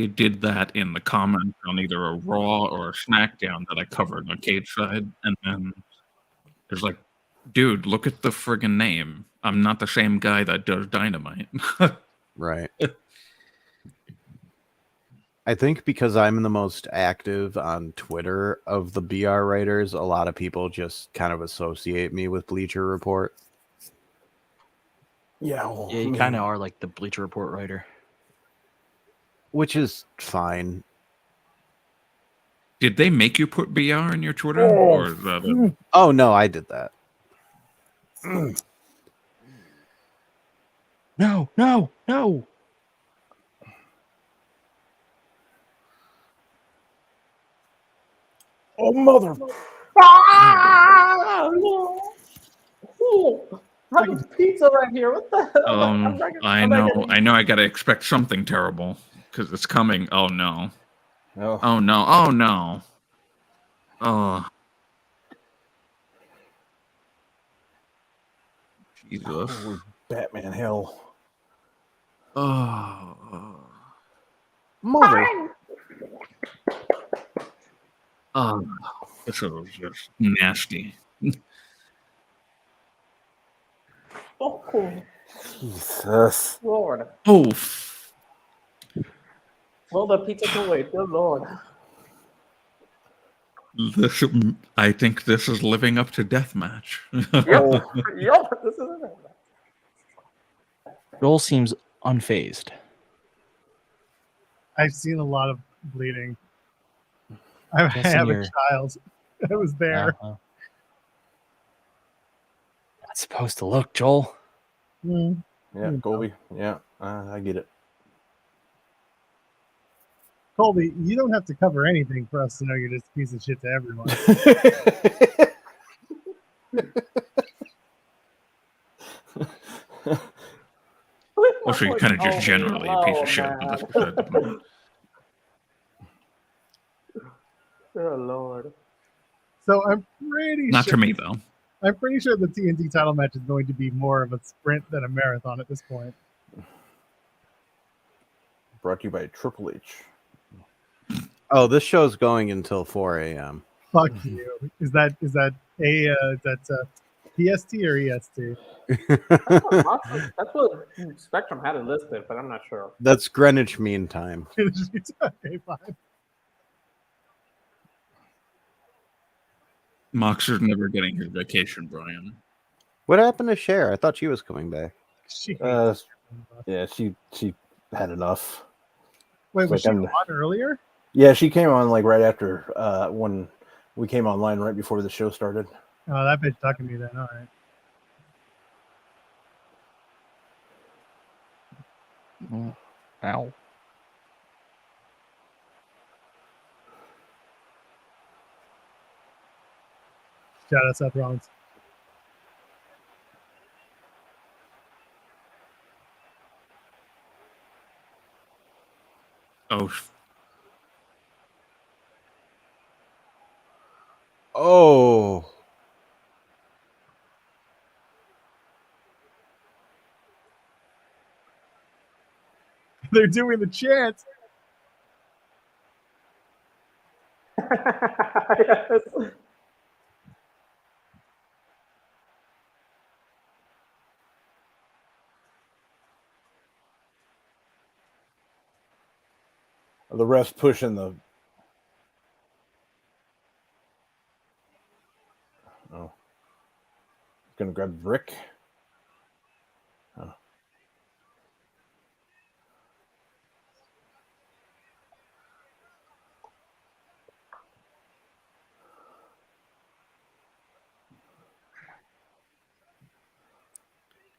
did that in the comments on either a Raw or a SmackDown that I covered on Cage Side, and then there's like, dude, look at the friggin' name. I'm not the same guy that does Dynamite. Right. I think because I'm the most active on Twitter of the BR writers, a lot of people just kind of associate me with Bleacher Report. Yeah. Well, Yeah, you kind of are like the Bleacher Report writer. Which is fine. Did they make you put BR in your Twitter? Or is that Oh, no, I did that. No. Oh, mother. Ah, no. Oh, I have pizza right here. What the hell? I know I gotta expect something terrible because it's coming. Oh no. Oh. Oh no. Oh no. Oh. Jesus. Holy Batman hell. Oh. Mother. Oh. This was just nasty. Oh, Jesus. Lord. Oh. Well, the pizza can wait. Good Lord. I think this is living up to Deathmatch. Yep. This is it. Joel seems unfazed. I've seen a lot of bleeding. I have a child. I was there. That's supposed to look, Joel. Yeah, Colby. Yeah, I get it. Colby, you don't have to cover anything for us to know you're just a piece of shit to everyone. Also, you're kind of just generally a piece of shit. But that's beside the point. Oh Lord. So I'm pretty Not sure. to me though. I'm pretty sure the TNT title match is going to be more of a sprint than a marathon at this point. Brought to you by Triple H. Oh, this show's going until 4 a.m. Fuck you. Is that PST or EST? That's what Spectrum had it listed, but I'm not sure. That's Greenwich Mean Time. Okay, fine. Mox is never getting his vacation, Brian. What happened to Cher? I thought she was coming back. She Yeah, she had enough. Wait, It's was like she on earlier? Yeah, she came on like right after when we came online right before the show started. Oh, that bitch talking to me then. All right. Ow. Shout out Seth Rollins. Oh, Oh. They're doing the chant. Yes. The rest pushing the. Oh, gonna grab the brick. Oh.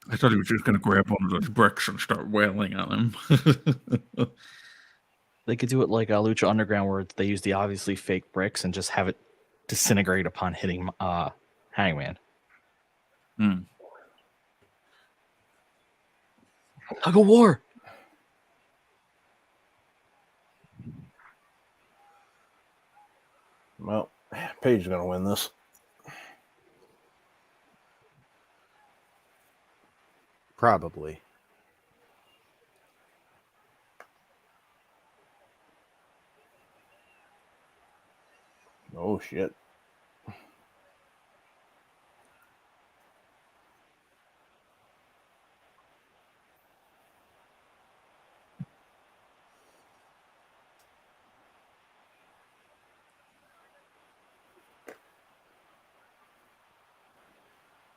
I thought he was just going to grab one of those bricks and start wailing on him. They could do it like Lucha Underground, where they use the obviously fake bricks and just have it disintegrate upon hitting Hangman. Tug of war. Well, Paige is gonna win this. Probably. Oh shit.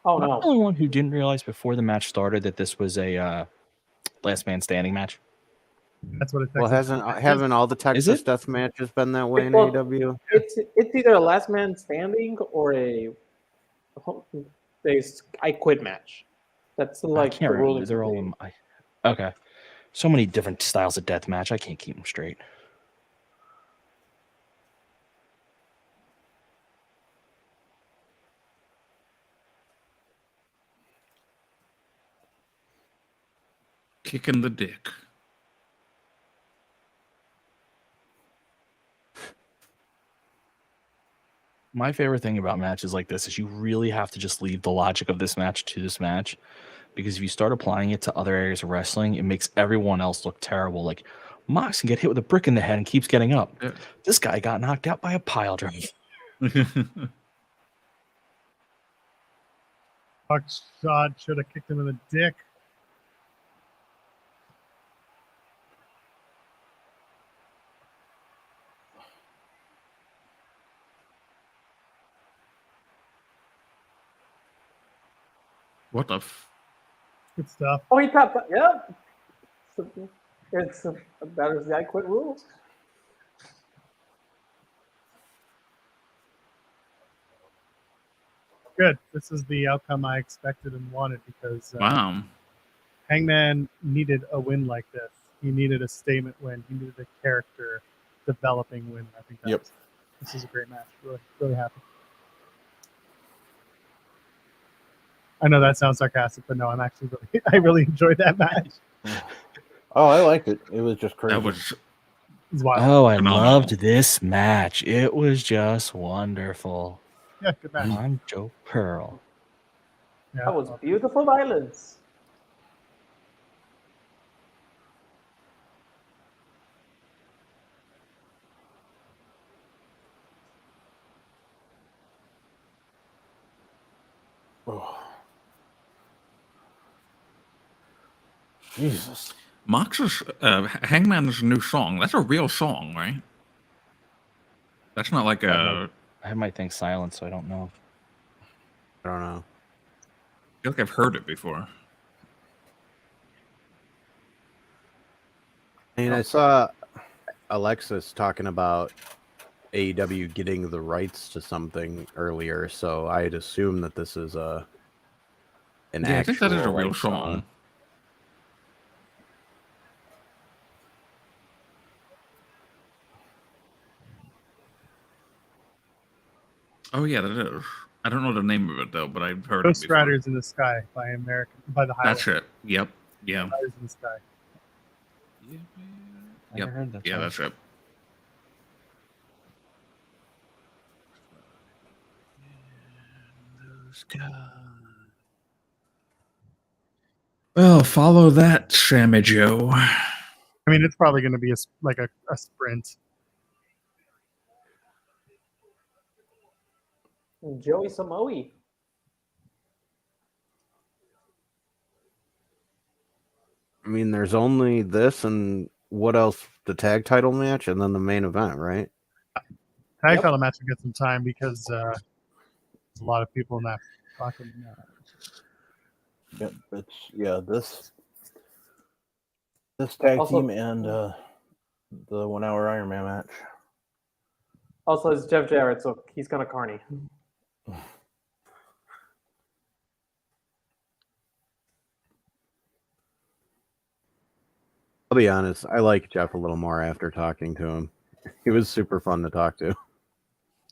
Oh Am I no. the only one who didn't realize before the match started that this was a last man standing match? That's what it Well, haven't all the Texas it? death matches been that way in Well, AEW? It's either a last man standing or a I quit match. That's I like can't the remember. ruling. They're all okay. So many different styles of death match. I can't keep them straight. Kicking the dick. My favorite thing about matches like this is you really have to just leave the logic of this match to this match, because if you start applying it to other areas of wrestling, it makes everyone else look terrible. Like Mox can get hit with a brick in the head and keeps getting up. Yeah. This guy got knocked out by a pile drive. Fuck shot. Should have kicked him in the dick. What the Good stuff. Oh, he tapped. Yeah. It's that is the I quit rules. Good. This is the outcome I expected and wanted, because Wow. Hangman needed a win like this. He needed a statement win. He needed a character developing win. I think Yep. This is a great match. Really, really happy. I know that sounds sarcastic, but no, I'm actually I really enjoyed that match. Oh, I liked it. It was just crazy. That was It's wild. Oh, I Phenomenal. loved this match. It was just wonderful. Yeah, good match. I'm Joe Pearl. Yeah. That was beautiful violence. Oh. Jesus. Mox's Hangman's new song. That's a real song, right? That's not like a. I have my thing silent, so I don't know. I don't know. I feel like I've heard it before. I mean, I saw Alexis talking about AEW getting the rights to something earlier, so I'd assume that this is an Yeah, I think that is a actual, real like, song. Oh yeah, that is. I don't know the name of it though, but I've heard it Ghost before. Riders in the Sky by the Highway. That's it. Yep. Yeah. Riders in the Sky. I never heard that Yeah, song. that's it. Well, follow that, Sammy Joe. I mean, it's probably going to be a sprint. Joey Samoa. I mean, there's only this and what else? The tag title match and then the main event, right? Tag title match will get some time because there's a lot of people in that fucking This tag Also- team and the 1 hour Iron Man match. Also, it's Jeff Jarrett, so he's gonna carny. I'll be honest, I like Jeff a little more after talking to him. He was super fun to talk to.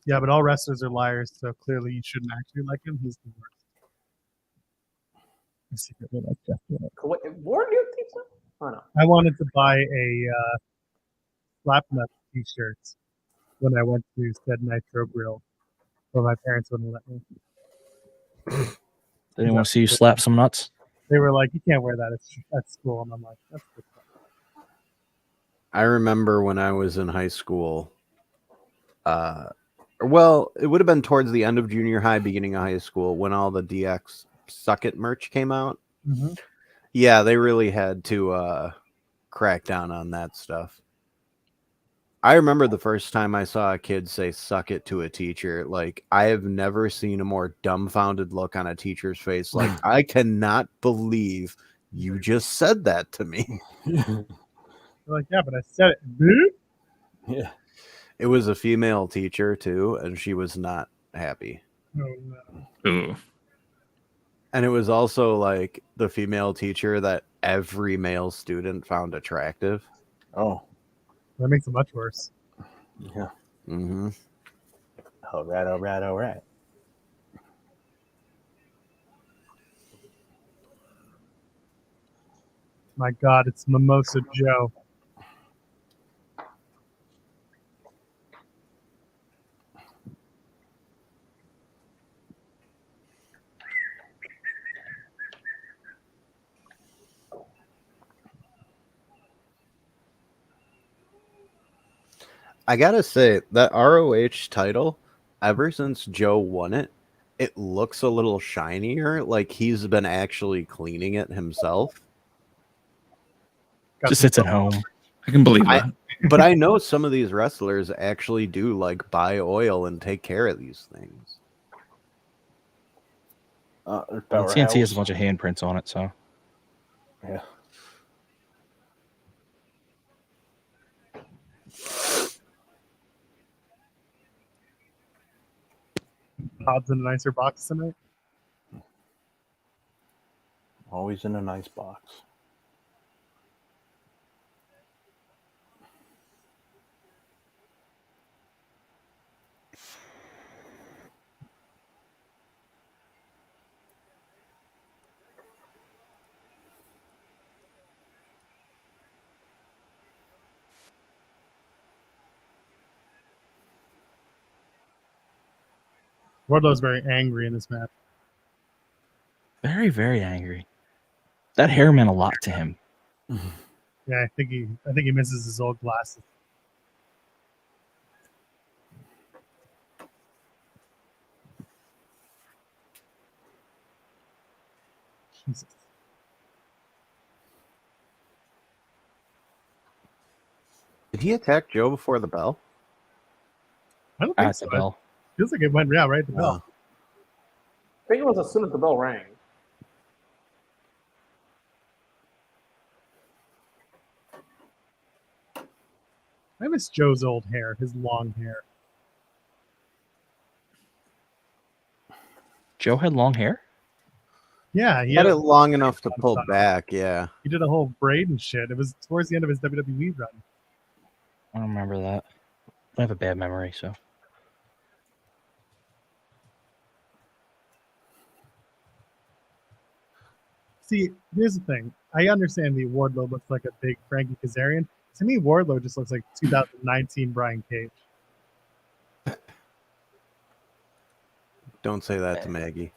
Yeah, but all wrestlers are liars, so clearly you shouldn't actually like him. He's the worst. I secretly like Jeff. Wait, Warren, you think so? Oh no. I wanted to buy a Slapnut t-shirt when I went to said Nitro Grill, but my parents wouldn't let me. They didn't want to see you slap some nuts. They were like, "You can't wear that at school," and I'm like, "That's good." I remember when I was in high school, well, it would have been towards the end of junior high, beginning of high school, when all the DX Suck It merch came out. Mm-hmm. Yeah, they really had to crack down on that stuff. I remember the first time I saw a kid say "suck it" to a teacher. Like, I have never seen a more dumbfounded look on a teacher's face. Like, I cannot believe you just said that to me. They're like, "Yeah, but I said it." Dude. Yeah. It was a female teacher too, and she was not happy. Oh, no. Ooh. And it was also like the female teacher that every male student found attractive. Oh. That makes it much worse. Yeah. Mm-hmm. All right. My God, it's Mimosa Joe. I gotta say, that ROH title, ever since Joe won it, it looks a little shinier. Like he's been actually cleaning it himself. Got Just some sits at home. I can believe that. But I know some of these wrestlers actually do like buy oil and take care of these things. TNT has a bunch of handprints on it, so Yeah. Todd's in a nicer box tonight. Always in a nice box. Wardlow's very angry in this match. Very, very angry. That hair meant a lot to him. Yeah, I think he misses his old glasses. Jesus. Did he attack Joe before the bell? I don't think At so. the bell. Feels like it went right at the bell. I think it was as soon as the bell rang. I miss Joe's old hair, his long hair. Joe had long hair? Yeah, He had it long enough to pull back, yeah. He did a whole braid and shit. It was towards the end of his WWE run. I don't remember that. I have a bad memory, so. See, here's the thing. I understand the Wardlow looks like a big Frankie Kazarian. To me, Wardlow just looks like 2019 Brian Cage. Don't say that to Maggie.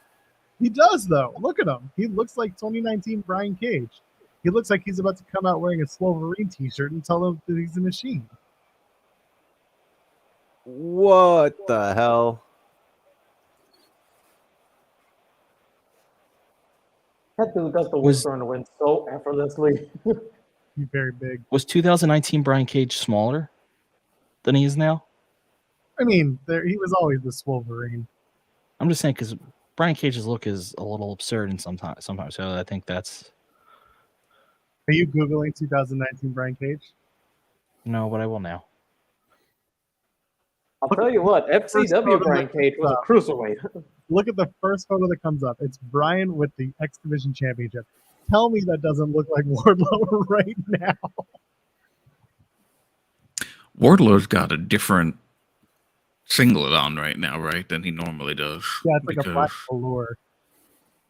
He does, though. Look at him. He looks like 2019 Brian Cage. He looks like he's about to come out wearing a Wolverine t-shirt and tell him that he's a machine. What the hell? That dude does the whisper in the wind so effortlessly. He's very big. Was 2019 Brian Cage smaller than he is now? I mean, he was always the Wolverine. I'm just saying because Brian Cage's look is a little absurd and sometimes. So I think that's. Are you Googling 2019 Brian Cage? No, but I will now. I'll tell you what, FCW Brian Cage was a cruiserweight. Look at the first photo that comes up. It's Brian with the X Division Championship. Tell me that doesn't look like Wardlow right now. Wardlow's got a different singlet on right now, right, than he normally does. Yeah, it's like a black velour.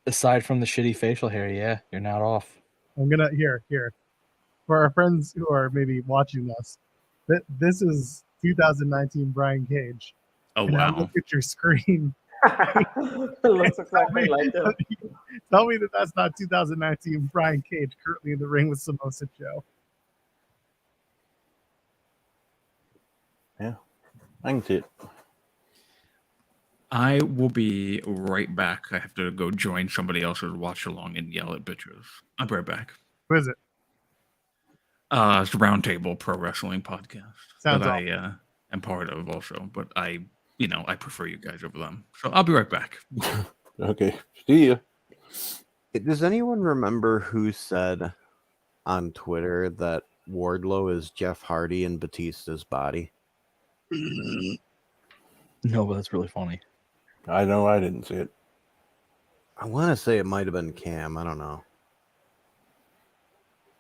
Aside from the shitty facial hair, yeah, you're not off. I'm gonna here. For our friends who are maybe watching us, this is 2019 Brian Cage. Oh, and I wow. look at your screen. It looks exactly like him. Tell me that that's not 2019 Brian Cage currently in the ring with Samosa Joe. Yeah, I can see it. I will be right back. I have to go join somebody else's watch along and yell at bitches. I'll be right back. Who is it? It's a Roundtable Pro Wrestling podcast Sounds that I am part of also, but I prefer you guys over them. So I'll be right back. Okay, see ya. Does anyone remember who said on Twitter that Wardlow is Jeff Hardy in Batista's body? No, but that's really funny. I know I didn't see it. I want to say it might have been Cam. I don't know.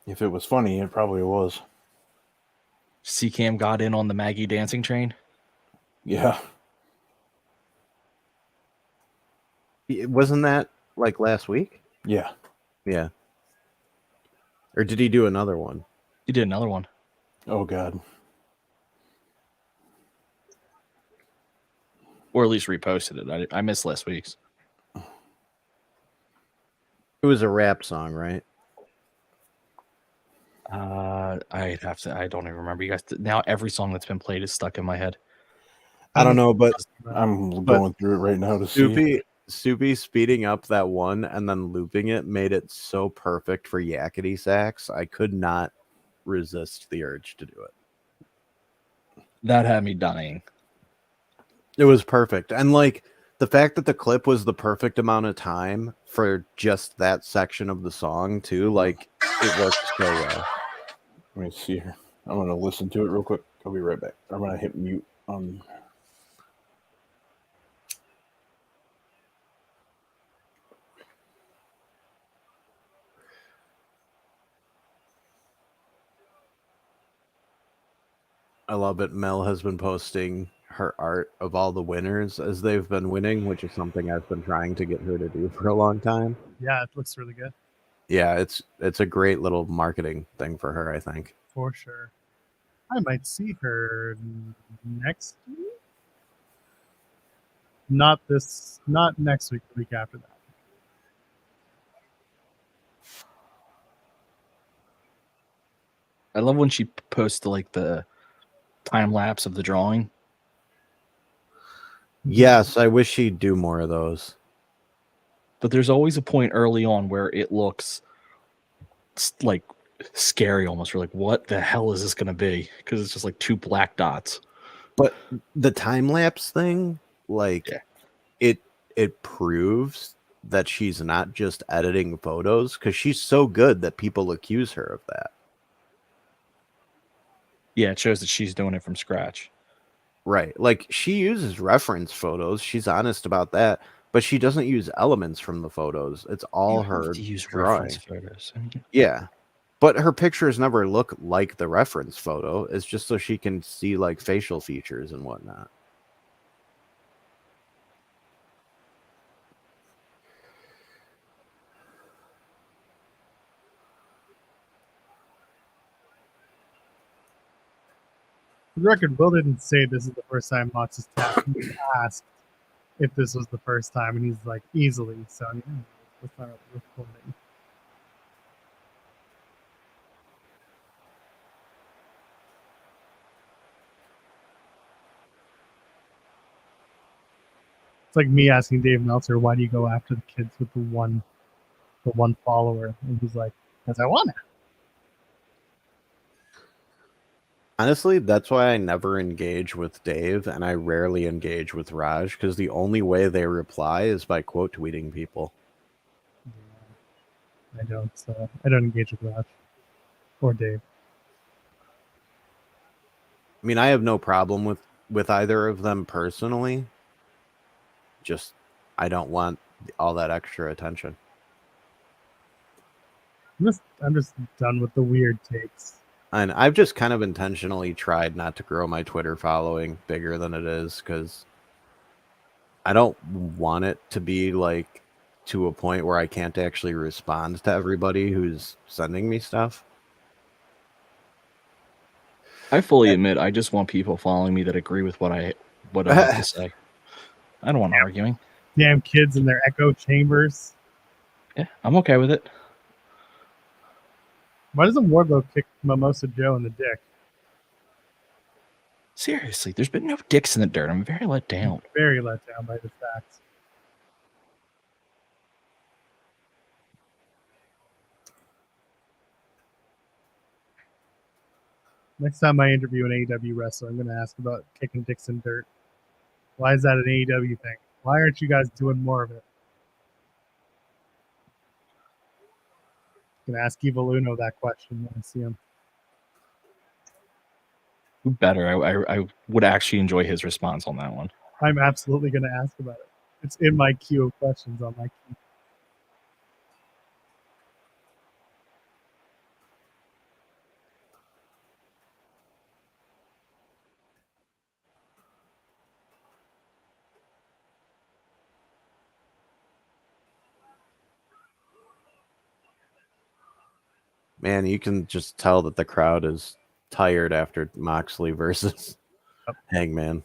If it was funny, it probably was. C-Cam got in on the Maggie dancing train. Yeah. Wasn't that like last week? Yeah. Yeah. Or did he do another one? He did another one. Oh, God. Or at least reposted it. I missed last week's. It was a rap song, right? I'd have to. I don't even remember. You guys. Now every song that's been played is stuck in my head. I don't know, but I'm going through it right now to see. Soupy speeding up that one and then looping it made it so perfect for yakety sax. I could not resist the urge to do it. That had me dying. It was perfect. And like the fact that the clip was the perfect amount of time for just that section of the song too, like it worked so well. Let me see here. I'm going to listen to it real quick. I'll be right back. I'm going to hit mute on... I love it. Mel has been posting her art of all the winners as they've been winning, which is something I've been trying to get her to do for a long time. Yeah, it looks really good. Yeah, it's a great little marketing thing for her, I think. For sure. I might see her next week. Not next week, the week after that. I love when she posts like the time lapse of the drawing. Yes, I wish she'd do more of those. But there's always a point early on where it looks like scary almost. We're like, what the hell is this going to be? Because it's just like 2 black dots. But the time lapse thing, like, Yeah. it proves that she's not just editing photos, because she's so good that people accuse her of that. Yeah, it shows that she's doing it from scratch. Right. Like, she uses reference photos. She's honest about that. But she doesn't use elements from the photos. It's all You her have to use drawing. reference photos. I mean, Yeah. But her pictures never look like the reference photo. It's just so she can see, like, facial features and whatnot. For the record, Will didn't say this is the first time Mox has tapped. He asked if this was the first time, and he's like, easily. So, yeah, that's not recording. It's like me asking Dave Meltzer, why do you go after the kids with the one follower? And he's like, because I want to. Honestly, that's why I never engage with Dave, and I rarely engage with Raj, because the only way they reply is by quote tweeting people. I don't engage with Raj or Dave. I mean, I have no problem with either of them personally. Just, I don't want all that extra attention. I'm just done with the weird takes. And I've just kind of intentionally tried not to grow my Twitter following bigger than it is, because I don't want it to be like to a point where I can't actually respond to everybody who's sending me stuff. I fully admit I just want people following me that agree with what I have to say. I don't want arguing. Damn kids in their echo chambers. Yeah, I'm okay with it. Why doesn't Wardlow kick Mimosa Joe in the dick? Seriously, there's been no dicks in the dirt. I'm very let down. Very let down by the facts. Next time I interview an AEW wrestler, I'm going to ask about kicking dicks in dirt. Why is that an AEW thing? Why aren't you guys doing more of it? I'm going to ask Evil Uno that question when I see him. Who better? I would actually enjoy his response on that one. I'm absolutely going to ask about it. It's in my queue of questions on my queue. Man, you can just tell that the crowd is tired after Moxley versus Hangman.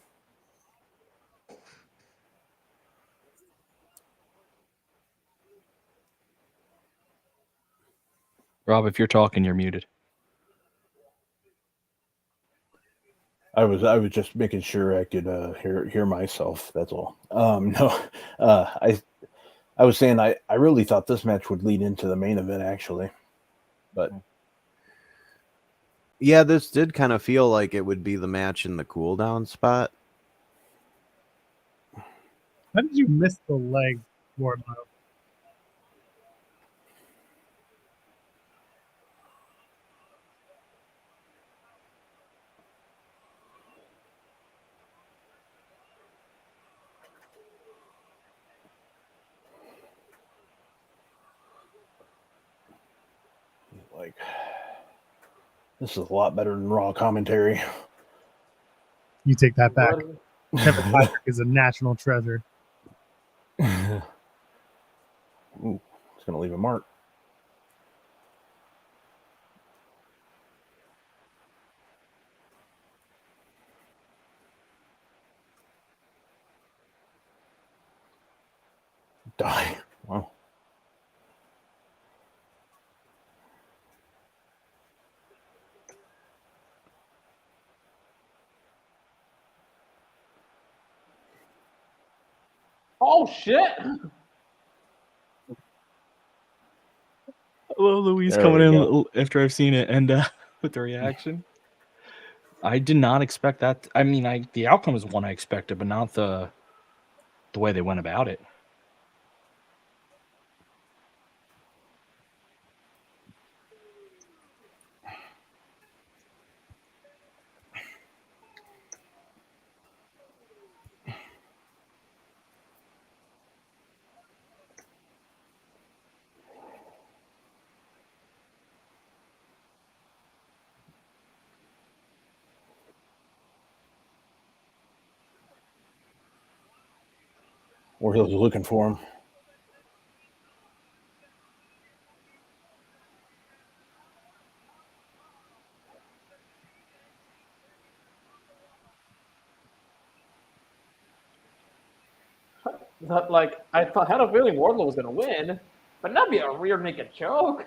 Rob, if you're talking, you're muted. I was just making sure I could hear myself. That's all. No, I was saying I really thought this match would lead into the main event actually, but yeah, this did kind of feel like it would be the match in the cool down spot. How did you miss the leg, Wardlow? like this is a lot better than Raw commentary. You take that back. Kevin Patrick is a national treasure. Ooh, it's gonna leave a mark. Die. Wow. Oh shit! Hello, Louise There coming we in after I've seen it and with the reaction. I did not expect that. I mean, the outcome is one I expected, but not the way they went about it. We're looking for him. Like I had a feeling Wardlow was gonna win, but that'd be a rear naked choke.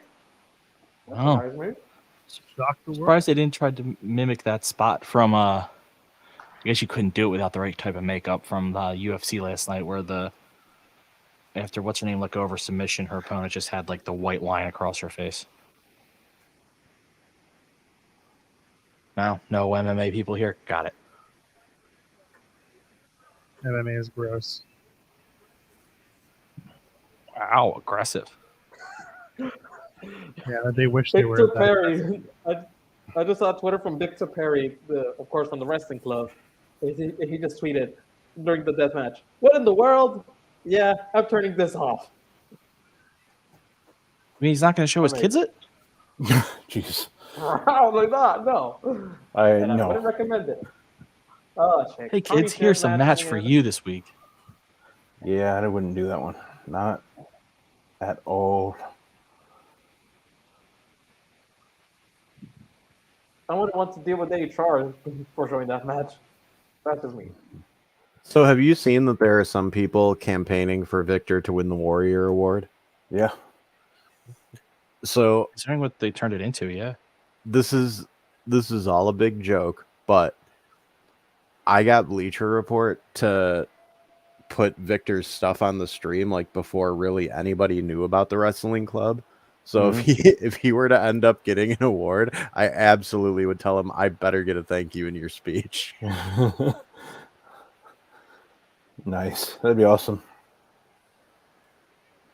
That Oh. surprised me. Shock the world. Surprised they didn't try to mimic that spot from I guess you couldn't do it without the right type of makeup from the UFC last night where after what's her name let go of her submission, her opponent just had like the white line across her face. No MMA people here. Got it. MMA is gross. Wow, aggressive. Yeah, they wish they were. Victor that Perry. I just saw Twitter from Victor Perry, of course from the wrestling club. He just tweeted during the death match. What in the world? Yeah, I'm turning this off. I mean, he's not going to show his kids it? Jeez. Probably not. No. I And I know. wouldn't recommend it. Oh shit. Hey kids, here's some match for you this week. Yeah, I wouldn't do that one. Not at all. I wouldn't want to deal with HR for showing that match. That's just me. So have you seen that there are some people campaigning for Victor to win the Warrior Award? Yeah. So considering what they turned it into, yeah. This is all a big joke, but I got Bleacher Report to put Victor's stuff on the stream like before really anybody knew about the wrestling club. So if he were to end up getting an award, I absolutely would tell him I better get a thank you in your speech. Nice. That'd be awesome.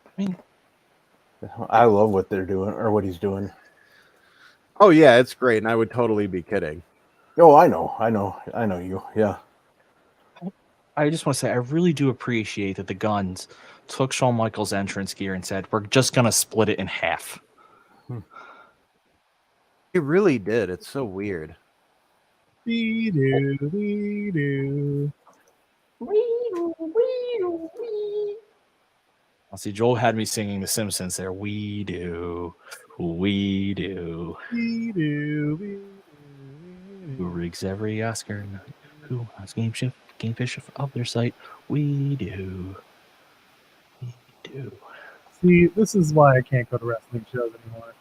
I mean, I love what they're doing or what he's doing. Oh yeah, it's great, and I would totally be kidding. Oh, I know you. Yeah. I just want to say I really do appreciate that the Guns took Shawn Michaels' entrance gear and said, we're just going to split it in half. It really did. It's so weird. We do. I'll see, Joel had me singing The Simpsons there. We do. We do. We do. Who rigs every Oscar night? Who has Game Fish of their site? We do. We do. See, this is why I can't go to wrestling shows anymore.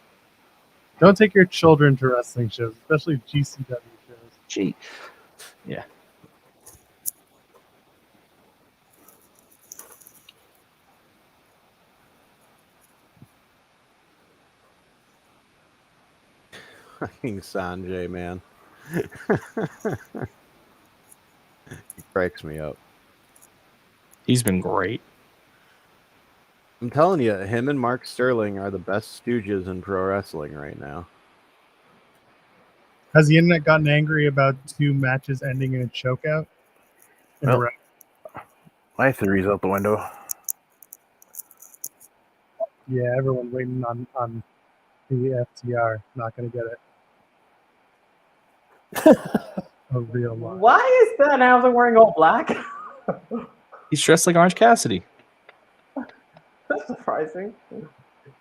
Don't take your children to wrestling shows, especially GCW shows. Gee. Yeah. Fucking Sanjay, man. He cracks me up. He's been great. I'm telling you, him and Mark Sterling are the best stooges in pro wrestling right now. Has the internet gotten angry about 2 matches ending in a chokeout? Well, my theory's out the window. Yeah, everyone's waiting on the FTR. Not going to get it. A real lot. Why is that now they're wearing all black? He's dressed like Orange Cassidy. That's surprising.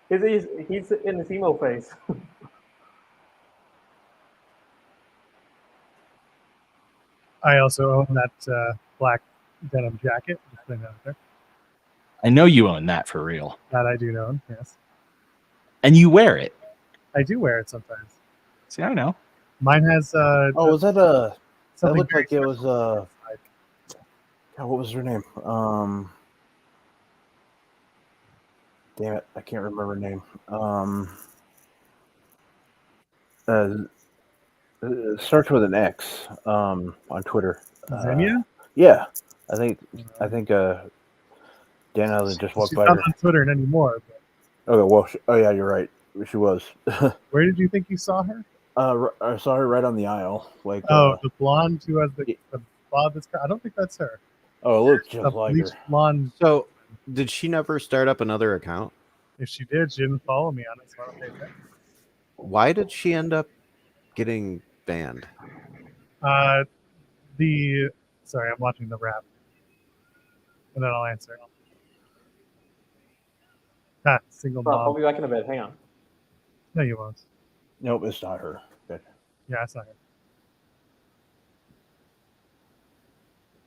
He's in his emo phase. I also own that black denim jacket. Just putting that out there. I know you own that for real. That I do know. Yes, And you wear it. I do wear it sometimes. See, I know. Mine has Oh, was that that something looked very like it was special. God, what was her name? Damn it, I can't remember her name. Starts with an X. On Twitter. Zinnia? Yeah, I think Dan Allen just walked She's by not her. on Twitter anymore. But Okay, well, oh yeah, you're right. She was. where did you think you saw her? I saw her right on the aisle. Like, Oh, the blonde who has the bob. I don't think that's her. oh, it looked The just like her. bleached blonde. So, did she never start up another account? If she did, she didn't follow me on it, so I don't pay attention. Why did she end up getting banned? Sorry, I'm watching the rap, and then I'll answer. Single Rob, I'll mom. be back in a bit. Hang on. No, you won't. Nope, it's not her. Okay. Yeah, I saw her.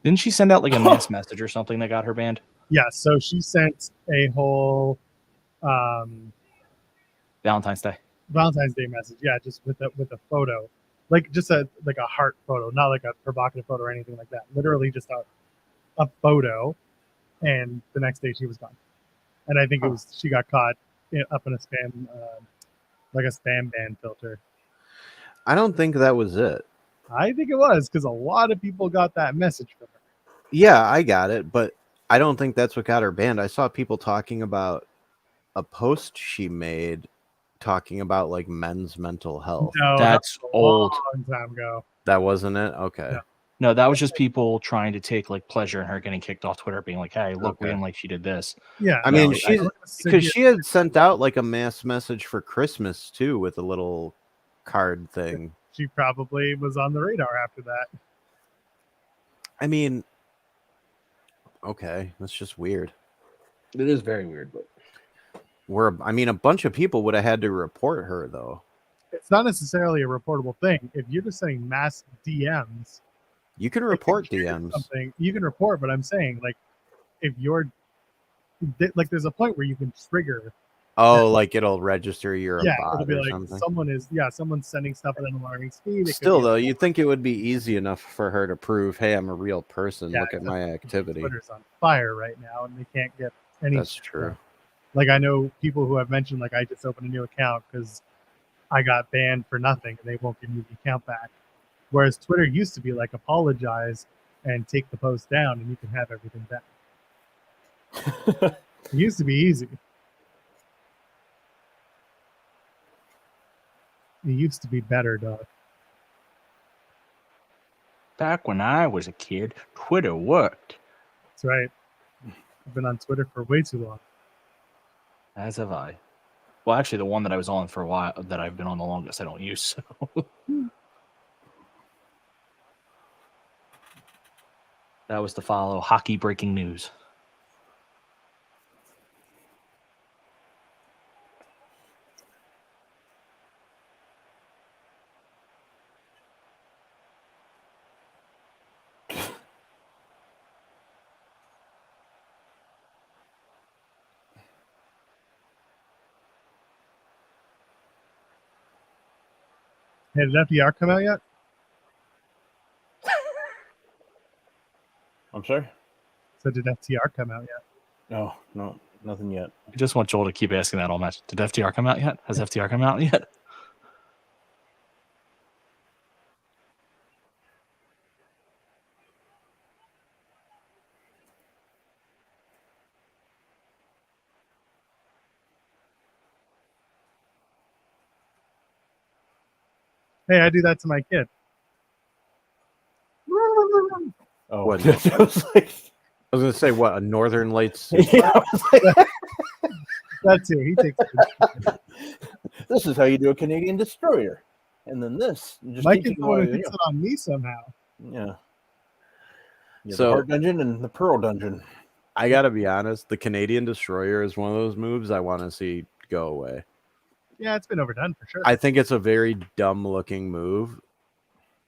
Didn't she send out like a mass message or something that got her banned? Yeah, so she sent a whole Valentine's Day. Valentine's Day message. Yeah, just with a photo, like just a heart photo, not like a provocative photo or anything like that. Literally just a photo, and the next day she was gone. And I think it was she got caught up in a spam, like a spam ban filter. I don't think that was it. I think it was because a lot of people got that message from her. Yeah, I got it, but I don't think that's what got her banned. I saw people talking about a post she made talking about like men's mental health. No, That's that was a old. long time ago. That wasn't it? Okay. No. No, that was just people trying to take like pleasure in her getting kicked off Twitter, being like, "Hey, look, we Okay. didn't like she did this." Yeah, I mean, No, she's because she had sent out like a mass message for Christmas too with a little card thing. she probably was on the radar after that. I mean, okay, that's just weird. It is very weird, but I mean, a bunch of people would have had to report her though. It's not necessarily a reportable thing. If you're just sending mass DMs, You can report if you DMs. something you can report. But I'm saying, like, if you're like, there's a point where you can trigger. Oh, like it'll register you're a It'll bot be or like something. someone's sending stuff at an alarming speed. It could Still be- though, you'd think it would be easy enough for her to prove, hey, I'm a real person. Yeah, Look at my activity. Twitter's on fire right now, and they can't get any. That's true. Like, I know people who have mentioned, like, I just opened a new account because I got banned for nothing, and they won't give me the account back. Whereas Twitter used to be like, apologize and take the post down, and you can have everything back. It used to be easy. It used to be better, dog. back when I was a kid, Twitter worked. That's right. I've been on Twitter for way too long. As have I. Well, actually, the one that I was on for a while, that I've been on the longest, I don't use. So. That was to follow hockey breaking news. Hey, did FDR come out yet? I'm sorry? So did FTR come out yet? No, nothing yet. I just want Joel to keep asking that all match. Did FTR come out yet? Has FTR come out yet? Hey, I do that to my kid. Oh, What? I was like, I was gonna say what, a Northern Lights. yeah, I was like, That's it. He takes it. this is how you do a Canadian destroyer. And then this. You just My teach kid's him the one how who to- takes it on me somehow. Yeah. Yeah, So- the Heart Dungeon and the Pearl Dungeon. I gotta be honest, the Canadian Destroyer is one of those moves I want to see go away. Yeah, it's been overdone for sure. I think it's a very dumb looking move.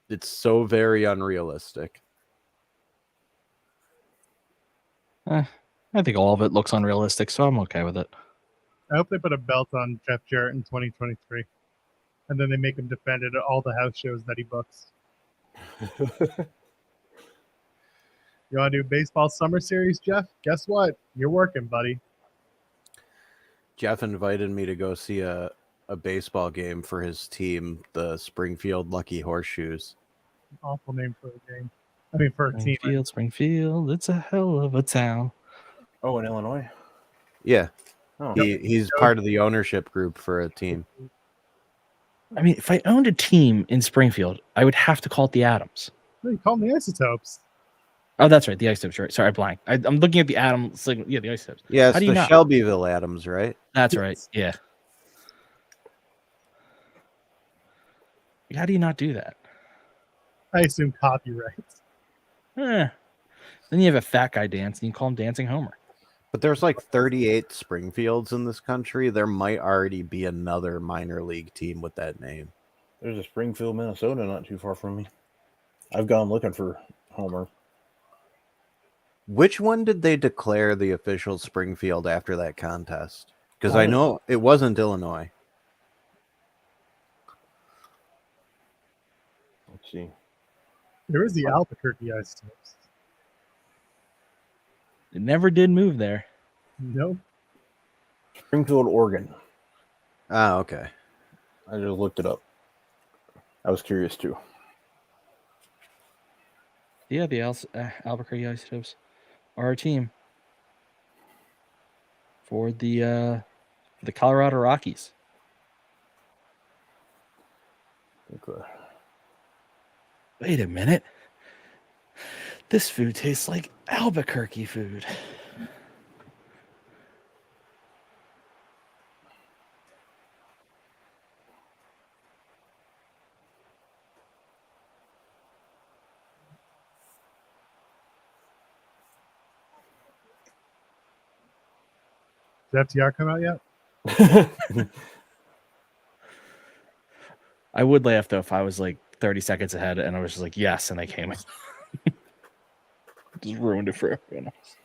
It's so very unrealistic. I think all of it looks unrealistic, so I'm okay with it. I hope they put a belt on Jeff Jarrett in 2023, and then they make him defend it at all the house shows that he books. You want to do baseball summer series, Jeff? Guess what? You're working, buddy. Jeff invited me to go see a baseball game for his team, the Springfield Lucky Horseshoes. Awful name for a game. I mean, for a team. Springfield, it's a hell of a town. Oh, in Illinois? Yeah. Oh. He's part of the ownership group for a team. I mean, if I owned a team in Springfield, I would have to call it the Adams. No, you call them the Isotopes. Oh, that's right, the Isotopes. Right. Sorry, I blanked. I'm looking at the Adams. Yeah, the Isotopes. Yeah, it's How do you the not? Shelbyville Adams, right? That's right. Yeah. How do you not do that? I assume copyrights. Then you have a fat guy dance, and you call him Dancing Homer. But there's like 38 Springfields in this country. There might already be another minor league team with that name. There's a Springfield, Minnesota, not too far from me. I've gone looking for Homer. Which one did they declare the official Springfield after that contest? Because I know it wasn't Illinois. Let's see. There is the Albuquerque Isotopes. It never did move there. Nope. Springfield, Oregon. Ah, okay. I just looked it up. I was curious too. Yeah, the Albuquerque Isotopes are our team for the Colorado Rockies. Okay. Wait a minute. This food tastes like Albuquerque food. Did FTR come out yet? I would laugh though if I was like 30 seconds ahead and I was just like, yes, and they came in. Just ruined it for everyone else.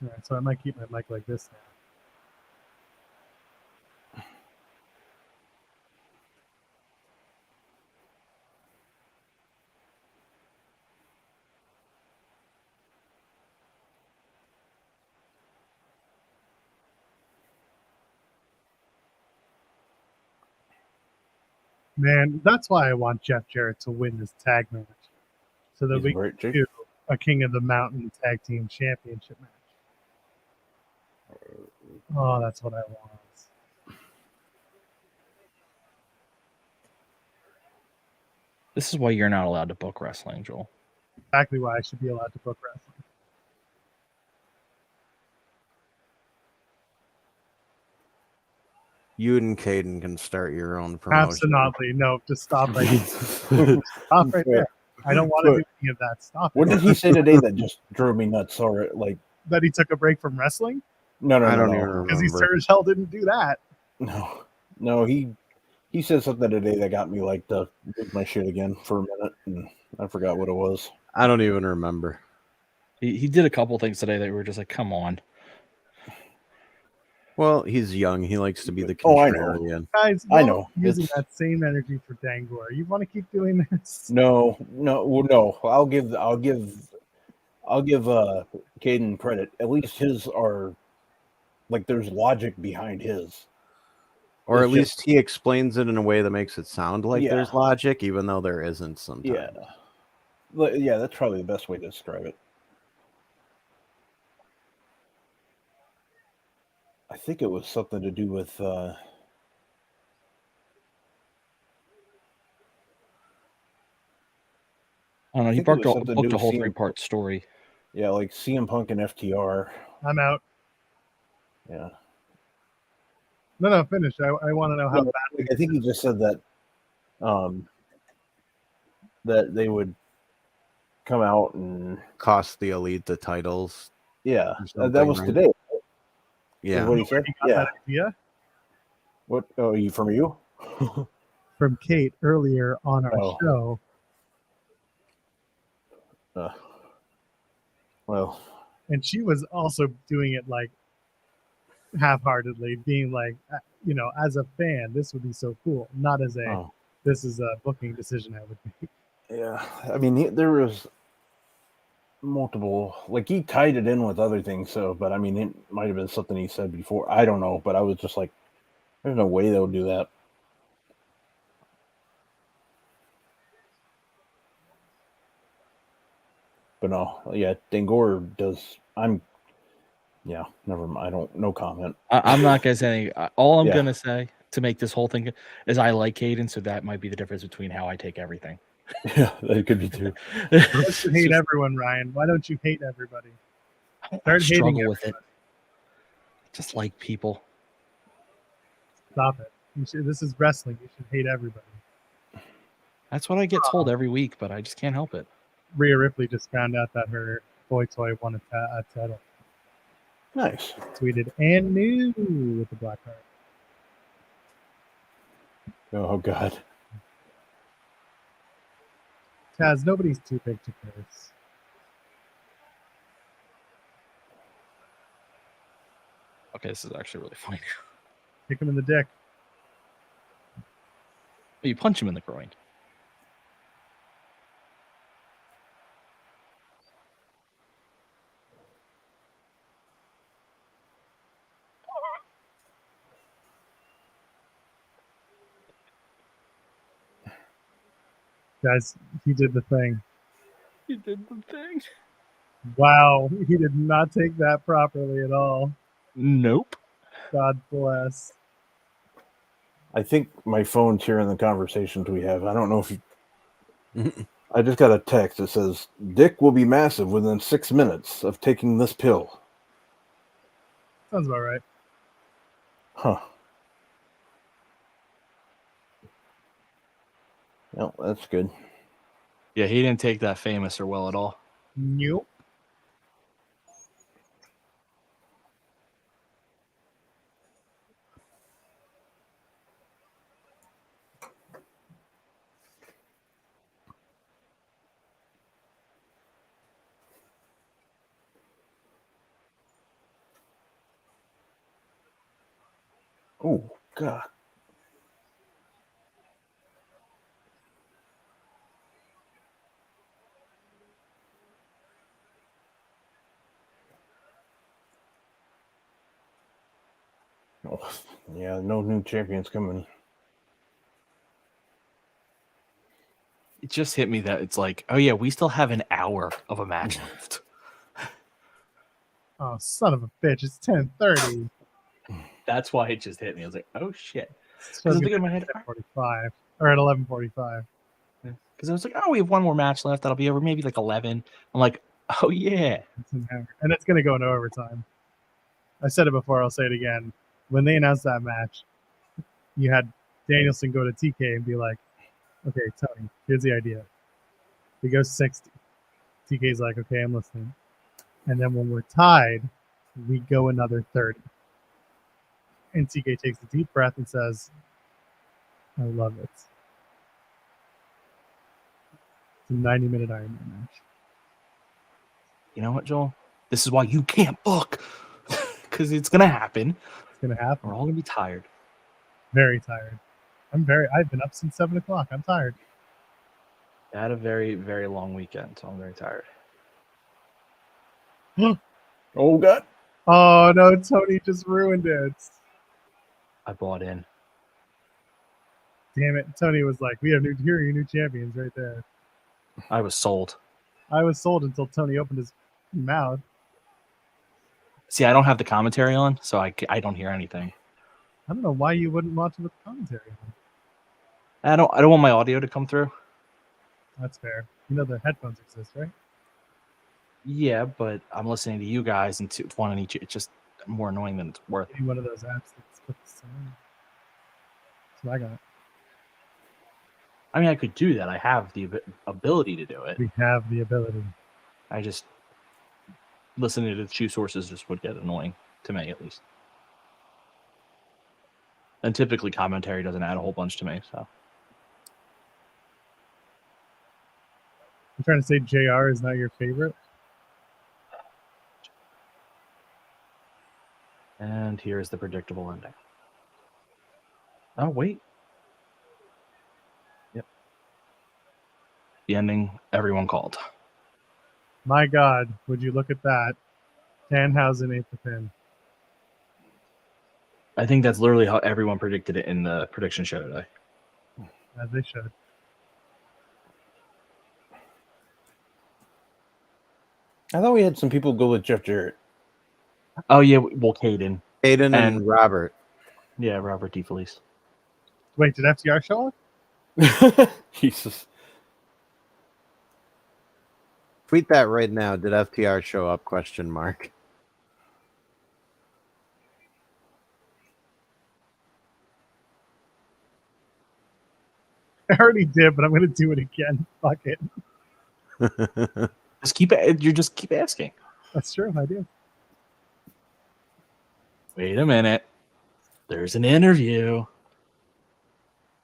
All right, so I might keep my mic like this now. Man, that's why I want Jeff Jarrett to win this tag match, so that He's we a great can chick. do a King of the Mountain Tag Team Championship match. Oh, that's what I want. This is why you're not allowed to book wrestling, Joel. Exactly why I should be allowed to book wrestling. You and Caden can start your own promotion. Absolutely. No, just stop right there. Stop right there. I don't want to do any of that. Stop What it. did he say today that just drove me nuts? Or like, That he took a break from wrestling? no, I don't even no, Because he remember. sure as hell didn't do that. no. He said something today that got me like to lose my shit again for a minute, and I forgot what it was. I don't even remember. He did a couple things today that we were just like, come on. Well, he's young. He likes to be the Oh, I know. contrarian. Guys, I y'all know. using It's- that same energy for Dangor. You want to keep doing this? No. I'll give Caden credit. At least his are like there's logic behind his. Or It's at least he explains it in a way that makes it sound like Yeah. there's logic, even though there isn't sometimes. Yeah, that's probably the best way to describe it. I think it was something to do with I don't know. He think it was booked something to do a with whole CM 3-part story. like CM Punk and FTR. I'm out. Yeah. No, finish. I want to know how No, bad. I think he just said that that they would come out and Cost the elite the titles. yeah, Or that was something, today. Yeah. Is what he said. He got Yeah, that idea. What? Oh, you from you? from Kate earlier on our Oh. show. Well, And she was also doing it like half-heartedly, being like, as a fan, this would be so cool. Not as a, this is a booking decision I would make. yeah. I mean, there was multiple, like he tied it in with other things. So, but I mean, it might have been something he said before. I don't know, but I was just like, there's no way they'll do that. But no, yeah, Dangor does. Never mind. No comment. I'm not gonna say anything. All I'm Yeah. gonna say to make this whole thing is I like Caden, so that might be the difference between how I take everything. Yeah, that could be too. Why don't you hate everyone, Ryan? Why don't you hate everybody? I struggle with it. Just like people. Stop it. This is wrestling. You should hate everybody. That's what I get told every week, but I just can't help it. Rhea Ripley just found out that her boy toy won a title. Nice. Tweeted and new with the black heart. Oh God. Taz, nobody's too big to curse. Okay, this is actually really funny. Kick him in the dick. You punch him in the groin. Guys, he did the thing. He did the thing. Wow, he did not take that properly at all. Nope. God bless. I think my phone's hearing the conversations we have. I don't know if you. I just got a text that says Dick will be massive within 6 minutes of taking this pill. Sounds about right. Huh. Well, that's good. Yeah, he didn't take that famous or well at all. Nope. Oh God. Oh, yeah, no new champions coming. It just hit me that it's like, oh yeah, we still have an hour of a match left. Oh, son of a bitch. It's 10:30. That's why it just hit me. I was like, oh shit. So Because I was thinking in my head, 10:45 or at 11:45. because I was like, oh, we have one more match left. That'll be over maybe like 11. I'm like, oh yeah. It's an hour. And it's going to go into overtime. I said it before. I'll say it again. When they announced that match, you had Danielson go to TK and be like, okay, Tony, here's the idea. We go 60. TK's like, okay, I'm listening. And then when we're tied, we go another 30. And TK takes a deep breath and says, I love it. It's a 90-minute Iron Man match. You know what, Joel? This is why you can't book. Because it's going to happen. It's going to happen. We're all going to be tired. Very tired. I've been up since 7 o'clock. I'm tired. I had a very, very long weekend, so I'm very tired. Oh God. Oh no, Tony just ruined it. I bought in. Damn it. Tony was like, here are your new champions right there. I was sold. I was sold until Tony opened his mouth. See, I don't have the commentary on, so I don't hear anything. I don't know why you wouldn't watch it with commentary on. I don't want my audio to come through. That's fair. You know the headphones exist, right? Yeah, but I'm listening to you guys and one on each. It's just more annoying than it's worth. Maybe one of those apps that's put the sound. That's what I got. I mean, I could do that. I have the ability to do it. We have the ability. I just listening to two sources just would get annoying to me, at least. And typically commentary doesn't add a whole bunch to me. So I'm trying to say JR is not your favorite. and here's the predictable ending. Oh wait. Yep. The ending everyone called. My God, would you look at that? Danhausen ate the pin. I think that's literally how everyone predicted it in the prediction show today. As they should. I thought we had some people go with Jeff Jarrett. Oh yeah, well, Caden. Aiden And- and Robert. Yeah, Robert DeFelice. Wait, did FTR show up? Jesus. Tweet that right now. Did FTR show up? Question mark. I already did, but I'm going to do it again. Fuck it. Just keep asking. That's true. I do. Wait a minute. There's an interview.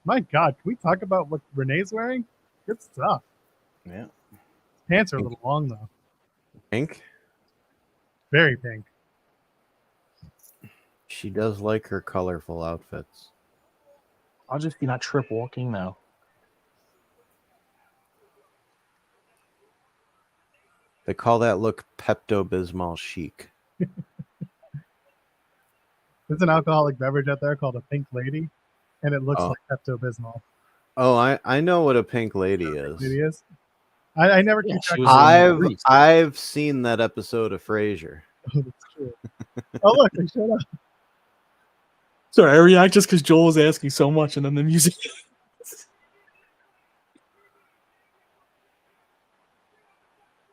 My God, can we talk about what Renee's wearing? Good stuff. Yeah. Pants are a little long, though. Pink. Very pink. She does like her colorful outfits. I'll just be not trip walking now. They call that look Pepto-Bismol chic. There's an alcoholic beverage out there called a Pink Lady, and it looks Oh. like Pepto-Bismol. Oh, I know what a pink lady is. It is. I never Yeah, keep she track. was of in- I've seen that episode of Frasier. Oh, that's true. Oh, look, they showed up. Sorry, I react just because Joel was asking so much, and then the music.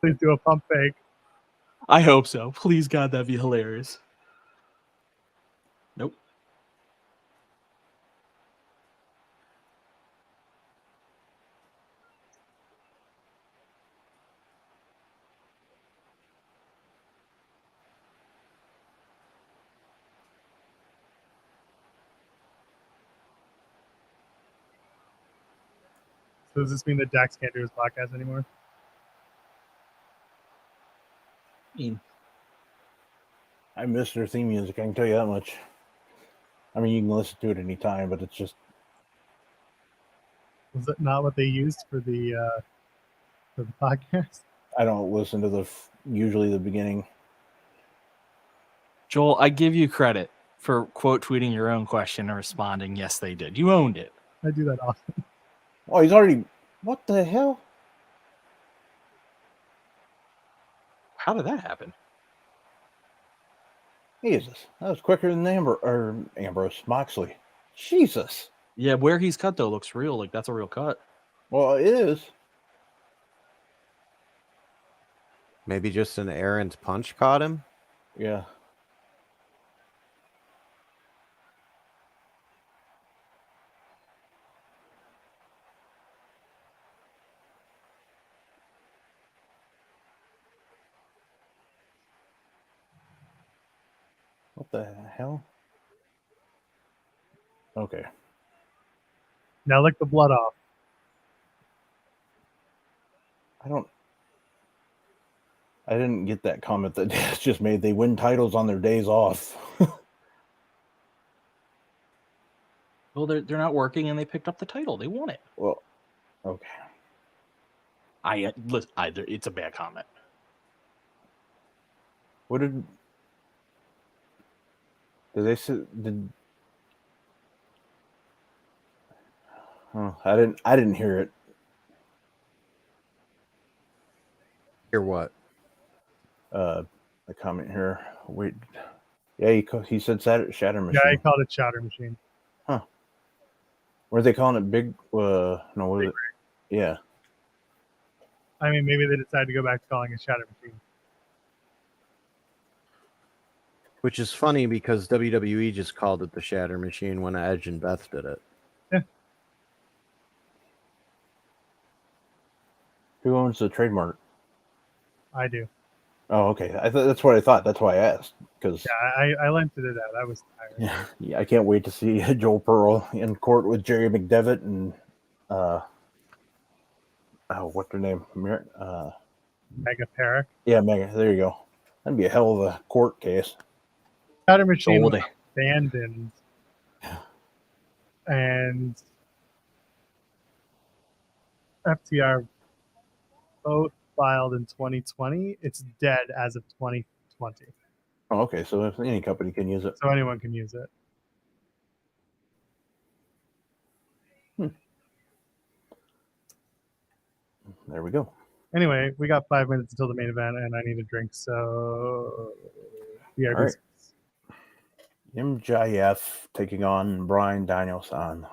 Please do a pump fake. I hope so. Please, God, that'd be hilarious. Nope. So does this mean that Dax can't do his podcast anymore? I missed their theme music. I can tell you that much. I mean, you can listen to it anytime, but it's just Was it not what they used for the podcast? I don't listen to usually the beginning. Joel, I give you credit for quote tweeting your own question and responding. Yes, they did. You owned it. I do that often. Oh, he's already. What the hell? How did that happen? Jesus, that was quicker than Ambrose Moxley. Jesus. Yeah, where he's cut though looks real. Like that's a real cut. Well, it is. Maybe just an errant punch caught him. Yeah. What the hell? Okay. Now lick the blood off. I didn't get that comment that Daz just made. They win titles on their days off. Well, they're not working, and they picked up the title. They won it. Well, okay. It's a bad comment. What did they say? Oh, I didn't hear it. Hear what? The comment here. Wait. Yeah, he said shatter machine. Yeah, he called it Shatter Machine. Were they calling it big? No, what is it? Yeah. I mean, maybe they decided to go back to calling it Shatter Machine. Which is funny because WWE just called it the Shatter Machine when Edge and Beth did it. Who owns the trademark? I do. Oh, okay. That's what I thought. That's why I asked. because I lent it out. I was tired. yeah, I can't wait to see Joel Pearl in court with Jerry McDevitt and what's her name? Mega Parrick. Yeah, Mega. There you go. That'd be a hell of a court case. Powder Machine was Goldie. abandoned, and FTR both filed in 2020. It's dead as of 2020, Oh, okay. So if any company can use it. so anyone can use it. There we go. Anyway, we got 5 minutes until the main event, and I need a drink. So, All right. MJF taking on Bryan Danielson.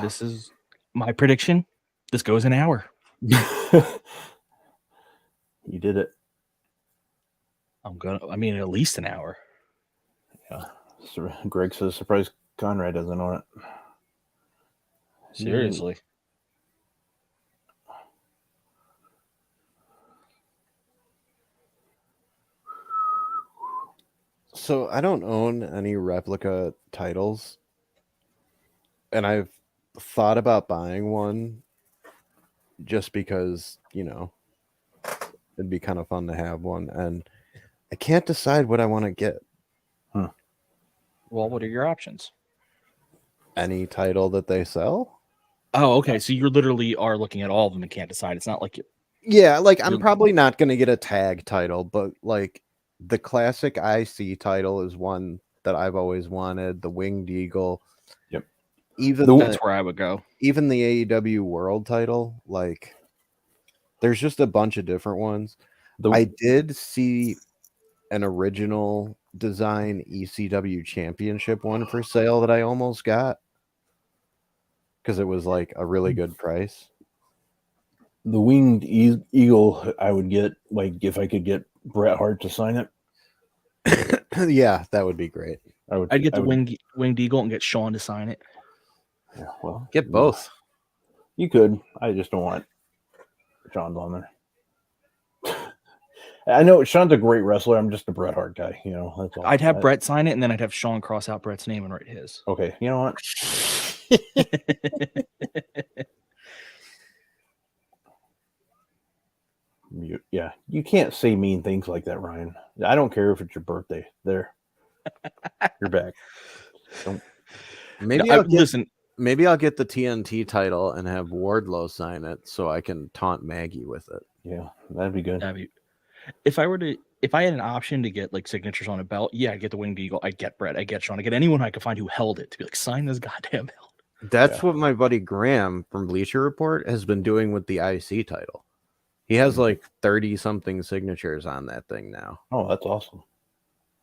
This is my prediction. This goes an hour. You did it. I mean, at least an hour. Yeah. Greg says, surprised Conrad doesn't know it. Seriously. So I don't own any replica titles, and I've thought about buying one just because, you know, it'd be kind of fun to have one, and I can't decide what I want to get. Well, what are your options? Any title that they sell? Oh, okay. So you literally are looking at all of them and can't decide. It's not like you. Yeah, like I'm probably not going to get a tag title, but like the classic IC title is one that I've always wanted. The Winged Eagle. Yep. That's where I would go. Even the AEW World title, like there's just a bunch of different ones. I did see an original design ECW championship one for sale that I almost got because it was like a really good price. The Winged Eagle, I would get, like, if I could get Bret Hart to sign it. Yeah, that would be great. I'd get the Winged Eagle and get Sean to sign it. Yeah, well, get both. You could. I just don't want Sean's on there. I know Sean's a great wrestler. I'm just a Bret Hart guy. You know, that's all. I'd have Bret sign it, and then I'd have Sean cross out Bret's name and write his. Okay, you know what? You can't say mean things like that, Ryan. I don't care if it's your birthday. There, you're back. Maybe I'll get the TNT title and have Wardlow sign it so I can taunt Maggie with it. Yeah, that'd be good. If I had an option to get like signatures on a belt, yeah, I'd get the Winged Eagle. I'd get Bret. I'd get Sean. I'd get anyone I could find who held it to be like, sign this goddamn belt. That's what my buddy Graham from Bleacher Report has been doing with the IC title. He has like 30-something signatures on that thing now. Oh, that's awesome.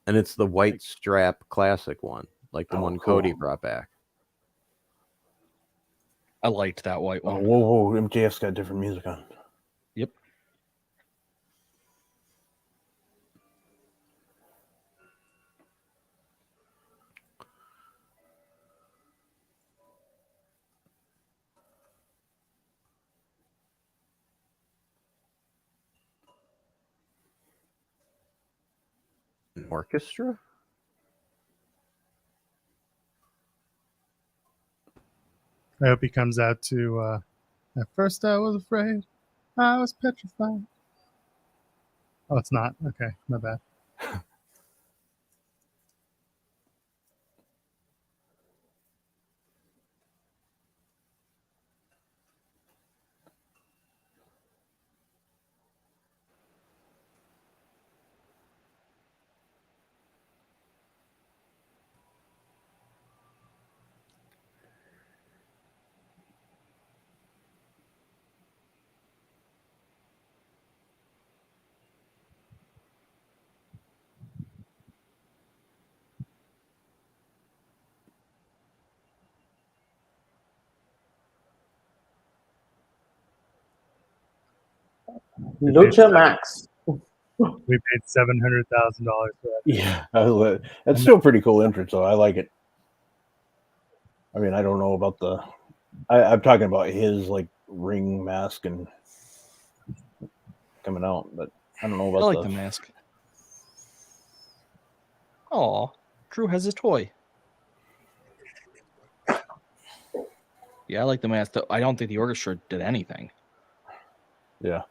And it's the white strap classic one, like the one Cody brought back. I liked that white one. Oh, whoa, MJF's got different music on. Yep. Orchestra? I hope he comes out to at first I was afraid. I was petrified. Oh, it's not. Okay, my bad. Lucha Max. We paid $700,000 for that. Yeah, that's still a pretty cool entrance, though. I like it. I mean, I don't know about I'm talking about his like ring mask and coming out, but I don't know I about like the mask. Oh, Drew has his toy. Yeah, I like the mask. I don't think the orchestra did anything. Yeah. Of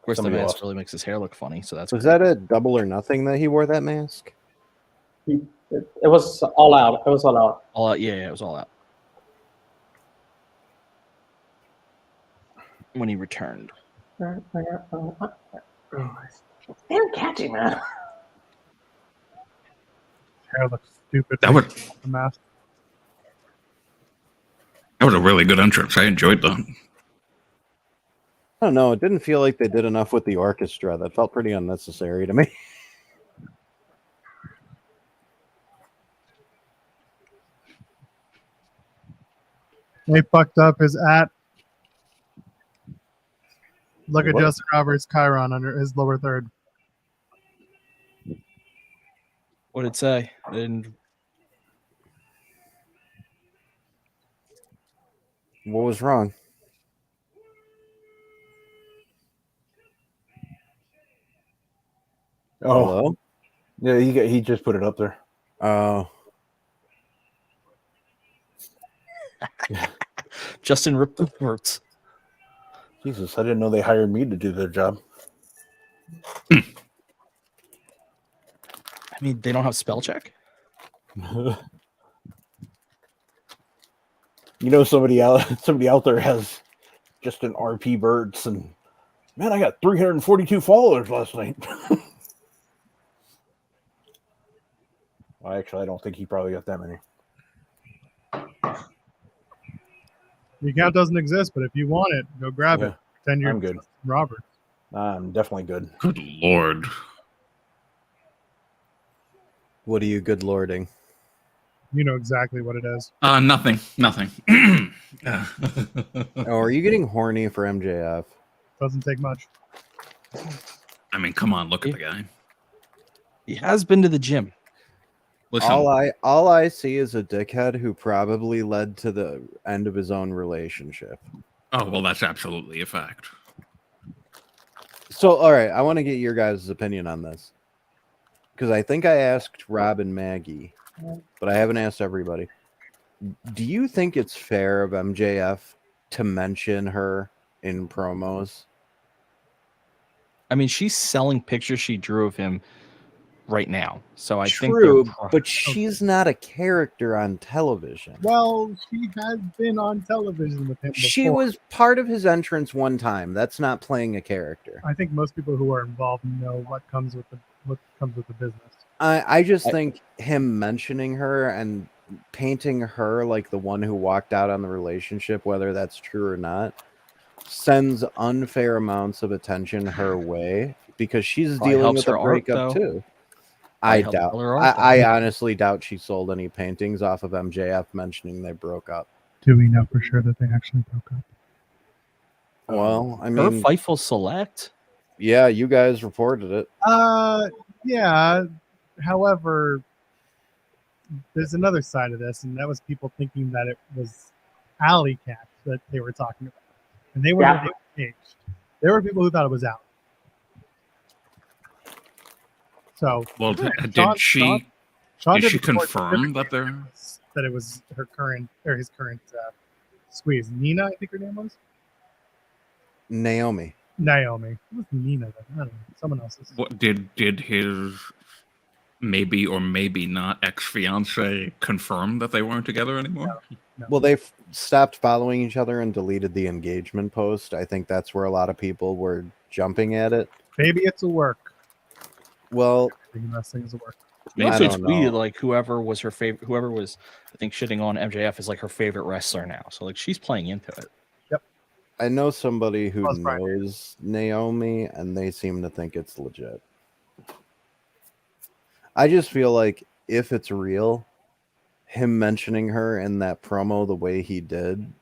course, Somebody the mask lost. really makes his hair look funny, so that's Was great. that a Double or Nothing that he wore that mask? It was all out. It was all out. All out? Yeah, it was all out. When he returned. Damn catchy, man. Hair looks stupid. That was The mask. that was a really good entrance. I enjoyed that. I don't know. It didn't feel like they did enough with the orchestra. That felt pretty unnecessary to me. They fucked up his at. Look at What? Justin Roberts' Chiron under his lower third. What did it say? I didn't. What was wrong? Oh, Hello? yeah, he just put it up there. Oh. Justin ripped the words. Jesus, I didn't know they hired me to do their job. I mean, they don't have spell check. You know, somebody out there has just an RP Birds, and man, I got 342 followers last night. Well, actually, I don't think he probably got that many. The account doesn't exist, but if you want it, go grab Yeah, it. Pretend you're I'm good. Justin Roberts. I'm definitely good. Good lord. What are you good lording? You know exactly what it is. Nothing. Oh, are you getting horny for MJF? Doesn't take much. I mean, come on, look at the guy. He has been to the gym. Listen, All I see is a dickhead who probably led to the end of his own relationship. oh well, that's absolutely a fact. So, all right, I want to get your guys' opinion on this. Because I think I asked Rob and Maggie, but I haven't asked everybody. Do you think it's fair of MJF to mention her in promos? I mean, she's selling pictures she drew of him right now. So I think True, they're but she's not a character on television. Well, she has been on television with him before. She was part of his entrance one time. That's not playing a character. I think most people who are involved know what comes with the business. I just think him mentioning her and painting her like the one who walked out on the relationship, whether that's true or not, sends unfair amounts of attention her way because she's Probably dealing helps with a her art, breakup though. too. Probably I helps doubt. her art, I honestly doubt she sold any paintings off of MJF mentioning they broke up. Do we know for sure that they actually broke up? Well, I Her mean, Fightful Select. yeah, you guys reported it. Yeah. However, there's another side of this, and that was people thinking that it was Alley Cat that they were talking about, and they were engaged. There were people who thought it was Alley. So, Well, Sean- did she Sean did she did report confirm that they're? that it was her current or his current squeeze? Nina, I think her name was Naomi. Naomi. It was Nina. Then. I don't know. Someone else's. What did his maybe or maybe not ex-fiance confirm that they weren't together anymore? No. Well, they stopped following each other and deleted the engagement post. I think that's where a lot of people were jumping at it. Maybe it's a work. Well, Wrestling is a work. Maybe I so don't tweeted know. like whoever was her favorite, whoever was, I think, shitting on MJF is like her favorite wrestler now. So like she's playing into it. I know somebody who Plus Brian. knows Naomi, and they seem to think it's legit. I just feel like if it's real, him mentioning her in that promo the way he did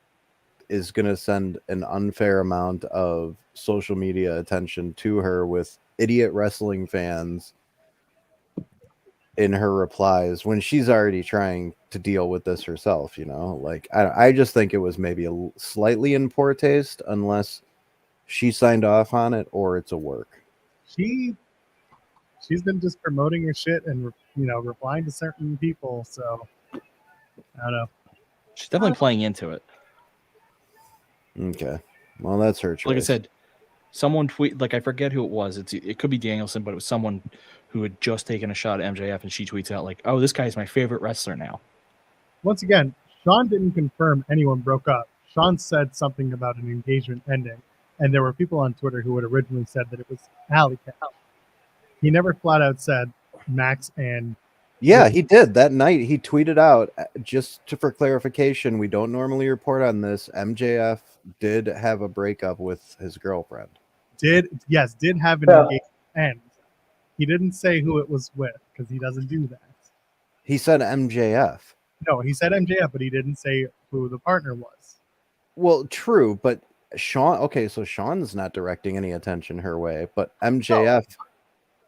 is going to send an unfair amount of social media attention to her with idiot wrestling fans in her replies when she's already trying to deal with this herself, you know? Like, I just think it was maybe slightly in poor taste, unless she signed off on it or it's a work. She's been just promoting her shit and replying to certain people. So I don't know. She's definitely playing into it. Okay. Well, that's her choice. Like I said, someone I forget who it was. It could be Danielson, but it was someone who had just taken a shot at MJF, and she tweets out like, "Oh, this guy's my favorite wrestler now." Once again, Sean didn't confirm anyone broke up. Sean said something about an engagement ending, and there were people on Twitter who had originally said that it was Alley Cat. He never flat out said Max and. Yeah, he did. That night he tweeted out, for clarification, we don't normally report on this. MJF did have a breakup with his girlfriend. Did have an engagement end. He didn't say who it was with because he doesn't do that. He said MJF. No, he said MJF, but he didn't say who the partner was. Well, true, but Sean, okay, so Sean's not directing any attention her way, but MJF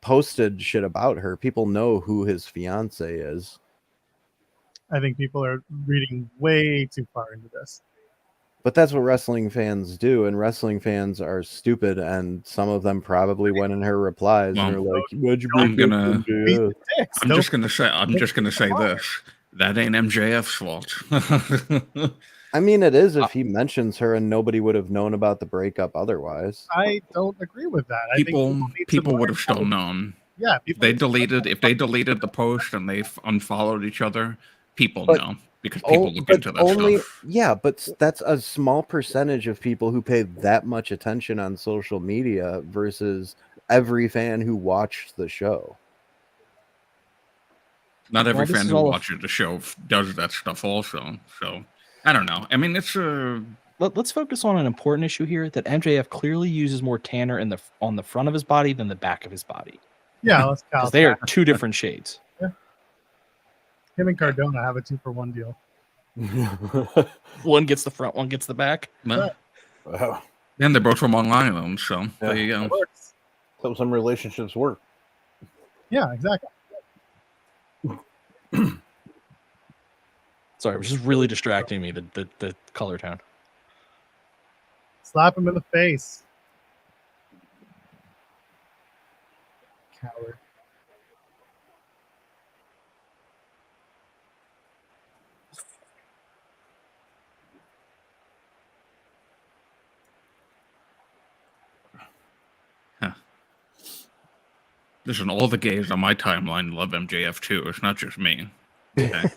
posted shit about her. People know who his fiance is. I think people are reading way too far into this. But that's what wrestling fans do, and wrestling fans are stupid, and some of them probably went in her replies and were like, "What'd you I'm break up gonna- with MJF?" I'm just gonna say this. That ain't MJF's fault. I mean, it is if he mentions her, and nobody would have known about the breakup otherwise. I don't agree with that. I people think people would have still known. Yeah, If they deleted the post and they unfollowed each other, people But- know because people look into that stuff. Yeah, but that's a small percentage of people who pay that much attention on social media versus every fan who watched the show. Not every Well, this fan is who all- watches the show does that stuff also. So I don't know. I mean, it's Let's focus on an important issue here that MJF clearly uses more tanner on the front of his body than the back of his body. Yeah, let's Because they are two different shades. Him and Cardona have a 2-for-1 deal. One gets the front, one gets the back. Wow. and they're both from Long Island, so there you go. It works. So some relationships work. Yeah, exactly. Sorry, it was just really distracting me, the color tone. Slap him in the face. Coward. Listen, all the gays on my timeline love MJF too. It's not just me. Okay?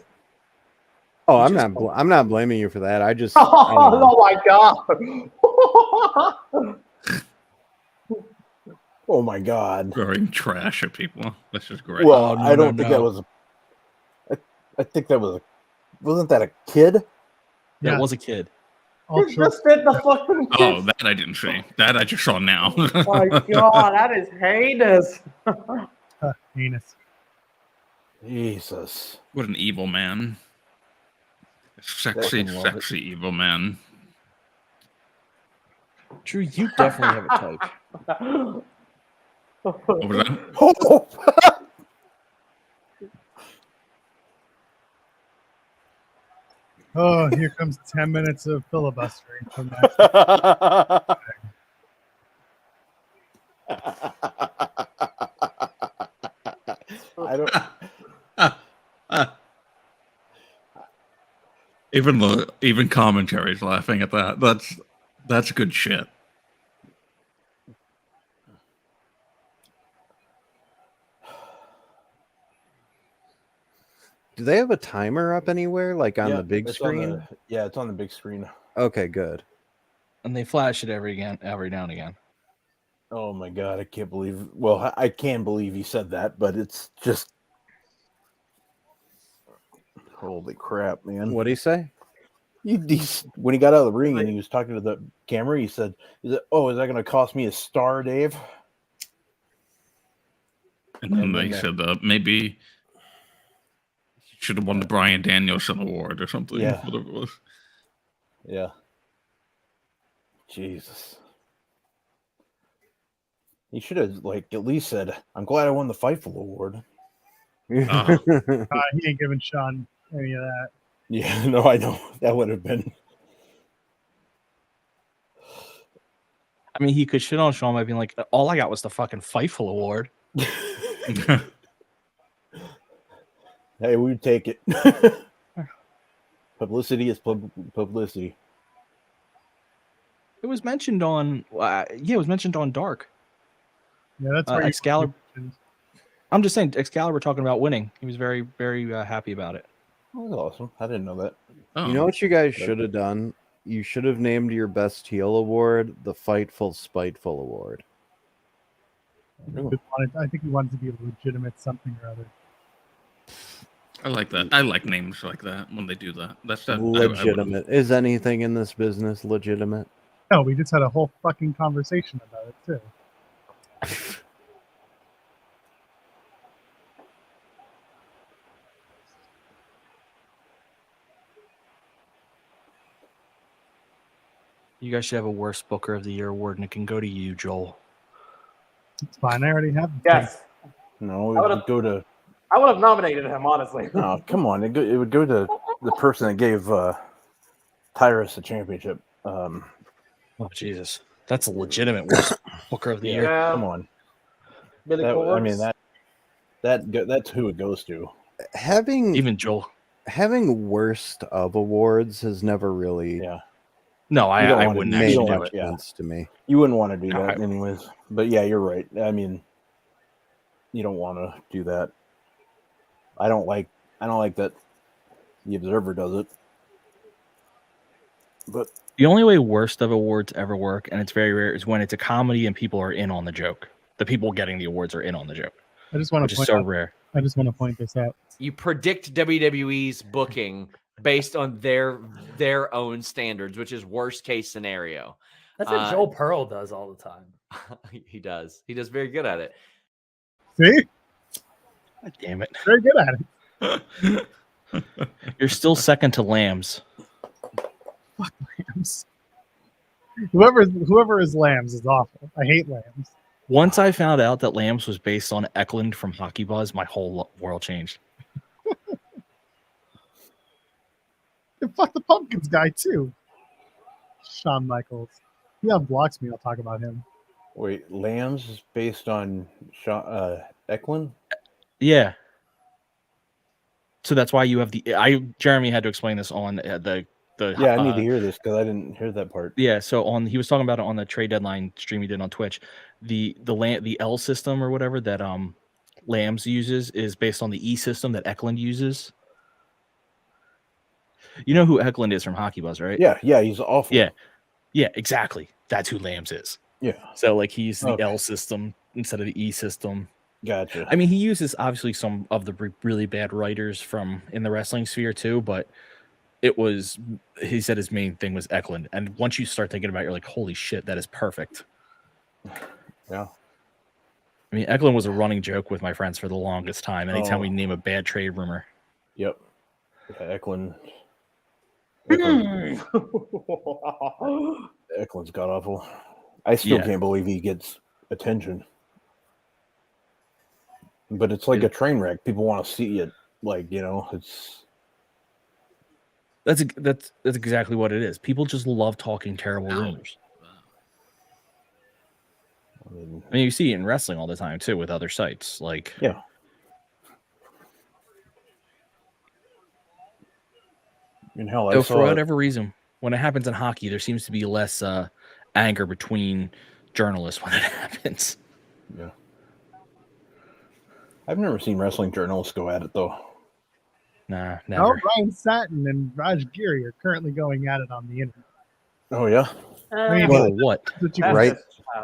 Oh, I'm not blaming you for that. I just Oh my god! Oh my god. Throwing trash at people. This is great. Well, no, I don't no, think no. that was. I think that was. Wasn't that a kid? Yeah, Yeah. it was a kid. All He short- just did the fucking. Oh, that I didn't see. That I just saw now. Oh my god, that is heinous. Heinous. Jesus. What an evil man. Sexy, Fucking love it. sexy evil man. Drew, you definitely have a type. What was that? Oh. Oh, here comes 10 minutes of filibustering from that. I don't. Even commentary's laughing at that. That's good shit. Do they have a timer up anywhere, like on Yeah, the big it's on screen? yeah, it's on the big screen. Okay, good. And they flash it every now and again. Oh my god, I can't believe. Well, I can believe he said that, but it's just. Holy crap, man! What'd he say? When he got out of the ring and he was talking to the camera, he said, is that going to cost me a star, Dave?" And then And they then said maybe he should have won the Bryan Danielson Award or something. Yeah. Whatever it was. Yeah. Jesus. He should have at least said, "I'm glad I won the Fightful Award." He ain't giving Sean any of that. Yeah, no, I know that would have been. I mean, he could shit on Sean by being like, all I got was the fucking Fightful award. Hey, we would take it. Publicity is publicity. It was mentioned on, it was mentioned on Dark. Yeah, that's where Excalibur. I'm just saying, Excalibur talking about winning. He was very, very happy about it. Oh, that's awesome. I didn't know that. You know what you guys should have done? You should have named your best heel award the Fightful Spiteful Award. I think he wanted to be a legitimate something or other. I like that. I like names like that when they do that. That's that. Legitimate. Is anything in this business legitimate? No, we just had a whole fucking conversation about it too. You guys should have a worst Booker of the Year award, and it can go to you, Joel. It's fine. I already have. Yes. No, it would go to. I would have nominated him, honestly. Oh, come on. It would go to the person that gave Tyrus the championship. Oh, Jesus. That's a legitimate worst Booker of the Year. Yeah. Come on. Billy I Corps. mean, that's who it goes to. Even Joel. Having worst of awards has never really No, I wouldn't actually do much it. sense to me. You wouldn't want to do No, that anyways. But yeah, you're right. I mean, you don't want to do that. I don't like that the Observer does it. But The only way worst of awards ever work, and it's very rare, is when it's a comedy and people are in on the joke. The people getting the awards are in on the joke. I just want which to is point so out, rare. I just want to point this out. You predict WWE's booking based on their own standards, which is worst case scenario. That's what Joel Pearl does all the time. He does. He does very good at it. See? God damn it. Very good at it. You're still second to Lambs. Fuck Lambs. Whoever is Lambs is awful. I hate Lambs. Once I found out that Lambs was based on Eklund from Hockey Buzz, my whole world changed. And fuck the Pumpkins guy too. Shawn Michaels. He unblocks me. I'll talk about him. wait, Lambs is based on Eklund? Yeah. So that's why you have Jeremy had to explain this on the Yeah, I need to hear this because I didn't hear that part. Yeah, so he was talking about it on the trade deadline stream he did on Twitch. The L system or whatever that Lambs uses is based on the E system that Eklund uses. You know who Eklund is from Hockey Buzz, right? Yeah, he's awful. Yeah, exactly. That's who Lambs is. Yeah. So like he's the L system instead of the E system. Gotcha. I mean, he uses obviously some of the really bad writers from in the wrestling sphere too, but he said his main thing was Eklund. And once you start thinking about it, you're like, holy shit, that is perfect. Yeah. I mean, Eklund was a running joke with my friends for the longest time. Anytime we name a bad trade rumor. Yep. Yeah, Eklund's god awful. I still can't believe he gets attention. But it's like a train wreck. People want to see it. Like, it's that's exactly what it is. People just love talking terrible rumors. I mean, you see it in wrestling all the time too with other sites. Like, yeah. And hell, so for whatever reason, when it happens in hockey, there seems to be less anger between journalists when it happens. Yeah. I've never seen wrestling journalists go at it though. Nah, never. Oh, Ryan Satin and Raj Giri are currently going at it on the internet. Oh yeah. Whoa, what?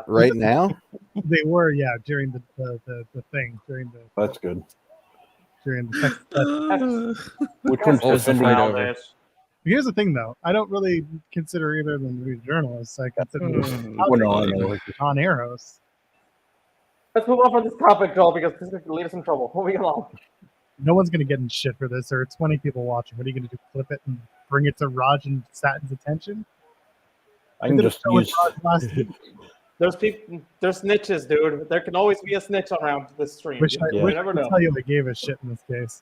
Right now? They were, yeah, during the thing during the. That's good. During the Which one's defending Valdez? Here's the thing, though. I don't really consider either of them to be journalists. I consider them on arrows. Let's move on from this topic, Joel, because this is going to lead us in trouble. Moving along. No one's going to get in shit for this. There are 20 people watching. What are you going to do? Flip it and bring it to Raj and Satin's attention? I can just use. There's people. There's snitches, dude. There can always be a snitch around this stream. Wish I never could know. tell you they gave a shit in this case.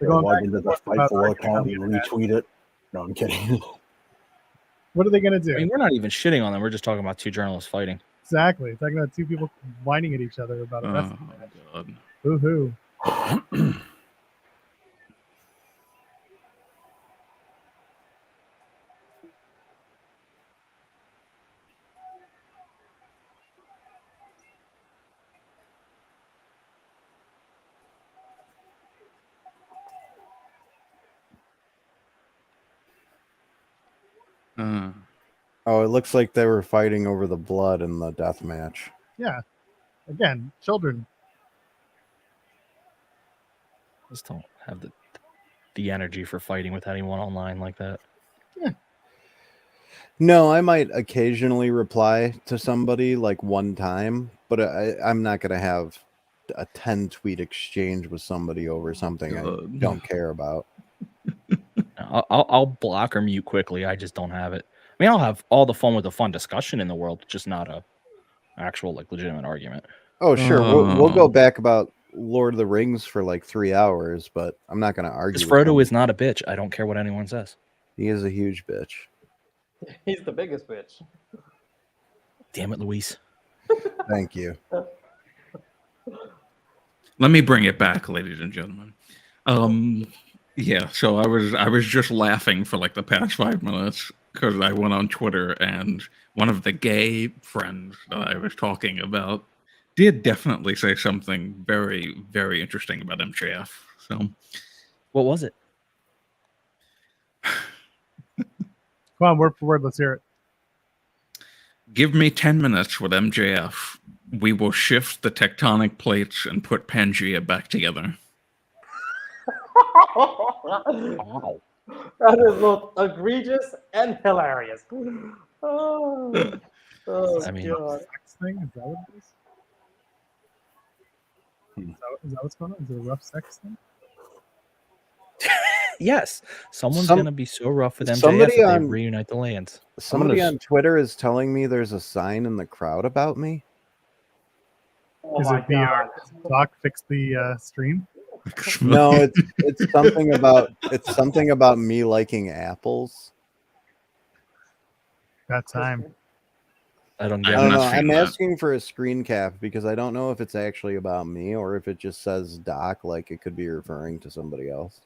They're Log going back into and the forth about Fightful account arguing and on the retweet it. No, I'm kidding. What are they going to do? I mean, we're not even shitting on them. We're just talking about two journalists fighting. Exactly. Talking about two people whining at each other about a wrestling match. God. Woo-hoo. Oh, it looks like they were fighting over the blood in the death match. Yeah. Again, children. Just don't have the energy for fighting with anyone online like that. No, I might occasionally reply to somebody like one time, but I'm not going to have a 10 tweet exchange with somebody over something I don't care about. I'll block or mute quickly. I just don't have it. I mean, I'll have all the fun with a fun discussion in the world, just not a actual like legitimate argument. Oh, sure. We'll go back about Lord of the Rings for like 3 hours, but I'm not going to argue. Because Frodo is not a bitch. I don't care what anyone says. He is a huge bitch. He's the biggest bitch. Damn it, Luis. Thank you. Let me bring it back, ladies and gentlemen. Yeah, so I was just laughing for like the past 5 minutes because I went on Twitter and one of the gay friends that I was talking about did definitely say something very, very interesting about MJF. So, what was it? Come on, word for word. Let's hear it. Give me 10 minutes with MJF. We will shift the tectonic plates and put Pangea back together. Wow. That is both egregious and hilarious. Oh, I mean, God. Sex thing? Is that what it is? Is that what's going on? Is it a rough sex thing? yes. Someone's going to be so rough with MJF if they reunite the lands. Somebody on Twitter is telling me there's a sign in the crowd about me. Oh Is my it the God. Doc fix the stream? No, it's something about me liking apples. That time. I don't I get don't it. know. I'm asking for a screen cap because I don't know if it's actually about me or if it just says Doc, like it could be referring to somebody else.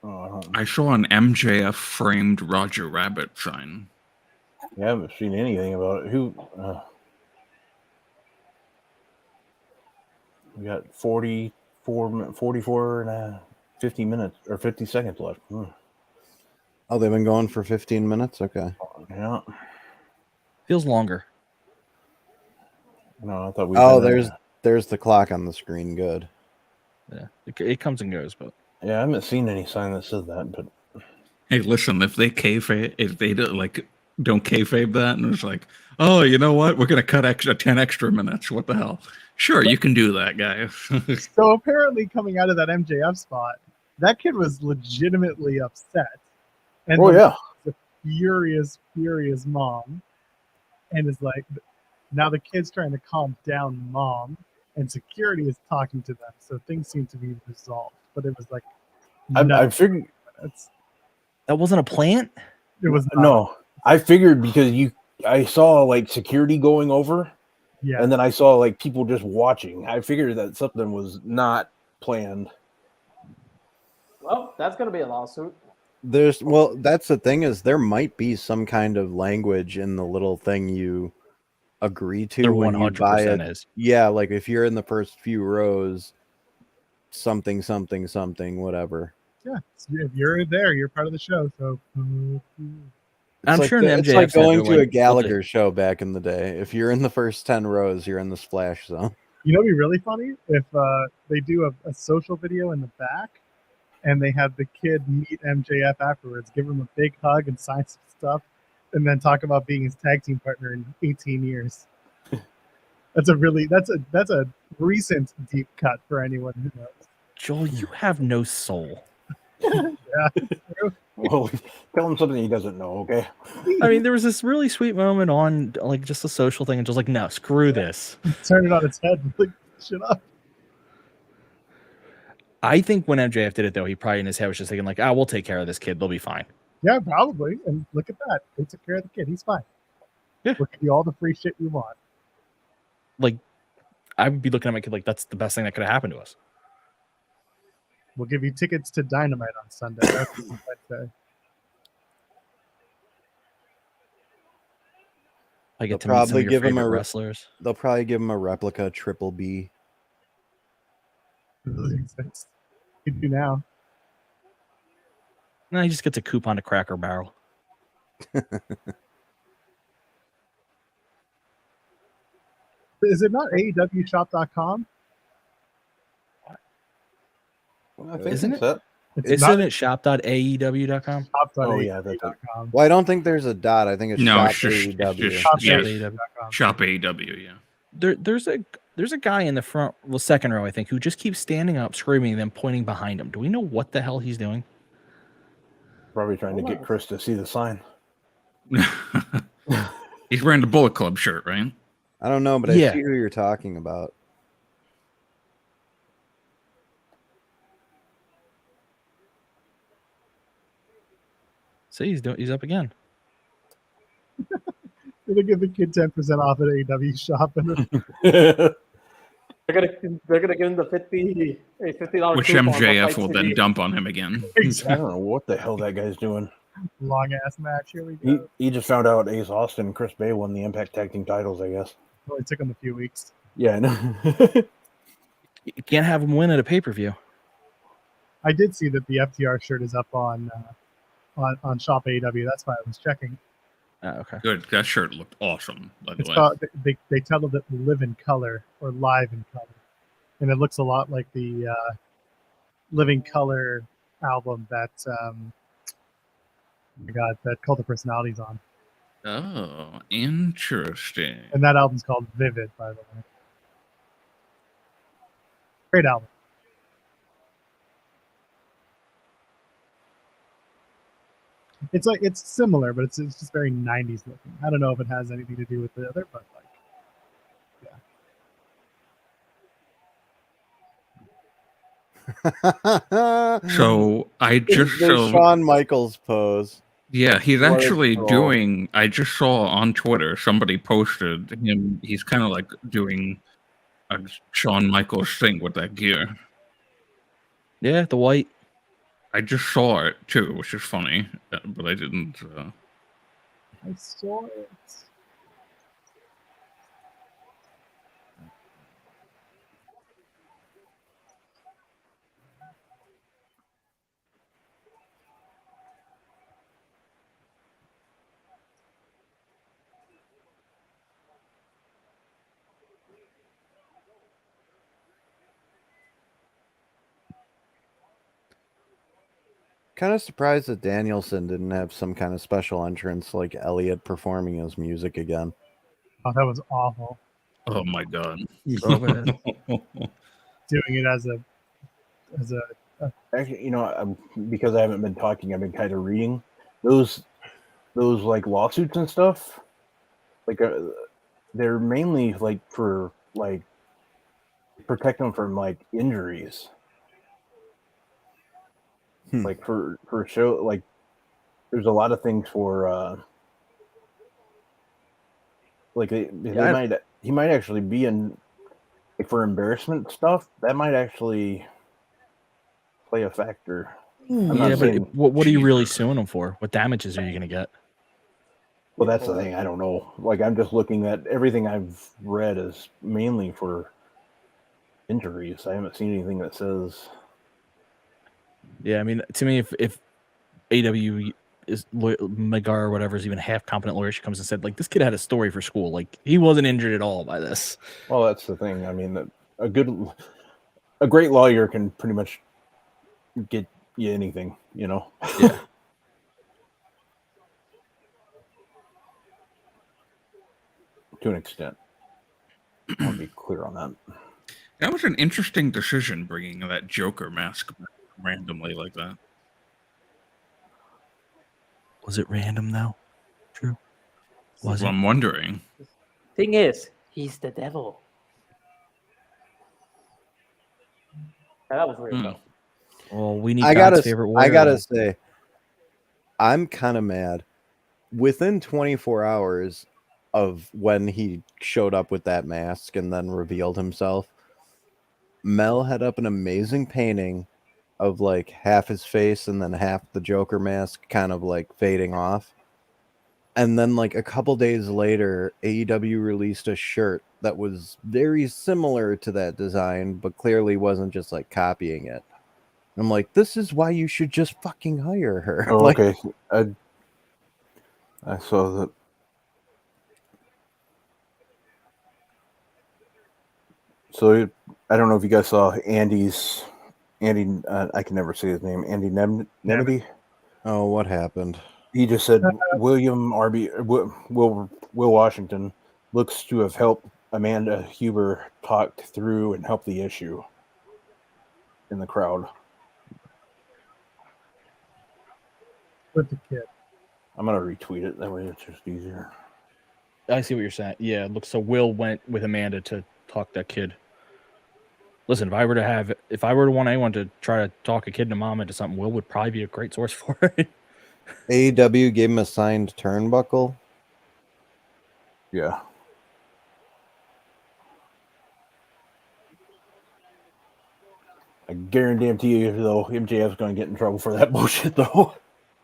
I saw an MJF framed Roger Rabbit sign. I haven't seen anything about it. Who? We got 44 and 50 minutes or 50 seconds left. Oh, they've been going for 15 minutes? Okay. Yeah. Feels longer. No, I thought we. Oh, there's the clock on the screen. Good. Yeah, it comes and goes, but yeah, I haven't seen any sign that says that. But hey, listen, if they don't kayfabe that, and it's like, oh, you know what? We're gonna cut 10 extra minutes. What the hell? Sure, you can do that, guys. So apparently, coming out of that MJF spot, that kid was legitimately upset. And the furious mom, and is like, now the kid's trying to calm down mom, and security is talking to them, so things seem to be resolved. But it was like, I figured that wasn't a plant. It was not. No. I figured because I saw like security going over, and then I saw like people just watching. I figured that something was not planned. Well, that's going to be a lawsuit. That's the thing is there might be some kind of language in the little thing you agree to There when you buy it. is. Yeah, like if you're in the first few rows, something, whatever. Yeah, if you're there, you're part of the show. So I'm like sure it's like going to a Gallagher show back in the day. If you're in the first 10 rows, you're in the splash zone. You know, it'd be really funny if they do a social video in the back, and they have the kid meet MJF afterwards, give him a big hug and sign some stuff, and then talk about being his tag team partner in 18 years. That's a recent deep cut for anyone who knows. Joel, you have no soul. Yeah. Well, tell him something he doesn't know, okay? I mean, there was this really sweet moment on like just a social thing, and just like, no, screw this. Turn it on its head. Like, shut up. I think when MJF did it, though, he probably in his head was just thinking like, we'll take care of this kid. They'll be fine. Yeah, probably. And look at that. They took care of the kid. He's fine. Yeah. We'll give you all the free shit you want. Like, I would be looking at my kid like, that's the best thing that could have happened to us. We'll give you tickets to Dynamite on Sunday. That's what I'd say. I get to They'll meet some probably of your give him favorite a wrestlers. They'll probably give him a replica Triple B. It doesn't exist. You do now. No, he just gets a coupon to Cracker Barrel. Is it not AEWshop.com? I think Isn't it's it? that. Isn't it shop.aew.com? Oh, yeah, that's it. Well, I don't think there's a dot. I think it's No, shop it's just, AEW. Shop AEW, yeah. There's a guy in the front, second row, I think, who just keeps standing up, screaming, and then pointing behind him. Do we know what the hell he's doing? Probably trying to get Chris to see the sign. He's wearing the Bullet Club shirt, right? I don't know, but I Yeah. see who you're talking about. See, he's up again. They give the kid 10% off at AEW shop. They're gonna give him the $50 Which coupon for MJF Fight will TV. then dump on him again. I don't know what the hell that guy's doing. Long ass match. Here we go. He just found out Ace Austin and Chris Bay won the Impact Tag Team titles, I guess. Well, it took him a few weeks. Yeah, I know. You can't have him win at a pay-per-view. I did see that the FTR shirt is up on Shop AEW. That's why I was checking. Okay. Good. That shirt looked awesome, by the It's way. called, they titled it Live in Color or Live in Color. And it looks a lot like the Living Color album that that Cult of Personality's on. Oh, interesting. And that album's called Vivid, by the way. Great album. It's similar, but it's just very 90s looking. I don't know if it has anything to do with the other, but like, So I just There's Shawn Michaels pose. Yeah, he's What a actually troll. doing. I just saw on Twitter somebody posted him. He's kind of like doing a Shawn Michaels thing with that gear. Yeah, the white. I just saw it too, which is funny, but I didn't. I saw it. Kind of surprised that Danielson didn't have some kind of special entrance like Elliot performing his music again. Oh, that was awful. Oh my god! So bad. Doing it as a Actually, because I haven't been talking, I've been kind of reading those like lawsuits and stuff. Like, they're mainly like for like protect them from like injuries. Like for show, like there's a lot of things for like he might actually be in like, for embarrassment stuff. That might actually play a factor. I'm not Yeah, saying, but what are you really suing him for? What damages are you going to get? well, that's the thing. I don't know. Like, I'm just looking at everything I've read is mainly for injuries. I haven't seen anything that says. Yeah, I mean, to me, if AW is Megar or whatever is even half competent lawyer, she comes and said, like, this kid had a story for school. Like, he wasn't injured at all by this. Well, that's the thing. I mean, a great lawyer can pretty much get you anything, Yeah. To an extent. I want to be clear on that. That was an interesting decision, bringing that Joker mask back randomly like that. Was it random, though? True. Was Well, it? I'm wondering. Thing is, he's the devil. Yeah, that was weird though. Well, we need I God's gotta, favorite I warrior. gotta say, I'm kind of mad. Within 24 hours of when he showed up with that mask and then revealed himself, Mel had up an amazing painting of like half his face and then half the Joker mask kind of like fading off. And then like a couple days later, AEW released a shirt that was very similar to that design, but clearly wasn't just like copying it. I'm like, this is why you should just fucking hire her. Oh, Like, okay. I saw that. So I don't know if you guys saw Andy. I can never say his name. Andy Nemedy. oh, what happened? He just said Will Washington looks to have helped Amanda Huber talk through and help the issue in the crowd. With the kid. I'm gonna retweet it. That way it's just easier. I see what you're saying. Yeah, look. So Will went with Amanda to talk that kid. Listen, if I were to want anyone to try to talk a kid and a mom into something, Will would probably be a great source for it. AEW gave him a signed turnbuckle. Yeah. I guarantee you, though, MJF's going to get in trouble for that bullshit, though.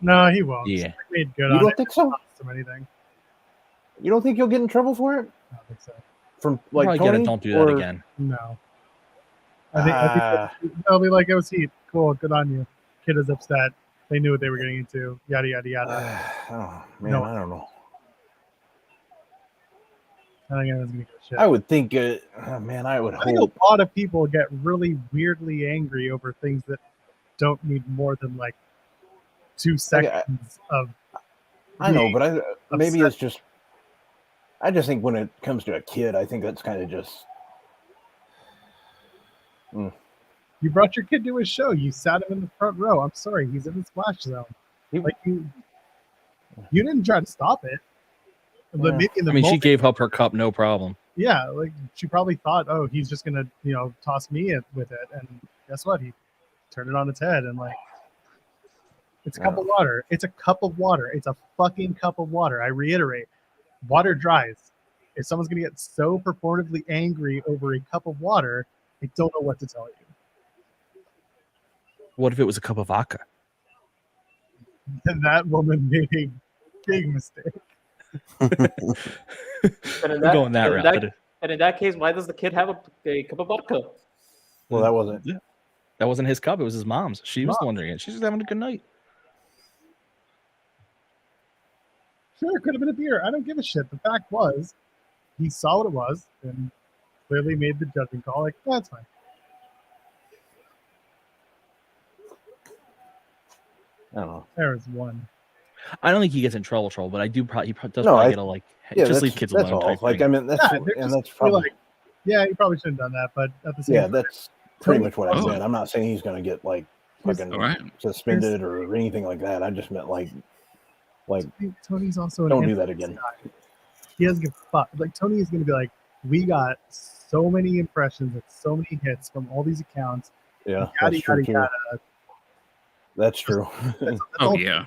No, he won't. Yeah. He made good You on don't it. think so? Cost him anything. You don't think you'll get in trouble for it? I don't think so. From like Probably Tony? get it. Don't do that Or- again. No. I think they'll be like, "Oh, see, cool, good on you." Kid is upset. They knew what they were getting into. Yada yada yada. Oh, man, No. I don't know. I think anyone's gonna give a shit. I would think, man, I would I think hope. a lot of people get really weirdly angry over things that don't need more than like 2 seconds of. I know, but maybe upset. it's just. I just think when it comes to a kid, I think that's kind of just. You brought your kid to a show. You sat him in the front row. I'm sorry, he's in the splash zone. Like you didn't try to stop it. But maybe in the I mean, she moment- gave up her cup, no problem. Yeah, like she probably thought, oh, he's just gonna, toss me with it, and guess what? He turned it on its head, and like, it's a cup of water. It's a cup of water. It's a fucking cup of water. I reiterate, water dries. If someone's gonna get so purportedly angry over a cup of water, I don't know what to tell you. What if it was a cup of vodka? And that woman made a big mistake. And in We're going that route. And in that case, why does the kid have a cup of vodka? Well, that wasn't. Yeah. That wasn't his cup. It was his mom's. She was wondering it. She's just having a good night. Sure, it could have been a beer. I don't give a shit. The fact was, he saw what it was and clearly made the judgment call. Like, that's fine. I don't know. There was one. I don't think he gets in trouble, but I do. He does No, probably I- get a like. Yeah, just that's, leave kids that's alone. all. Type Like, thing. I mean, that's Yeah, they're and just that's feel probably like, yeah, you probably shouldn't have done that, but at the same time, that's pretty Tony- much what I Oh. said. I'm not saying he's going to get like fucking All right. suspended or anything like that. I just meant like Tony's also an don't do analyst that again. guy. He doesn't give a fuck. Like, Tony is going to be like, we got so many impressions and so many hits from all these accounts. Yeah, Yada, that's true yada, too. yada. That's true. That's Oh all- yeah.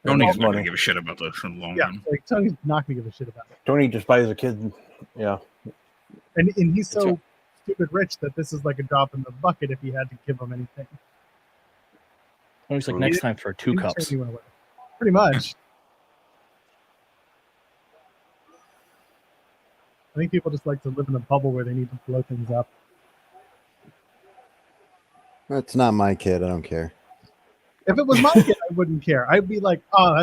That's Tony's all not going money. to give a shit about this in the long Yeah, run. like Tony's not going to give a shit about it. Tony just buys a kid. Yeah, And he's so stupid rich that this is like a drop in the bucket if he had to give him anything. He's like, next time throw two He just cups. turns you away. Pretty much. I think people just like to live in a bubble where they need to blow things up. That's not my kid. I don't care. If it was my kid, I wouldn't care. I'd be like, oh,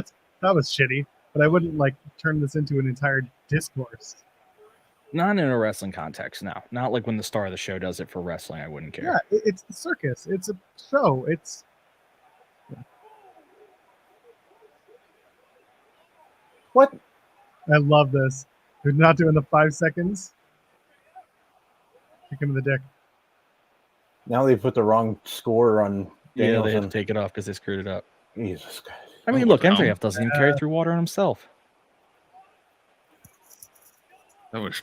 that was shitty. But I wouldn't like turn this into an entire discourse. Not in a wrestling context, no. Not like when the star of the show does it for wrestling. I wouldn't care. Yeah, it's a circus. It's a show. It's what? I love this. They're not doing the 5 seconds. Kick him in the dick. Now they put the wrong score on Yeah, they had to Danielson. take it off because they screwed it up. Jesus Christ. I mean, Oh, look, wow. MJF doesn't even carry through water on himself. That was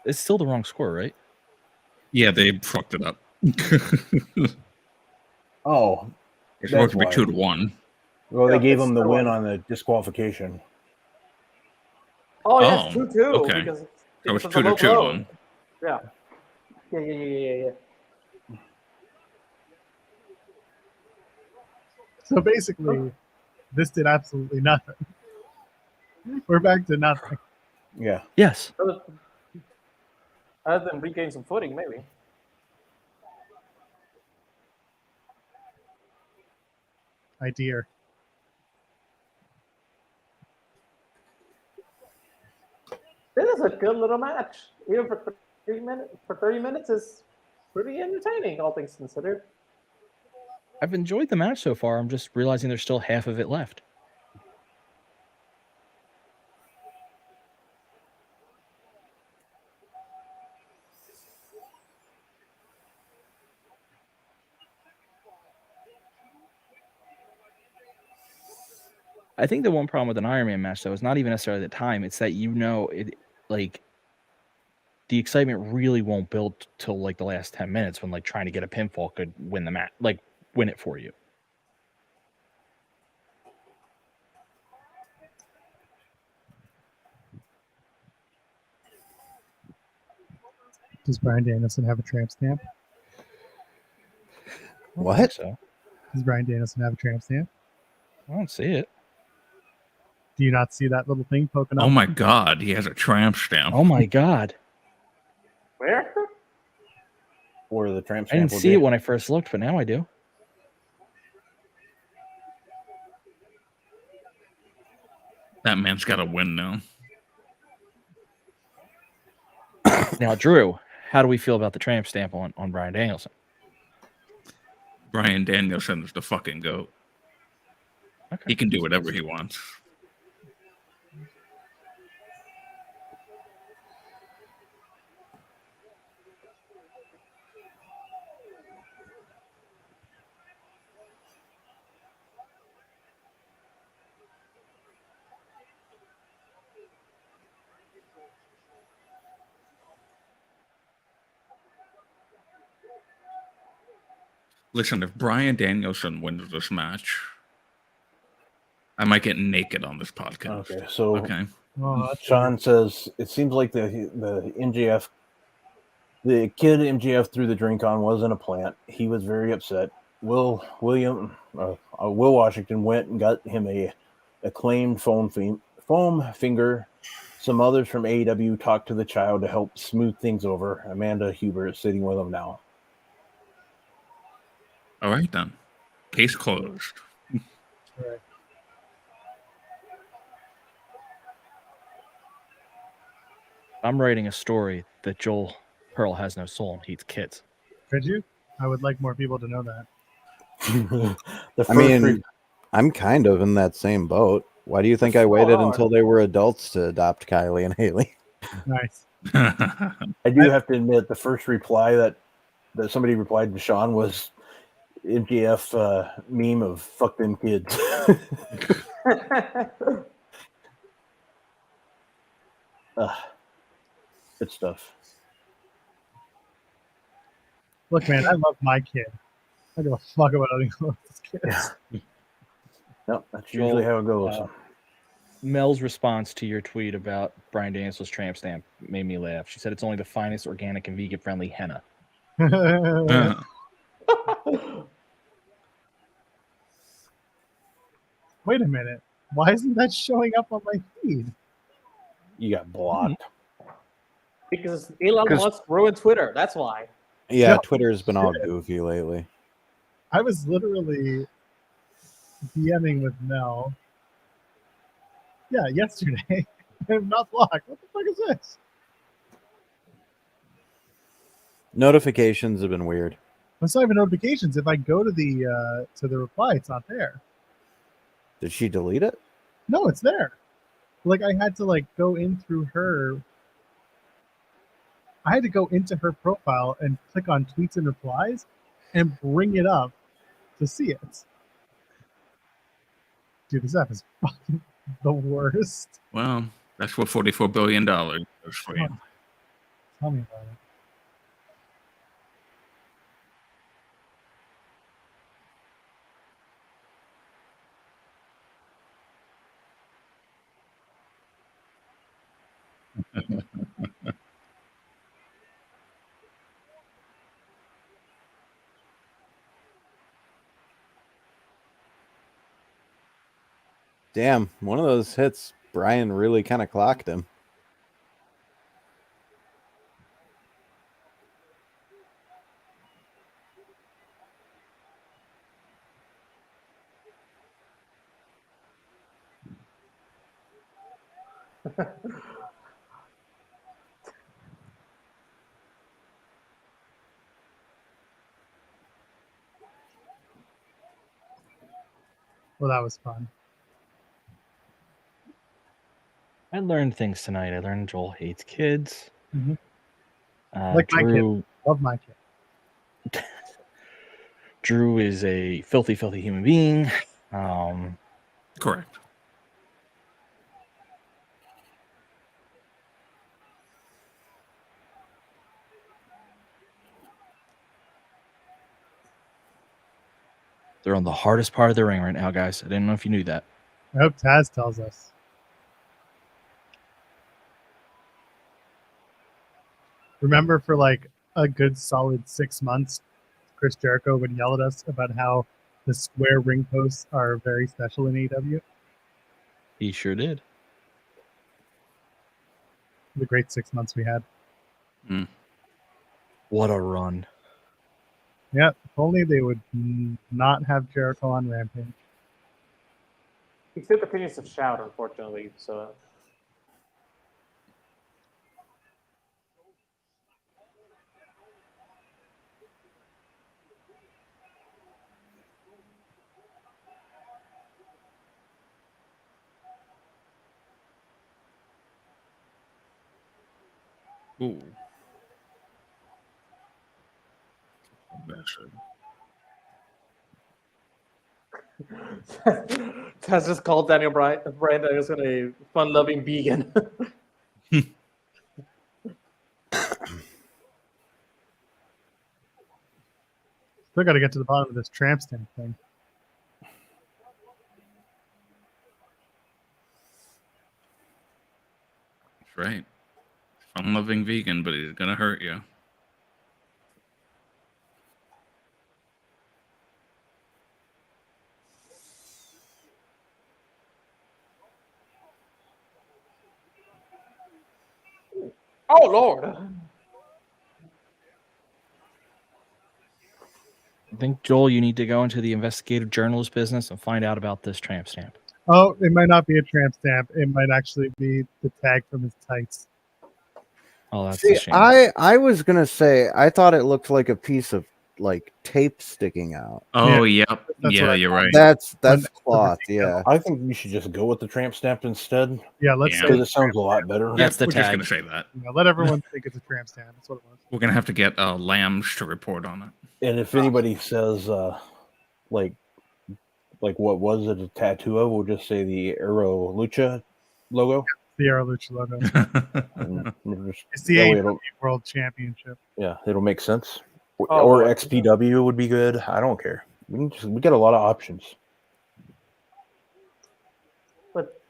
It's still the wrong score, right? yeah. They fucked it up. Oh, It's that's supposed to be why. 2-1. Well, they Yeah, gave it's him the win 2-1. on the disqualification. Oh, yes, Oh, 2-2 okay. because So it's of the low 2-2 blow. then. Yeah. Yeah. So basically, this did absolutely nothing. We're back to nothing. Yeah. Yes. Other than regain some footing, maybe. Idea. This is a good little match. Even for 30 minutes, is pretty entertaining, all things considered. I've enjoyed the match so far. I'm just realizing there's still half of it left. I think the one problem with an Iron Man match, though, is not even necessarily the time. It's that it like the excitement really won't build till like the last 10 minutes when like trying to get a pinfall could win the match, like win it for you. Does Bryan Danielson have a tramp stamp? I don't What? think so. Does Bryan Danielson have a tramp stamp? I don't see it. Do you not see that little thing poking up? Oh my God, he has a tramp stamp. Oh my God. Where? Or the tramp I stamp. didn't see it when I first looked, but now I do. That man's got to win now. Now, Drew, how do we feel about the tramp stamp on Bryan Danielson? Bryan Danielson is the fucking GOAT. Okay. He can do whatever he wants. Listen, if Bryan Danielson wins this match, I might get naked on this podcast. Okay, so Okay. Oh, that's Sean says it seems like the MJF, the kid MJF threw the drink on wasn't a plant. He was very upset. Will Washington went and got him a acclaimed foam finger. Some others from AEW talked to the child to help smooth things over. Amanda Huber is sitting with him now. All right, then. Case closed. right. I'm writing a story that Joel Pearl has no soul and eats kids. Could you? I would like more people to know that. I'm kind of in that same boat. Why do you think I waited until they were adults to adopt Kylie and Haley? Nice. I do have to admit, the first reply that somebody replied to Sean was MJF meme of "fuck them kids." Good stuff. Look, man, I love my kid. I don't give a fuck about other people's kids. Yep, that's usually how it goes. Mel's response to your tweet about Bryan Danielson's tramp stamp made me laugh. She said it's only the finest organic and vegan-friendly henna. Wait a minute. Why isn't that showing up on my feed? You got blocked. Because Elon wants to ruin Twitter. That's why. Yeah, No, Twitter's been all goofy lately. I was literally DMing with Mel. Yeah, yesterday. I'm not blocked. What the fuck is this? Notifications have been weird. It's not even notifications. If I go to the reply, it's not there. Did she delete it? No, it's there. Like I had to go in through her. I had to go into her profile and click on tweets and replies and bring it up to see it. Dude, this app is fucking the worst. Well, that's what $44 billion is for you. Tell me about it. Damn, one of those hits, Brian really kind of clocked him. Well, that was fun. I learned things tonight. I learned Joel hates kids. Mhm. Like my Drew, kid. Love my kid. Drew is a filthy, filthy human being. Correct. They're on the hardest part of the ring right now, guys. I didn't know if you knew that. I hope Taz tells us. Remember, for like a good solid 6 months, Chris Jericho would yell at us about how the square ring posts are very special in AEW. He sure did. The great 6 months we had. What a run. Yeah, if only they would not have Jericho on Rampage. He still continues to shout, unfortunately. So Ooh. Bastard. Taz just called Brian Danielson a fun-loving vegan. Still got to get to the bottom of this tramp stamp thing. That's right. Fun-loving vegan, but he's gonna hurt you. Oh Lord! I think, Joel, you need to go into the investigative journalist business and find out about this tramp stamp. Oh, it might not be a tramp stamp. It might actually be the tag from his tights. Oh, that's See, a shame. I was gonna say I thought it looked like a piece of like tape sticking out. Oh, yep. That's Yeah, what I you're thought. right. That's When- cloth. Yeah. I think we should just go with the tramp stamp instead Yeah, let's Yeah. say because it sounds a lot better. That's the We're just tag. gonna say that. let everyone think it's a tramp stamp. That's what it was. We're gonna have to get Lambs to report on it. And if anybody says like what was it a tattoo of, we'll just say the Aero Lucha logo. The Aero Lucha logo. And we'll just- It's the that way AEW World Championship. yeah, it'll make sense. Oh, or boy. XPW would be good. I don't care. We got a lot of options. But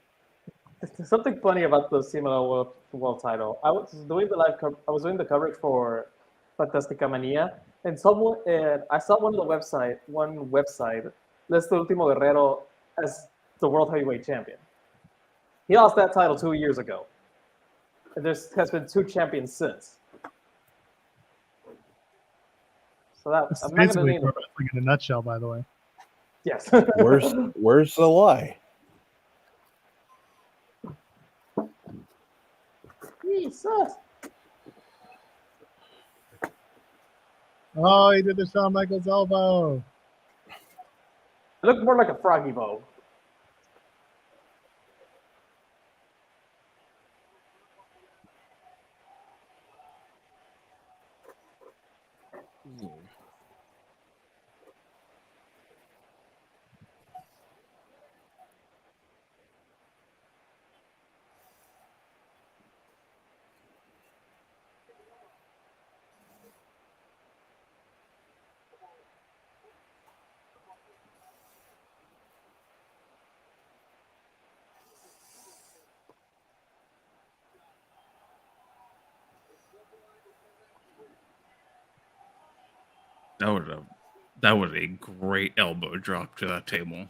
there's something funny about the CMLL World Title. I was doing the coverage for Fantastica Mania, and I saw one website list the Último Guerrero as the World Heavyweight Champion. He lost that title 2 years ago, and there has been 2 champions since. So that This is I'm not going to basically name pro it. wrestling in a nutshell, by the way. Yes. Where's the lie? Jesus. Oh, he did the Shawn Michaels elbow. It looked more like a froggy bow. That was a great elbow drop to that table.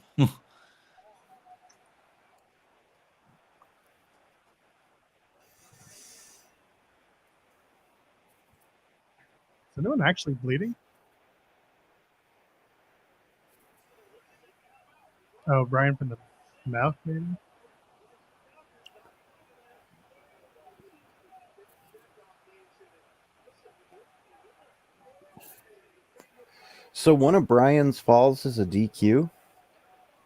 Is anyone actually bleeding? Oh, Brian from the mouth, maybe? So one of Brian's falls is a DQ.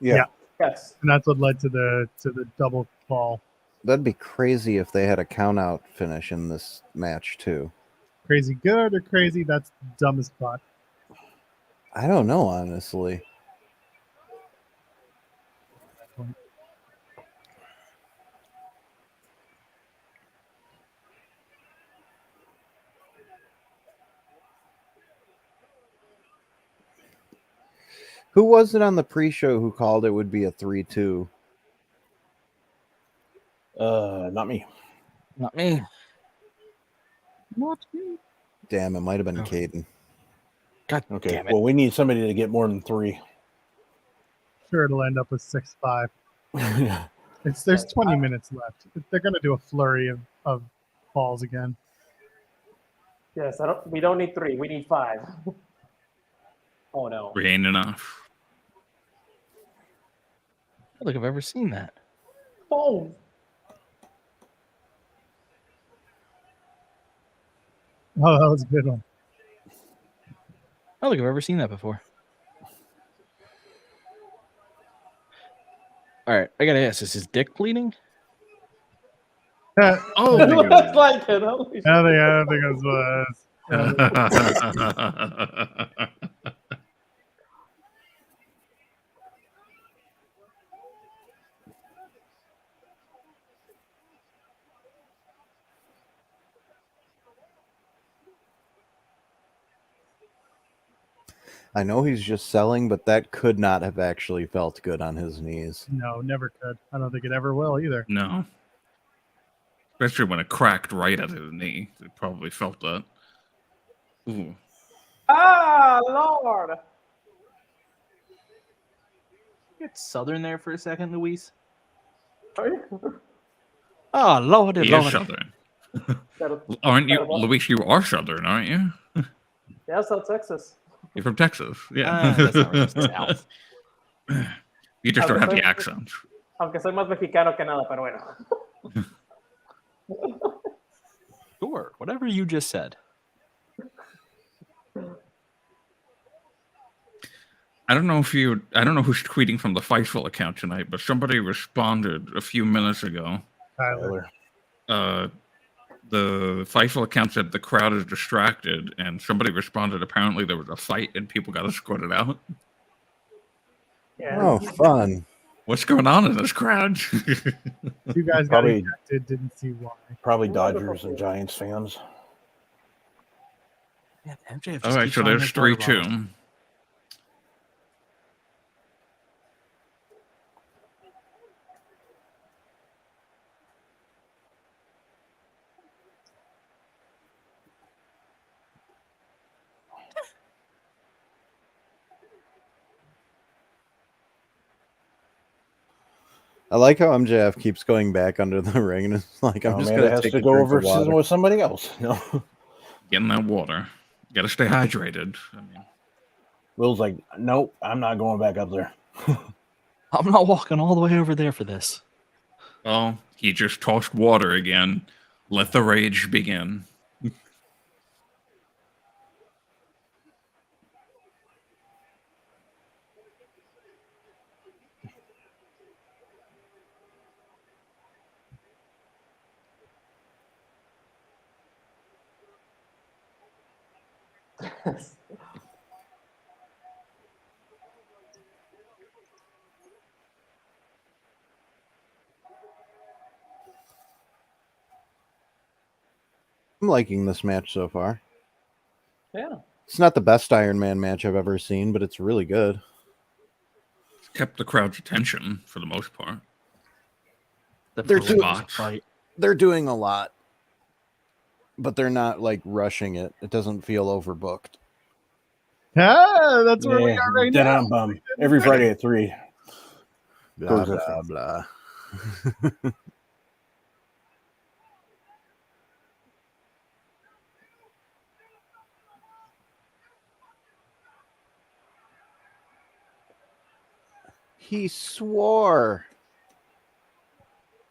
Yeah. Yes. And that's what led to the double fall. That'd be crazy if they had a count out finish in this match too. Crazy good or crazy? That's dumb as fuck. I don't know, honestly. Who was it on the pre-show who called it would be a 3-2? Not me. Not me. Not me. Damn, it might have been Oh. Caden. God Okay. damn it. Well, we need somebody to get more than 3. Sure, it'll end up with 6-5. Yeah. There's 20 minutes left. They're gonna do a flurry of falls again. Yes. We don't need 3. We need 5. Oh no. 3 ain't enough. I don't think I've ever seen that. Oh. Oh, that was a good one. I don't think I've ever seen that before. All right, I gotta ask: is his dick bleeding? I Oh, Looks like it. Holy don't think it was. I know he's just selling, but that could not have actually felt good on his knees. No, never could. I don't think it ever will either. No. Especially when it cracked right at his knee. It probably felt that. Ooh. Ah, Lord. Get Southern there for a second, Luis. Oh, Lord, He is Lord. Southern. That'll- Aren't you, that'll- Luis? You are Southern, aren't you? Yeah, South Texas. You're from Texas. Yeah. That's not really South. You just don't have the Okay. accent. Aunque soy más mexicano que nada, pero bueno. Sure, whatever you just said. I don't know who's tweeting from the Fightful account tonight, but somebody responded a few minutes ago. Tyler. The Fightful account said the crowd is distracted, and somebody responded. Apparently, there was a fight, and people got escorted out. Yeah. Oh, fun. What's going on in this crowd? You guys got Probably- ejected, didn't see why. Probably Dodgers and Giants fans. Yeah, MJF All right, so there's 3-2. I like how MJF keeps going back under the ring, and it's like I'm just Amanda gonna has take to a go drink over of water. season with somebody else. No. Getting that water. Got to stay hydrated. I mean, Will's like, nope, I'm not going back up there. I'm not walking all the way over there for this. well, he just tossed water again. Let the rage begin. I'm liking this match so far. Yeah. It's not the best Iron Man match I've ever seen, but it's really good. Kept the crowd's attention for the most part. They're Full spots. Fight. They're doing a lot, but they're not like rushing it. It doesn't feel overbooked. Ah, that's where we are right dead now. on bum. Every Friday at 3. Blah, Goes blah, with blah. He swore.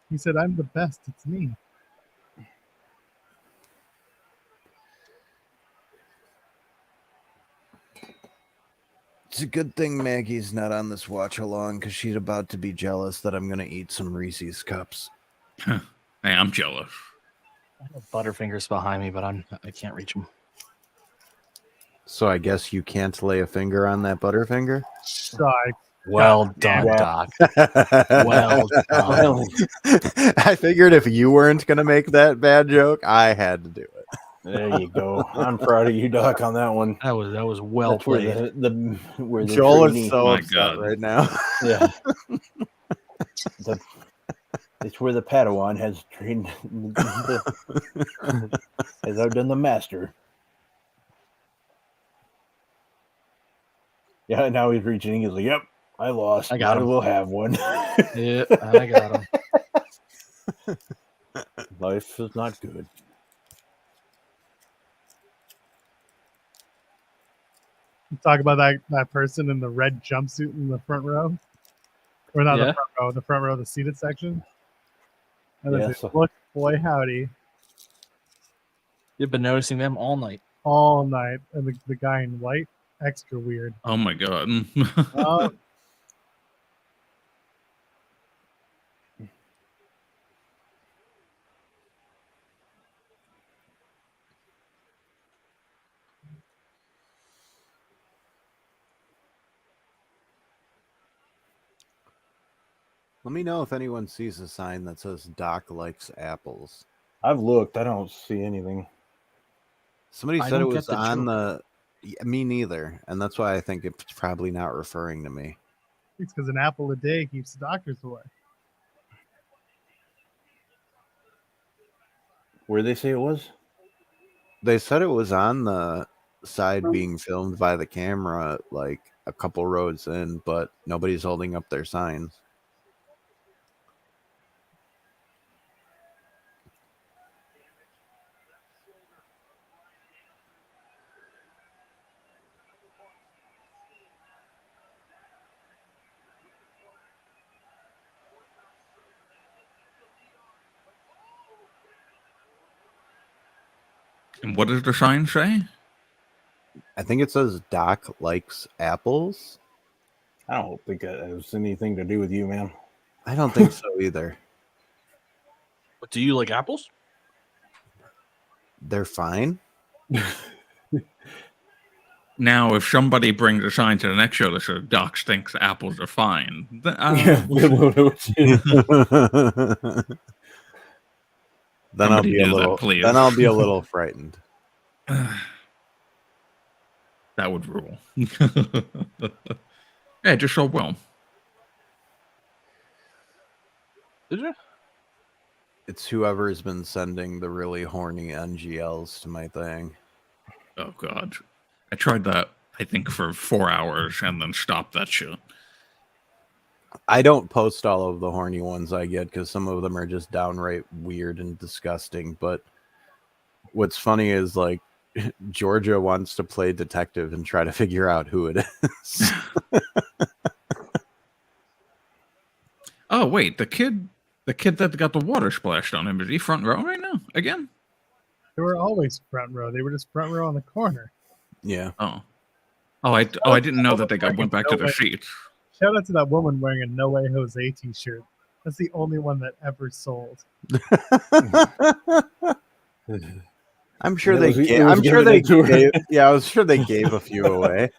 He said, "I'm the best. It's me." It's a good thing Maggie's not on this watch along because she's about to be jealous that I'm going to eat some Reese's cups. Hey, I'm jealous. I have Butterfingers behind me, but I can't reach them. So I guess you can't lay a finger on that Butterfinger? Sorry. Well done, Doc. Well done. I figured if you weren't going to make that bad joke, I had to do it. There you go. I'm proud of you, Doc, on that one. That was well That's where played. where the Joel trainee- is so My upset God. right now. Yeah. It's where the Padawan has trained, has outdone the master. Yeah, now he's reaching. He's like, "Yep, I lost. I got Might him. as well have one." Yeah, I got him. Life is not good. Talk about that person in the red jumpsuit in the front row, or not Yeah. the front row, the seated section. And Yeah, yeah, so- look, boy, howdy, You've been noticing them all night. all night, and the guy in white, extra weird. Oh my God. Oh, Let me know if anyone sees a sign that says Doc likes apples. I've looked. I don't see anything. Somebody I said it don't get was the on joke. the... Yeah, me neither. And that's why I think it's probably not referring to me. it's because an apple a day keeps the doctors away. Where they say it was? They said it was on the side being filmed by the camera, like a couple rows in, but nobody's holding up their signs. And what does the sign say? I think it says Doc likes apples. I don't think that has anything to do with you, man. I don't think so either. But do you like apples? They're fine. Now, if somebody brings a sign to the next show that says Doc thinks apples are fine, then, Then I'll Somebody be a do that, little. please. Then I'll be a little frightened. that would rule. Yeah, just so well. Did you? It's whoever's been sending the really horny NGLs to my thing. Oh God, I tried that. I think for 4 hours and then stopped that shit. I don't post all of the horny ones I get because some of them are just downright weird and disgusting. But what's funny is like Georgia wants to play detective and try to figure out who it is. Oh wait, the kid that got the water splashed on him, is he front row right now again? They were always front row. They were just front row on the corner. Yeah. I didn't know that they went back to their seats. Shout out to that woman wearing a No Way Jose t-shirt. That's the only one that ever sold. I'm sure It they was- it gave. was I'm sure given they to her. gave. Yeah, I was sure they gave a few away.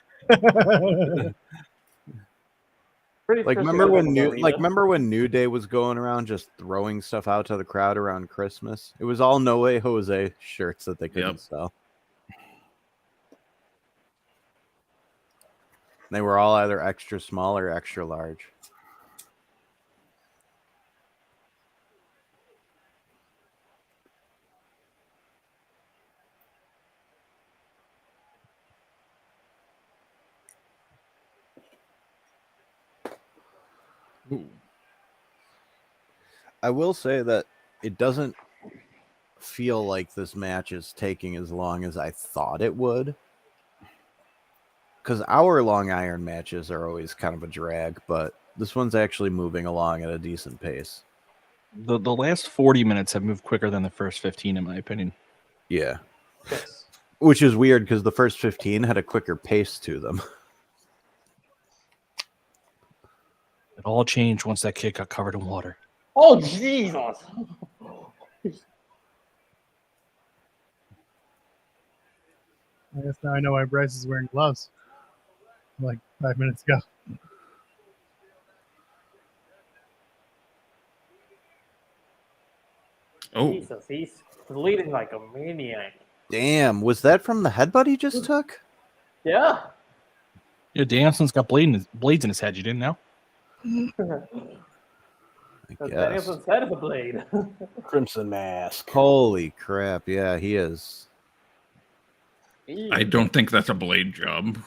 Pretty Like sure remember she when was New Marina. like remember when New Day was going around just throwing stuff out to the crowd around Christmas? It was all No Way Jose shirts that they couldn't Yep. sell. They were all either extra small or extra large. Ooh. I will say that it doesn't feel like this match is taking as long as I thought it would. Because hour-long iron matches are always kind of a drag, but This one's actually moving along at a decent pace. The last 40 minutes have moved quicker than the first 15, in my opinion. Yeah. Yes. Which is weird because the first 15 had a quicker pace to them. It all changed once that kid got covered in water. Oh Jesus! I guess now I know why Bryce is wearing gloves. Like 5 minutes ago. Oh, Jesus, he's bleeding like a maniac. Damn, was that from the headbutt he just took? Yeah. Yeah, Danielson's got blades in his head. You didn't know? I guess. Danielson's head is a blade. Crimson Mask. Holy crap, yeah, he is. I don't think that's a blade job.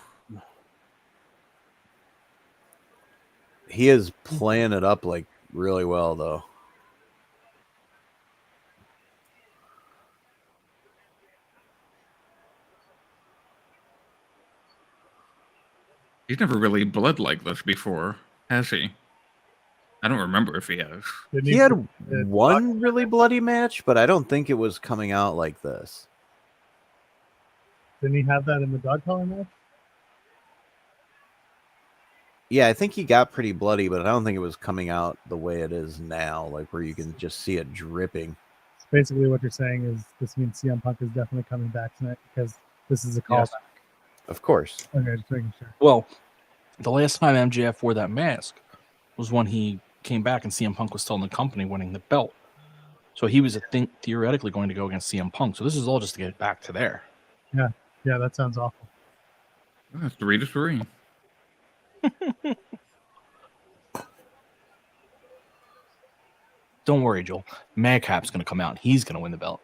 He is playing it up like really well, though. He's never really bled like this before, has he? I don't remember if he has. He had one really bloody match, but I don't think it was coming out like this. Didn't he have that in the dog collar match? Yeah, I think he got pretty bloody, but I don't think it was coming out the way it is now, like where you can just see it dripping. So basically what you're saying is this means CM Punk is definitely coming back tonight because this is a callback. Yes. Of course. Okay, just making sure. Well, the last time MJF wore that mask was when he came back and CM Punk was still in the company winning the belt. So he was theoretically going to go against CM Punk. So this is all just to get back to there. Yeah, that sounds awful. That's 3-3. Don't worry, Joel. Madcap's going to come out and he's going to win the belt.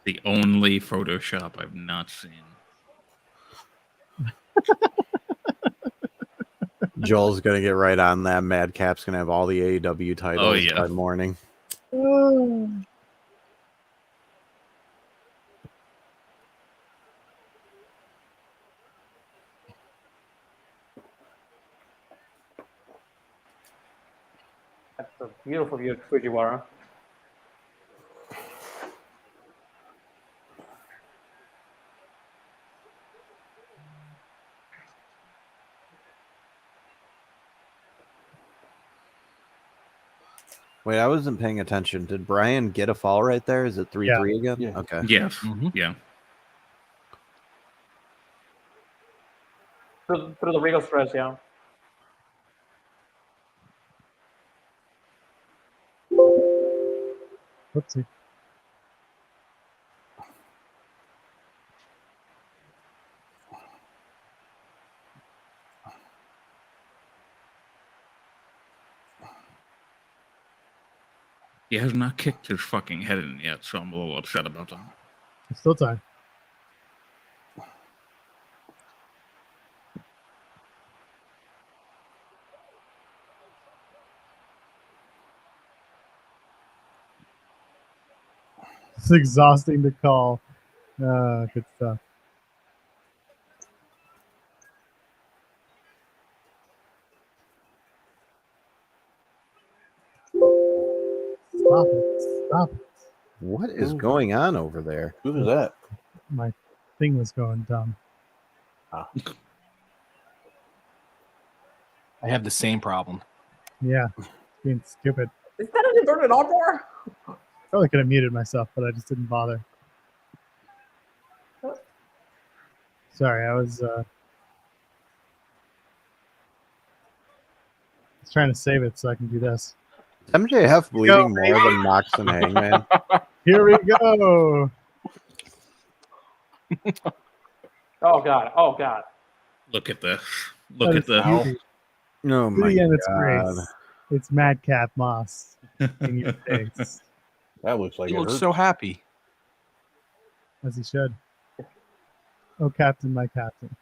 The only Photoshop I've not seen. Joel's going to get right on that. Madcap's going to have all the AEW titles by morning. That's a beautiful view of Fujiwara. Wait, I wasn't paying attention. Did Brian get a fall right there? Is it 3-3 again? Yeah. Okay. Yes. Mm-hmm. Yeah. Through the Regal stretch, yeah. Whoopsie. He has not kicked his fucking head in yet, so I'm a little upset about that. It's still time. It's exhausting to call. Good stuff. Stop it. Stop it. What is going on over there? Who was that? My thing was going dumb. I have the same problem. Yeah. Being stupid. Is that an inverted armbar? Probably could have muted myself, but I just didn't bother. Sorry, I was trying to save it so I can do this. Is MJF bleeding more than Mox and Hangman? Here we go. Oh god. Oh god. Look at this. Look at this. Beauty. Oh my Beauty and its god. grace. It's Madcap Moss in your face. That looks like He it looks hurt. so happy. As he should. Oh, Captain, my Captain.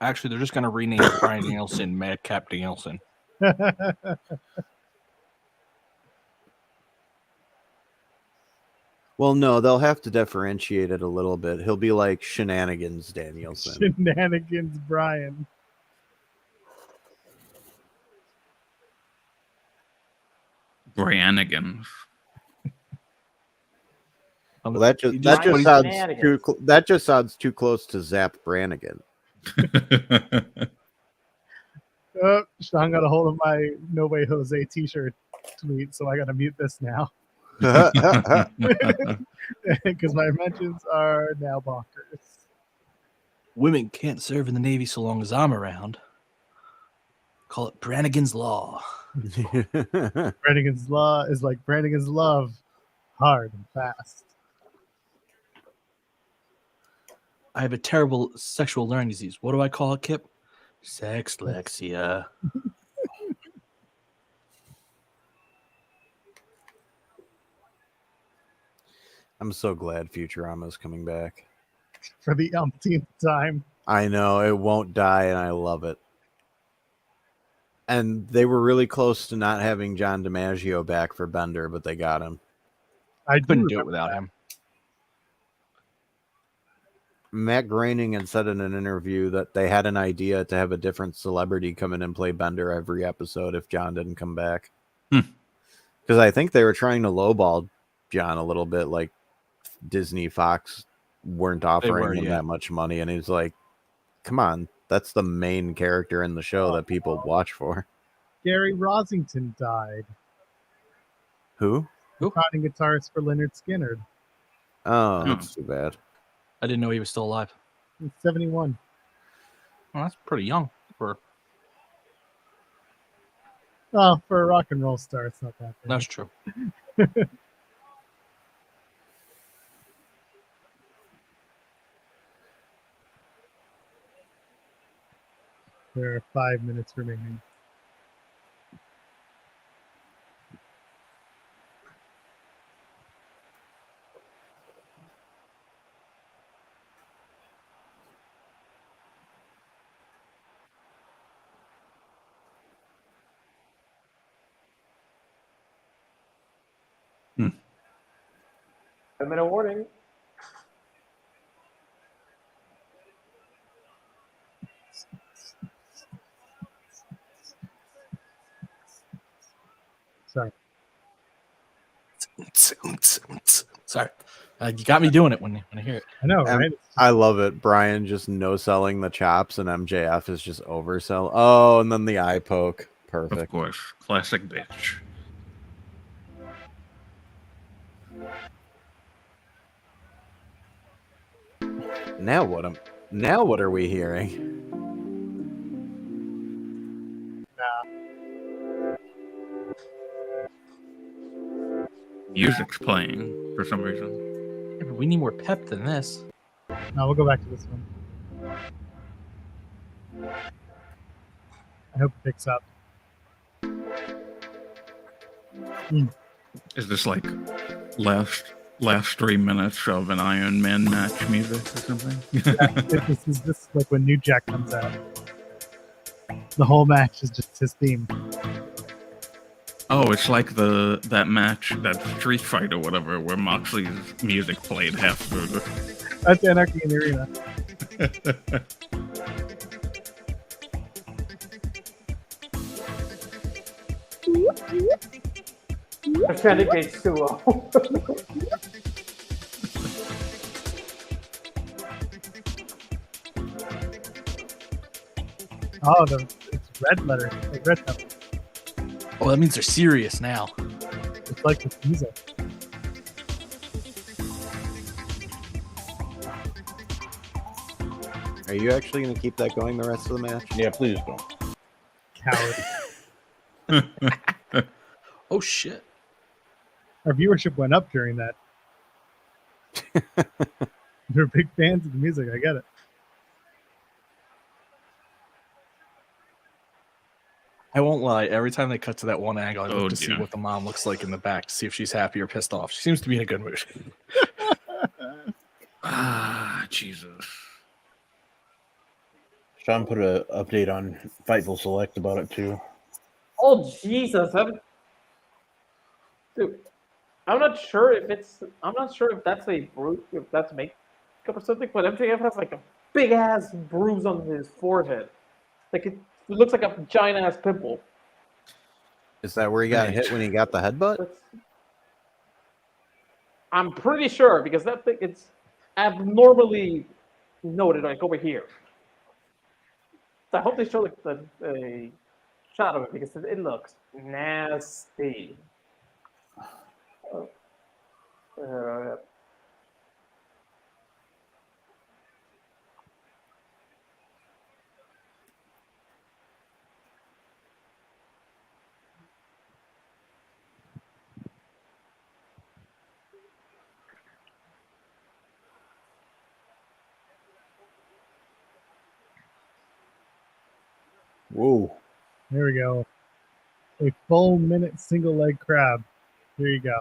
Actually, they're just going to rename Brian Danielson Madcap Danielson. Well, no, they'll have to differentiate it a little bit. He'll be like Shenanigans Danielson. Shenanigans Brian. Brannigan. Well, that just sounds too close to Zap Brannigan. Sean got a hold of my No Way Jose t-shirt tweet, so I got to mute this now. Because my mentions are now bonkers. Women can't serve in the Navy so long as I'm around. Call it Brannigan's Law. Brannigan's Law is like Brannigan's Love, hard and fast. I have a terrible sexual learning disease. What do I call it, Kip? Sexlexia. I'm so glad Futurama's coming back. For the umpteenth time. I know, it won't die, and I love it. And they were really close to not having John DiMaggio back for Bender, but they got him. I couldn't do it without him. Matt Groening had said in an interview that they had an idea to have a different celebrity come in and play Bender every episode if John didn't come back. Because I think they were trying to lowball John a little bit, like Disney, Fox weren't offering him that much money, and he's like, come on, that's the main character in the show that people watch for. Gary Rosington died. Who? Recording guitarist for Leonard Skinner. Oh, that's too bad. I didn't know he was still alive. He's 71. Well, that's pretty young for Oh, for a rock and roll star, it's not that bad. That's true. There are 5 minutes remaining. A minute warning. Sorry. Sorry. You got me doing it when I hear it. I know, right? I love it. Brian just no-selling the chops, and MJF is just oversell. Oh, and then the eye poke. Perfect. Of course. Classic bitch. Now what are we hearing? Music's playing for some reason. Yeah, but we need more pep than this. No, we'll go back to this one. I hope it picks up. Is this like last 3 minutes of an Iron Man match music or something? This is like when New Jack comes out. The whole match is just his theme. Oh, it's like that match, that street fight or whatever, where Moxley's music played half through the... That's Anarchy in the Arena. Renegade's too low. Oh, it's red letter. Like red letter. Oh, that means they're serious now. It's like this music. Are you actually going to keep that going the rest of the match? Yeah, please don't. Coward. Oh, shit. Our viewership went up during that. They're big fans of the music. I get it. I won't lie. Every time they cut to that one angle, I look to see what the mom looks like in the back to see if she's happy or pissed off. She seems to be in a good mood. Ah, Jesus. Sean put an update on Fightful Select about it too. Oh Jesus! Dude, I'm not sure if that's a if that's makeup or something, but MJF has like a big ass bruise on his forehead. Like it looks like a giant ass pimple. Is that where he got Right. hit when he got the headbutt? I'm pretty sure because that thing it's abnormally noted like over here. So I hope they show like a shot of it because it looks nasty. Uh, Whoa. There we go. A full minute single leg crab. Here you go.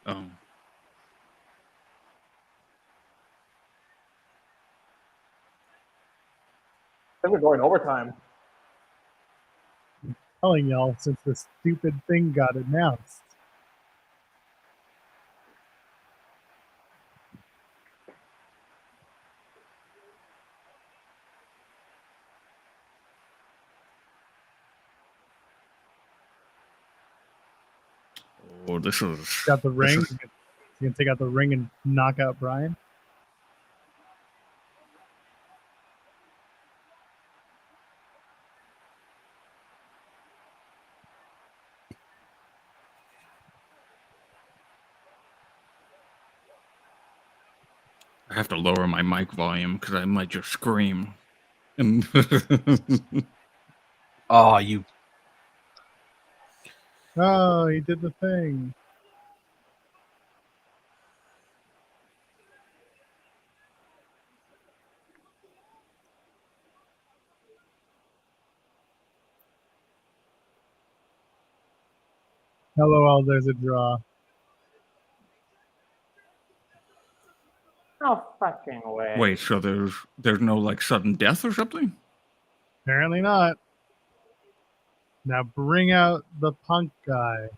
Oh. I think we're going overtime. I'm telling y'all since this stupid thing got announced. Oh, this is Got the this ring. is- You can take out the ring and knock out Brian. I have to lower my mic volume because I might just scream. And Oh, you. Oh, he did the thing. LOL, there's a draw. No fucking way. wait, so there's no like sudden death or something? Apparently not. Now bring out the punk guy.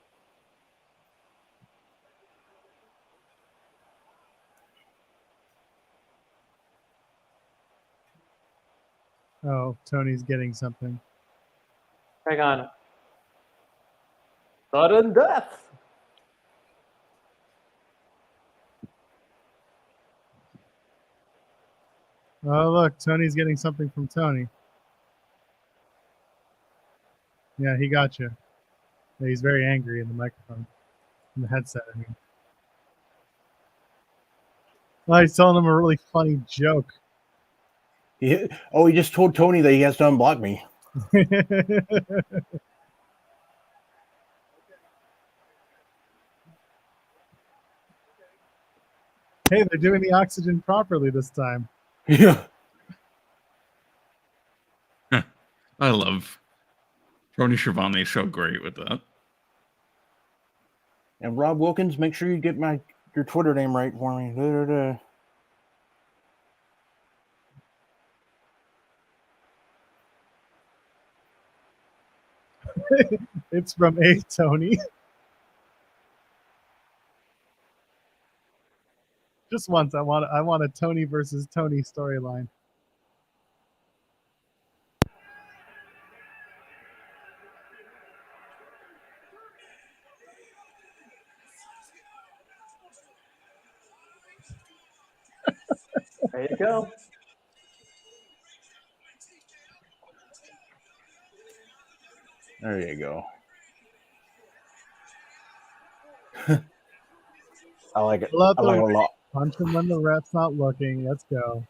Oh, Tony's getting something. Hang on. Sudden death. Oh, look, Tony's getting something from Tony. Yeah, he got you. Yeah, he's very angry in the microphone, in the headset. I mean, well, he's telling him a really funny joke. He just told Tony that he has to unblock me. Hey, they're doing the oxygen properly this time. Yeah. I love Tony Schiavone is so great with that. And Rob Wilkins, make sure you get your Twitter name right for me. Da-da-da. It's from A Tony. Just once, I want a Tony versus Tony storyline. There you go. There you go. I like it. Pull out I like it a the lot. punch him when the ref's not looking. Let's go.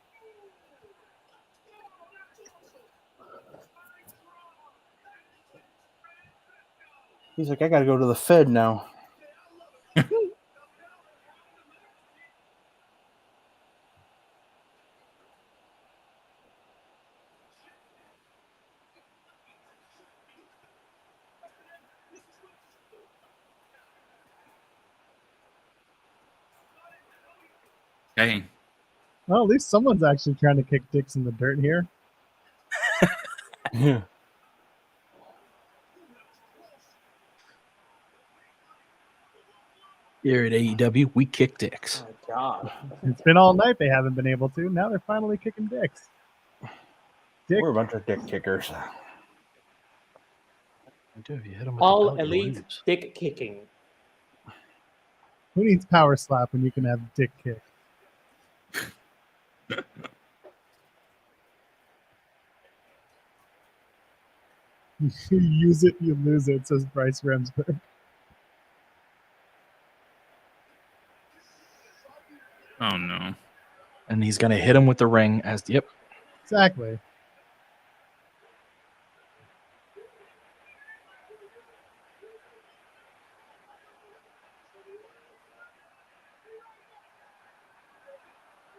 He's like, I got to go to the Fed now. Hey, Well, at least someone's actually trying to kick dicks in the dirt here. Yeah. Here at AEW, we kick dicks. Oh my God. It's been all night they haven't been able to. Now they're finally kicking dicks. Dick. We're a bunch of dick kickers. You hit him with All the belt, elite you'll lose. dick kicking. Who needs power slap when you can have dick kick? You use it, you lose it, says Bryce Remsburg. oh no. And he's going to hit him with the ring as, yep. Exactly.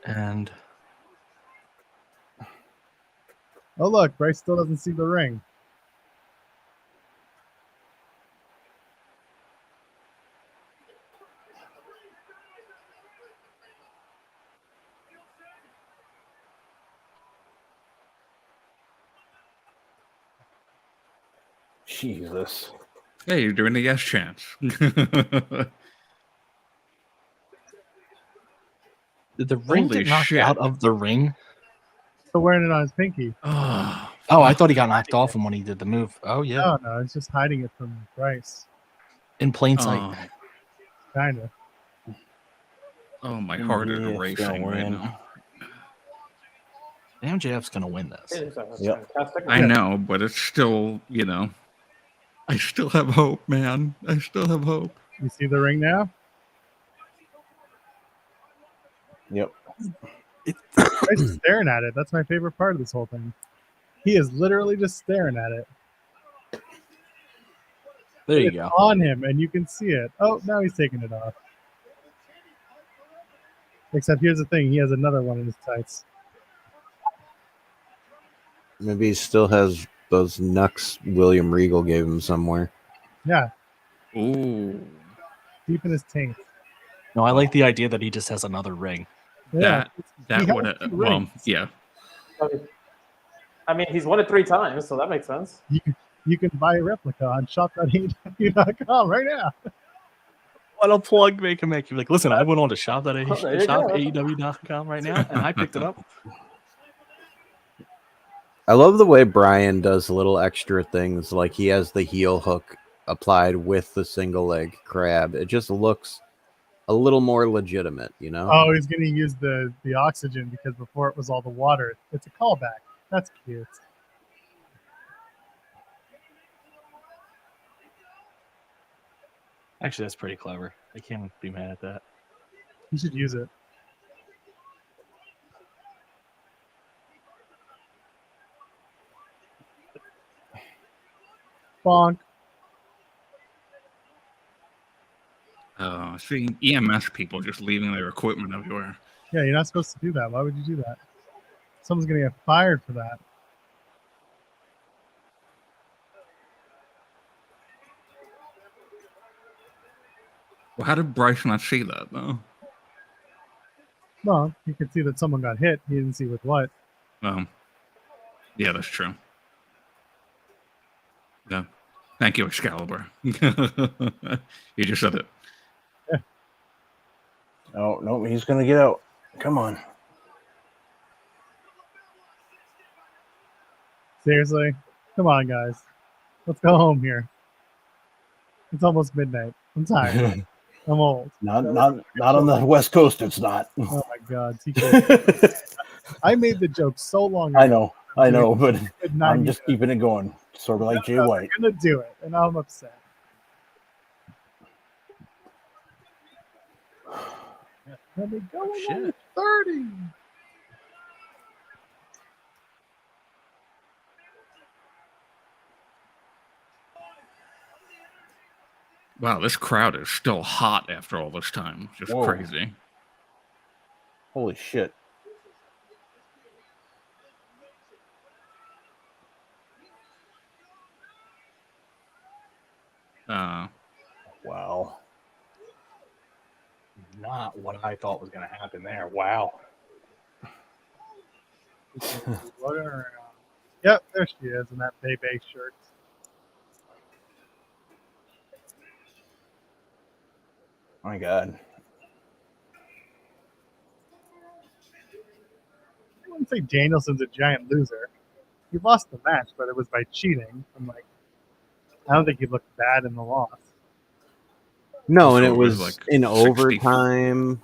And Oh, look, Bryce still doesn't see the ring. Jesus. Hey, you're doing the yes chance. did the ring Holy get knocked shit. out of the ring? Still wearing it on his pinky. Oh, Oh, I thought he got knocked off him when he did the move. Oh, yeah. No, no, it's just hiding it from Bryce. In plain sight. oh, Kind of. oh, my heart is MJF's racing gonna right win. now. MJF's going to win this. It is a Yep. fantastic I match. know, but it's still, I still have hope, man. I still have hope. You see the ring now? Yep. Bryce is staring at it. That's my favorite part of this whole thing. He is literally just staring at it. There you It's go. on him, and you can see it. Oh, now he's taking it off. Except here's the thing. He has another one in his tights. Maybe he still has those knucks William Regal gave him somewhere. Yeah, Ooh. deep in his taint. No, I like the idea that he just has another ring. Yeah, That he would has have, two well, rings. yeah. I mean, he's won it 3 times, so that makes sense. You can buy a replica on shop.aew.com right now. What a plug they can make. You're like, listen, I went on to There you go. shop.aew.com right now, and I picked it up. I love the way Brian does little extra things, like he has the heel hook applied with the single leg crab. It just looks a little more legitimate, you know? Oh, he's going to use the oxygen because before it was all the water. It's a callback. That's cute. Actually, that's pretty clever. I can't be mad at that. You should use it. Bonk. See, EMS people just leaving their equipment everywhere. Yeah, you're not supposed to do that. Why would you do that? Someone's going to get fired for that. Well, how did Bryce not see that, though? Well, you could see that someone got hit. He didn't see with what. Yeah, that's true. Yeah. Thank you, Excalibur. You just said it. Oh, no, he's going to get out. Come on. Seriously? Come on, guys. Let's go home here. It's almost midnight. I'm tired. I'm old. Not on the West Coast, it's not. Oh my God. TK. I made the joke so long ago. I know, but Good I'm 90 just keeping it going. Sort of like Jay White. I'm going to do it, and I'm upset. Let me go shit. 30. Wow, this crowd is still hot after all this time. Just Whoa. crazy. Holy shit. Uh, Wow. not what I thought was going to happen there. Wow. Looking around. Yep, there she is in that Bebe shirt. My God. I wouldn't say Danielson's a giant loser. He lost the match, but it was by cheating. I don't think he looked bad in the loss. No, Also, and it it was was like in 60. Yeah, overtime.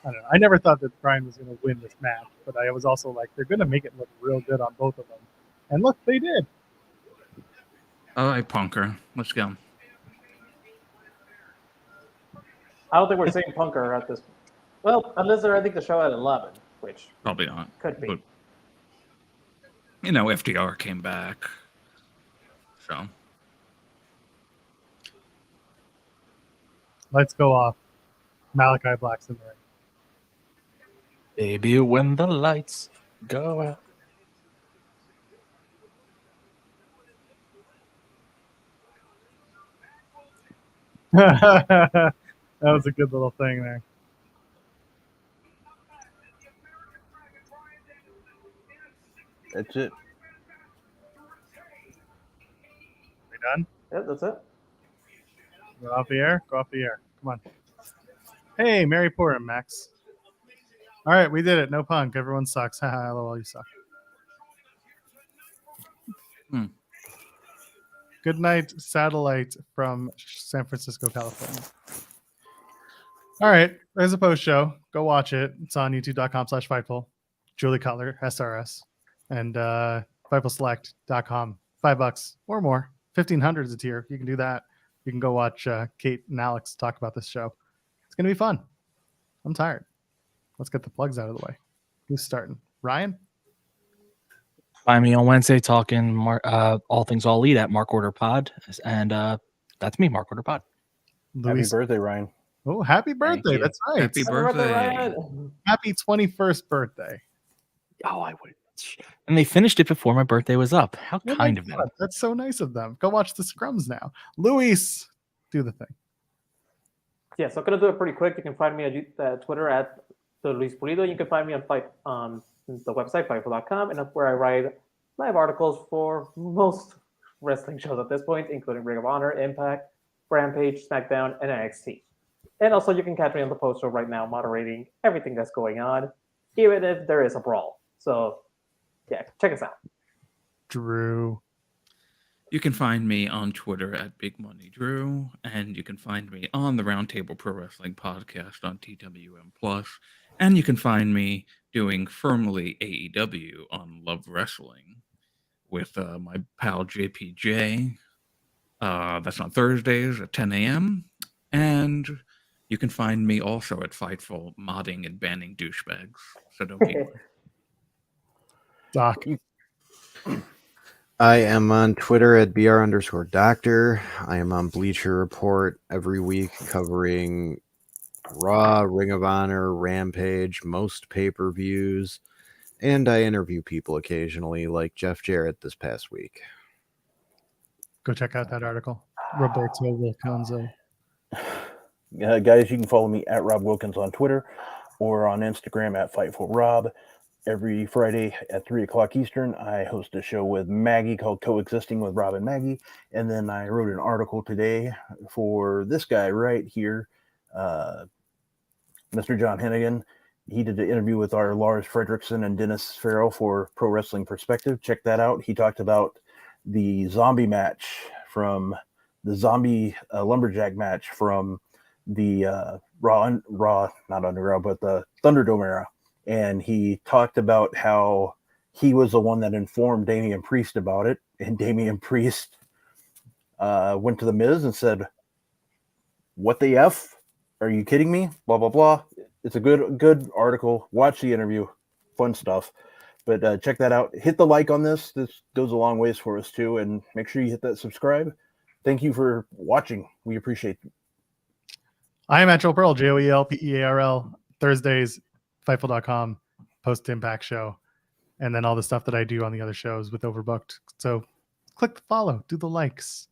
I don't know. I never thought that Brian was going to win this match, but I was also like, they're going to make it look real good on both of them. And look, they did. All right, Punker. Let's go. I don't think we're seeing Punker at this. Well, unless they're ending the show at 11, which Probably not. could be. But, FDR came back. So. Lights go off. Malachi Black's in there. Baby, when the lights go out. That was a good little thing there. That's it. We done? Yeah, that's it. Go off the air? Go off the air. Come on. Hey, Mary Porum, Max. All right, we did it. No punk. Everyone sucks. Haha, lol, you suck. Good night, satellite from San Francisco, California. All right, there's a post show. Go watch it. It's on youtube.com/Fightful. Julie Cutler, SRS, and FightfulSelect.com. $5 or more. 1,500 is a tier. You can do that. You can go watch Kate and Alex talk about this show. It's going to be fun. I'm tired. Let's get the plugs out of the way. Who's starting? Ryan? Find me on Wednesday talking all things all elite at Mark Order Pod. And that's me, Mark Order Pod. Happy birthday, Ryan. Oh, happy birthday. you. That's right. Happy birthday. Happy 21st birthday. Oh, I would. And they finished it before my birthday was up. How Oh kind my of them. God, that's so nice of them. Go watch the scrums now. Luis, do the thing. Yeah, so I'm gonna do it pretty quick. You can find me at Twitter at the Luis Pulido. You can find me on the website Fightful.com, and that's where I write live articles for most wrestling shows at this point, including Ring of Honor, Impact, Rampage, SmackDown, and NXT. And also, you can catch me on the post show right now, moderating everything that's going on, even if there is a brawl. So, yeah, check us out. Drew. You can find me on Twitter at Big Money Drew, and you can find me on the Roundtable Pro Wrestling Podcast on TWM Plus, and you can find me doing Firmly AEW on Love Wrestling with my pal JPJ. That's on Thursdays at 10 a.m. And you can find me also at Fightful modding and banning douchebags. So don't keep Doc. I am on Twitter at BR_doctor. I am on Bleacher Report every week covering Raw, Ring of Honor, Rampage, most pay-per-views, and I interview people occasionally, like Jeff Jarrett this past week. Go check out that article. Roberto Wilconzo. Guys, you can follow me at Rob Wilkins on Twitter or on Instagram at FightfulRob. Every Friday at 3 o'clock Eastern, I host a show with Maggie called Coexisting with Rob and Maggie. And then I wrote an article today for this guy right here, Mr. John Hennigan. He did an interview with our Lars Fredrickson and Dennis Farrell for Pro Wrestling Perspective. Check that out. He talked about the zombie match from the zombie lumberjack match from the Raw, not Underground, but the Thunderdome era. And he talked about how he was the one that informed Damian Priest about it. And Damian Priest went to The Miz and said, "What the F? Are you kidding me? Blah, blah, blah." It's a good article. Watch the interview. Fun stuff. But check that out. Hit the like on this. This goes a long ways for us, too. And make sure you hit that subscribe. Thank you for watching. We appreciate it. I am at Joel Pearl, JoelPearl, Thursdays, Fightful.com, post-Impact show, and then all the stuff that I do on the other shows with Overbooked. So click the follow, do the likes.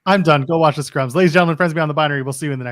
I'm done. Go watch the scrums. Ladies and gentlemen, friends beyond the binary, we'll see you in the next